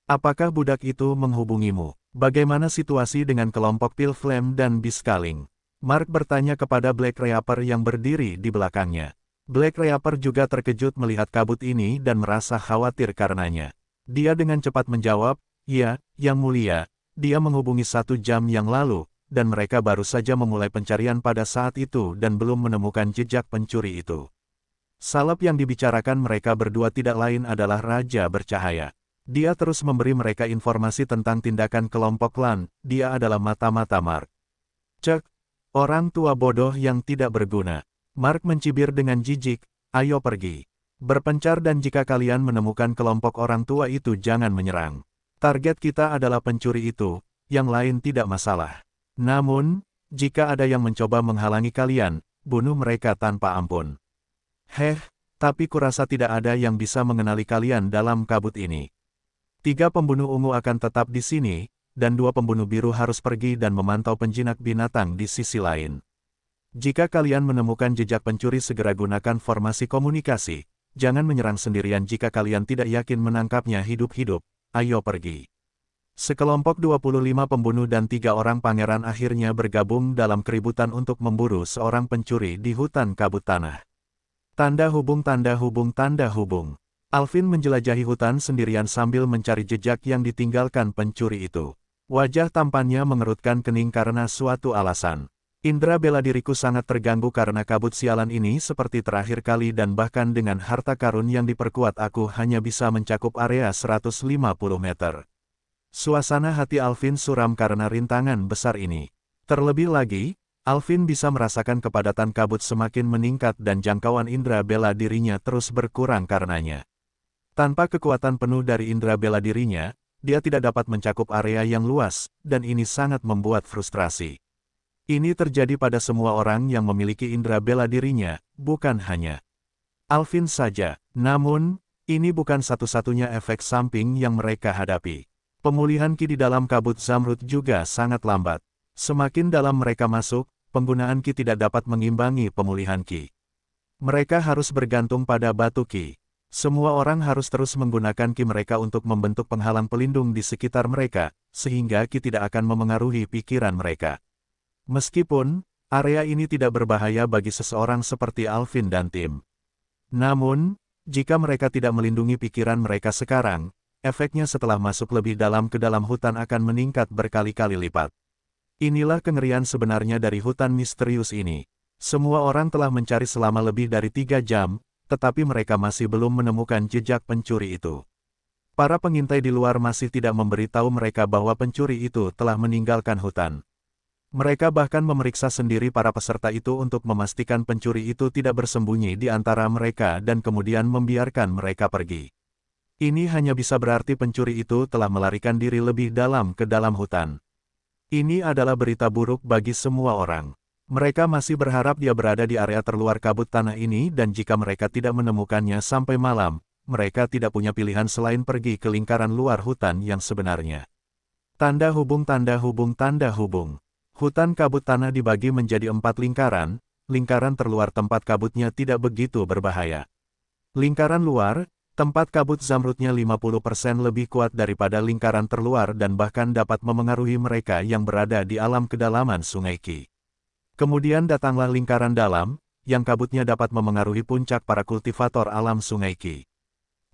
A: Apakah budak itu menghubungimu? Bagaimana situasi dengan kelompok Pil Flame dan Biskaling? Mark bertanya kepada Black Reaper yang berdiri di belakangnya. Black Reaper juga terkejut melihat kabut ini dan merasa khawatir karenanya. Dia dengan cepat menjawab, "Ya, Yang Mulia, dia menghubungi 1 jam yang lalu, dan mereka baru saja memulai pencarian pada saat itu dan belum menemukan jejak pencuri itu." Salep yang dibicarakan mereka berdua tidak lain adalah Raja Bercahaya. Dia terus memberi mereka informasi tentang tindakan kelompok Lan, dia adalah mata-mata Mark. Cek, orang tua bodoh yang tidak berguna. Mark mencibir dengan jijik, ayo pergi. Berpencar dan jika kalian menemukan kelompok orang tua itu jangan menyerang. Target kita adalah pencuri itu, yang lain tidak masalah. Namun, jika ada yang mencoba menghalangi kalian, bunuh mereka tanpa ampun. Tapi kurasa tidak ada yang bisa mengenali kalian dalam kabut ini. 3 pembunuh ungu akan tetap di sini, dan 2 pembunuh biru harus pergi dan memantau penjinak binatang di sisi lain. Jika kalian menemukan jejak pencuri segera gunakan formasi komunikasi. jangan menyerang sendirian jika kalian tidak yakin menangkapnya hidup-hidup, ayo pergi. Sekelompok 25 pembunuh dan 3 orang pangeran akhirnya bergabung dalam keributan untuk memburu seorang pencuri di hutan kabut tanah. Tanda hubung tanda hubung tanda hubung. Alvin menjelajahi hutan sendirian sambil mencari jejak yang ditinggalkan pencuri itu. Wajah tampannya mengerutkan kening karena suatu alasan. Indra bela diriku sangat terganggu karena kabut sialan ini seperti terakhir kali dan bahkan dengan harta karun yang diperkuat aku hanya bisa mencakup area 150 meter. Suasana hati Alvin suram karena rintangan besar ini. Terlebih lagi, Alvin bisa merasakan kepadatan kabut semakin meningkat dan jangkauan indera bela dirinya terus berkurang karenanya. Tanpa kekuatan penuh dari indera bela dirinya, dia tidak dapat mencakup area yang luas, dan ini sangat membuat frustrasi. Ini terjadi pada semua orang yang memiliki indera bela dirinya, bukan hanya Alvin saja. Namun, ini bukan satu-satunya efek samping yang mereka hadapi. Pemulihan ki di dalam kabut zamrud juga sangat lambat. Semakin dalam mereka masuk, penggunaan ki tidak dapat mengimbangi pemulihan ki. Mereka harus bergantung pada batu ki. Semua orang harus terus menggunakan ki mereka untuk membentuk penghalang pelindung di sekitar mereka, sehingga ki tidak akan memengaruhi pikiran mereka. Meskipun, area ini tidak berbahaya bagi seseorang seperti Alvin dan tim. Namun, jika mereka tidak melindungi pikiran mereka sekarang, efeknya setelah masuk lebih dalam ke dalam hutan akan meningkat berkali-kali lipat. Inilah kengerian sebenarnya dari hutan misterius ini. Semua orang telah mencari selama lebih dari 3 jam, tetapi mereka masih belum menemukan jejak pencuri itu. Para pengintai di luar masih tidak memberitahu mereka bahwa pencuri itu telah meninggalkan hutan. Mereka bahkan memeriksa sendiri para peserta itu untuk memastikan pencuri itu tidak bersembunyi di antara mereka dan kemudian membiarkan mereka pergi. Ini hanya bisa berarti pencuri itu telah melarikan diri lebih dalam ke dalam hutan. Ini adalah berita buruk bagi semua orang. Mereka masih berharap dia berada di area terluar kabut tanah ini dan jika mereka tidak menemukannya sampai malam, mereka tidak punya pilihan selain pergi ke lingkaran luar hutan yang sebenarnya. Tanda hubung tanda hubung tanda hubung. Hutan kabut tanah dibagi menjadi 4 lingkaran, lingkaran terluar tempat kabutnya tidak begitu berbahaya. Lingkaran luar, tempat kabut zamrudnya 50% lebih kuat daripada lingkaran terluar dan bahkan dapat memengaruhi mereka yang berada di alam kedalaman Sungai Ki. Kemudian datanglah lingkaran dalam, yang kabutnya dapat memengaruhi puncak para kultivator alam Sungai Ki.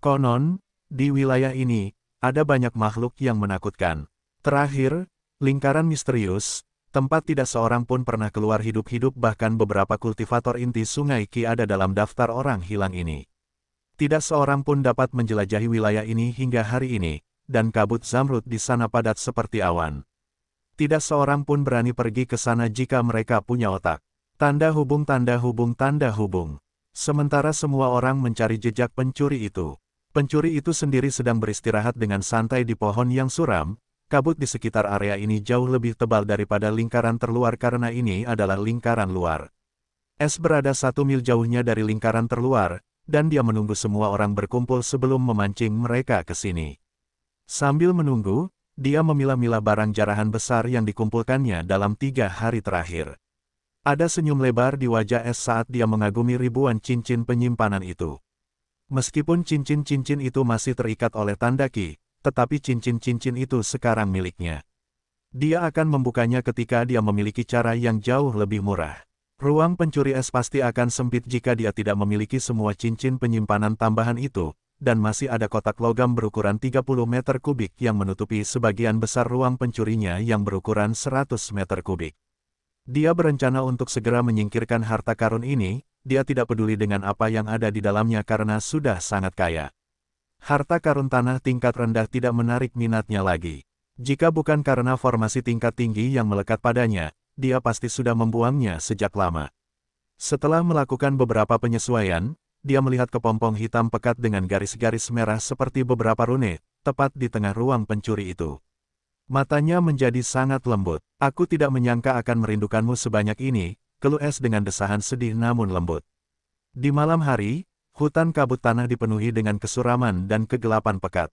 A: Konon, di wilayah ini, ada banyak makhluk yang menakutkan. Terakhir, lingkaran misterius, tempat tidak seorang pun pernah keluar hidup-hidup bahkan beberapa kultivator inti Sungai Ki ada dalam daftar orang hilang ini. Tidak seorang pun dapat menjelajahi wilayah ini hingga hari ini, dan kabut zamrud di sana padat seperti awan. Tidak seorang pun berani pergi ke sana jika mereka punya otak. Tanda hubung tanda hubung tanda hubung. Sementara semua orang mencari jejak pencuri itu. Pencuri itu sendiri sedang beristirahat dengan santai di pohon yang suram. Kabut di sekitar area ini jauh lebih tebal daripada lingkaran terluar karena ini adalah lingkaran luar. Es berada 1 mil jauhnya dari lingkaran terluar, dan dia menunggu semua orang berkumpul sebelum memancing mereka ke sini. Sambil menunggu, dia memilah-milah barang jarahan besar yang dikumpulkannya dalam 3 hari terakhir. Ada senyum lebar di wajah Es saat dia mengagumi ribuan cincin penyimpanan itu. Meskipun cincin-cincin itu masih terikat oleh tanda ki, tetapi cincin-cincin itu sekarang miliknya. Dia akan membukanya ketika dia memiliki cara yang jauh lebih murah. Ruang pencuri es pasti akan sempit jika dia tidak memiliki semua cincin penyimpanan tambahan itu, dan masih ada kotak logam berukuran 30 meter kubik yang menutupi sebagian besar ruang pencurinya yang berukuran 100 meter kubik. Dia berencana untuk segera menyingkirkan harta karun ini, dia tidak peduli dengan apa yang ada di dalamnya karena sudah sangat kaya. Harta karun tanah tingkat rendah tidak menarik minatnya lagi. Jika bukan karena formasi tingkat tinggi yang melekat padanya, dia pasti sudah membuangnya sejak lama. Setelah melakukan beberapa penyesuaian, dia melihat kepompong hitam pekat dengan garis-garis merah seperti beberapa rune, tepat di tengah ruang pencuri itu. Matanya menjadi sangat lembut. Aku tidak menyangka akan merindukanmu sebanyak ini, keluh Es dengan desahan sedih namun lembut. Di malam hari, hutan kabut tanah dipenuhi dengan kesuraman dan kegelapan pekat.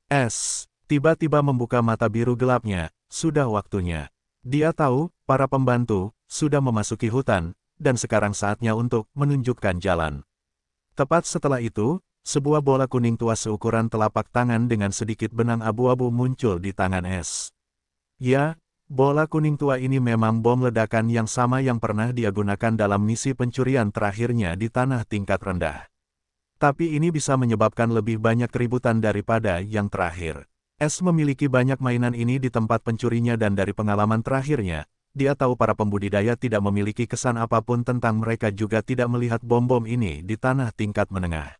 A: Es tiba-tiba membuka mata biru gelapnya, sudah waktunya. Dia tahu, para pembantu, sudah memasuki hutan, dan sekarang saatnya untuk menunjukkan jalan. Tepat setelah itu, sebuah bola kuning tua seukuran telapak tangan dengan sedikit benang abu-abu muncul di tangan Es. Ya, bola kuning tua ini memang bom ledakan yang sama yang pernah dia gunakan dalam misi pencurian terakhirnya di tanah tingkat rendah. Tapi ini bisa menyebabkan lebih banyak keributan daripada yang terakhir. Es memiliki banyak mainan ini di tempat pencurinya dan dari pengalaman terakhirnya, dia tahu para pembudidaya tidak memiliki kesan apapun tentang mereka juga tidak melihat bom-bom ini di tanah tingkat menengah.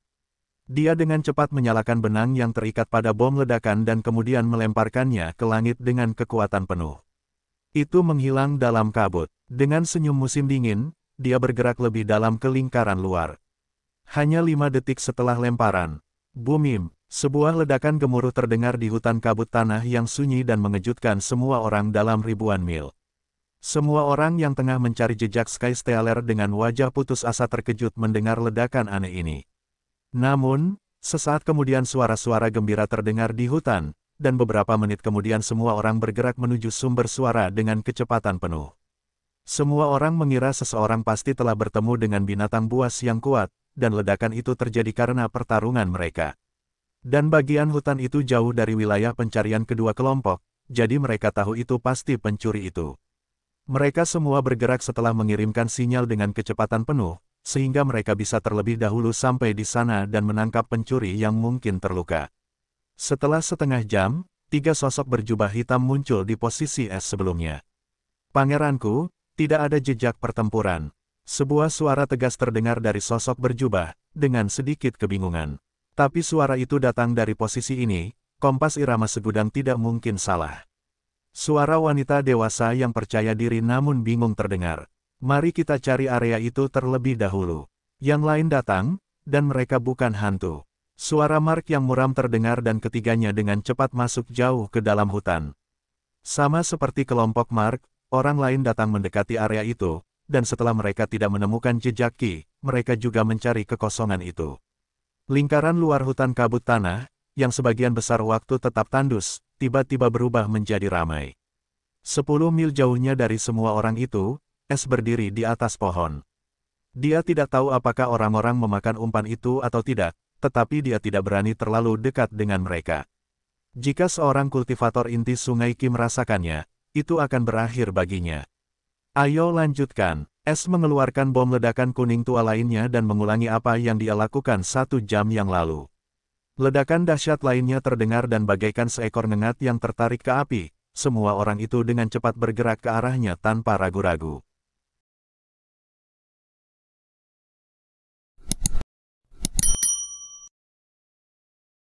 A: Dia dengan cepat menyalakan benang yang terikat pada bom ledakan dan kemudian melemparkannya ke langit dengan kekuatan penuh. Itu menghilang dalam kabut. Dengan senyum musim dingin, dia bergerak lebih dalam ke lingkaran luar. Hanya 5 detik setelah lemparan, bumim, sebuah ledakan gemuruh terdengar di hutan kabut tanah yang sunyi dan mengejutkan semua orang dalam ribuan mil. Semua orang yang tengah mencari jejak Skystealer dengan wajah putus asa terkejut mendengar ledakan aneh ini. Namun, sesaat kemudian suara-suara gembira terdengar di hutan, dan beberapa menit kemudian semua orang bergerak menuju sumber suara dengan kecepatan penuh. Semua orang mengira seseorang pasti telah bertemu dengan binatang buas yang kuat, dan ledakan itu terjadi karena pertarungan mereka. Dan bagian hutan itu jauh dari wilayah pencarian kedua kelompok, jadi mereka tahu itu pasti pencuri itu. Mereka semua bergerak setelah mengirimkan sinyal dengan kecepatan penuh, sehingga mereka bisa terlebih dahulu sampai di sana dan menangkap pencuri yang mungkin terluka. Setelah setengah jam, 3 sosok berjubah hitam muncul di posisi Es sebelumnya. "Pangeranku, tidak ada jejak pertempuran." Sebuah suara tegas terdengar dari sosok berjubah, dengan sedikit kebingungan. Tapi suara itu datang dari posisi ini, kompas irama segudang tidak mungkin salah. Suara wanita dewasa yang percaya diri namun bingung terdengar. "Mari kita cari area itu terlebih dahulu. Yang lain datang, dan mereka bukan hantu." Suara Mark yang muram terdengar dan ketiganya dengan cepat masuk jauh ke dalam hutan. Sama seperti kelompok Mark, orang lain datang mendekati area itu, dan setelah mereka tidak menemukan jejak Ki, mereka juga mencari kekosongan itu. Lingkaran luar hutan kabut tanah, yang sebagian besar waktu tetap tandus, tiba-tiba berubah menjadi ramai. 10 mil jauhnya dari semua orang itu, Es berdiri di atas pohon. Dia tidak tahu apakah orang-orang memakan umpan itu atau tidak, tetapi dia tidak berani terlalu dekat dengan mereka. Jika seorang kultivator inti sungai Ki merasakannya, itu akan berakhir baginya. "Ayo lanjutkan." Es mengeluarkan bom ledakan kuning tua lainnya dan mengulangi apa yang dia lakukan 1 jam yang lalu. Ledakan dahsyat lainnya terdengar dan bagaikan seekor ngengat yang tertarik ke api, semua orang itu dengan cepat bergerak ke arahnya tanpa ragu-ragu.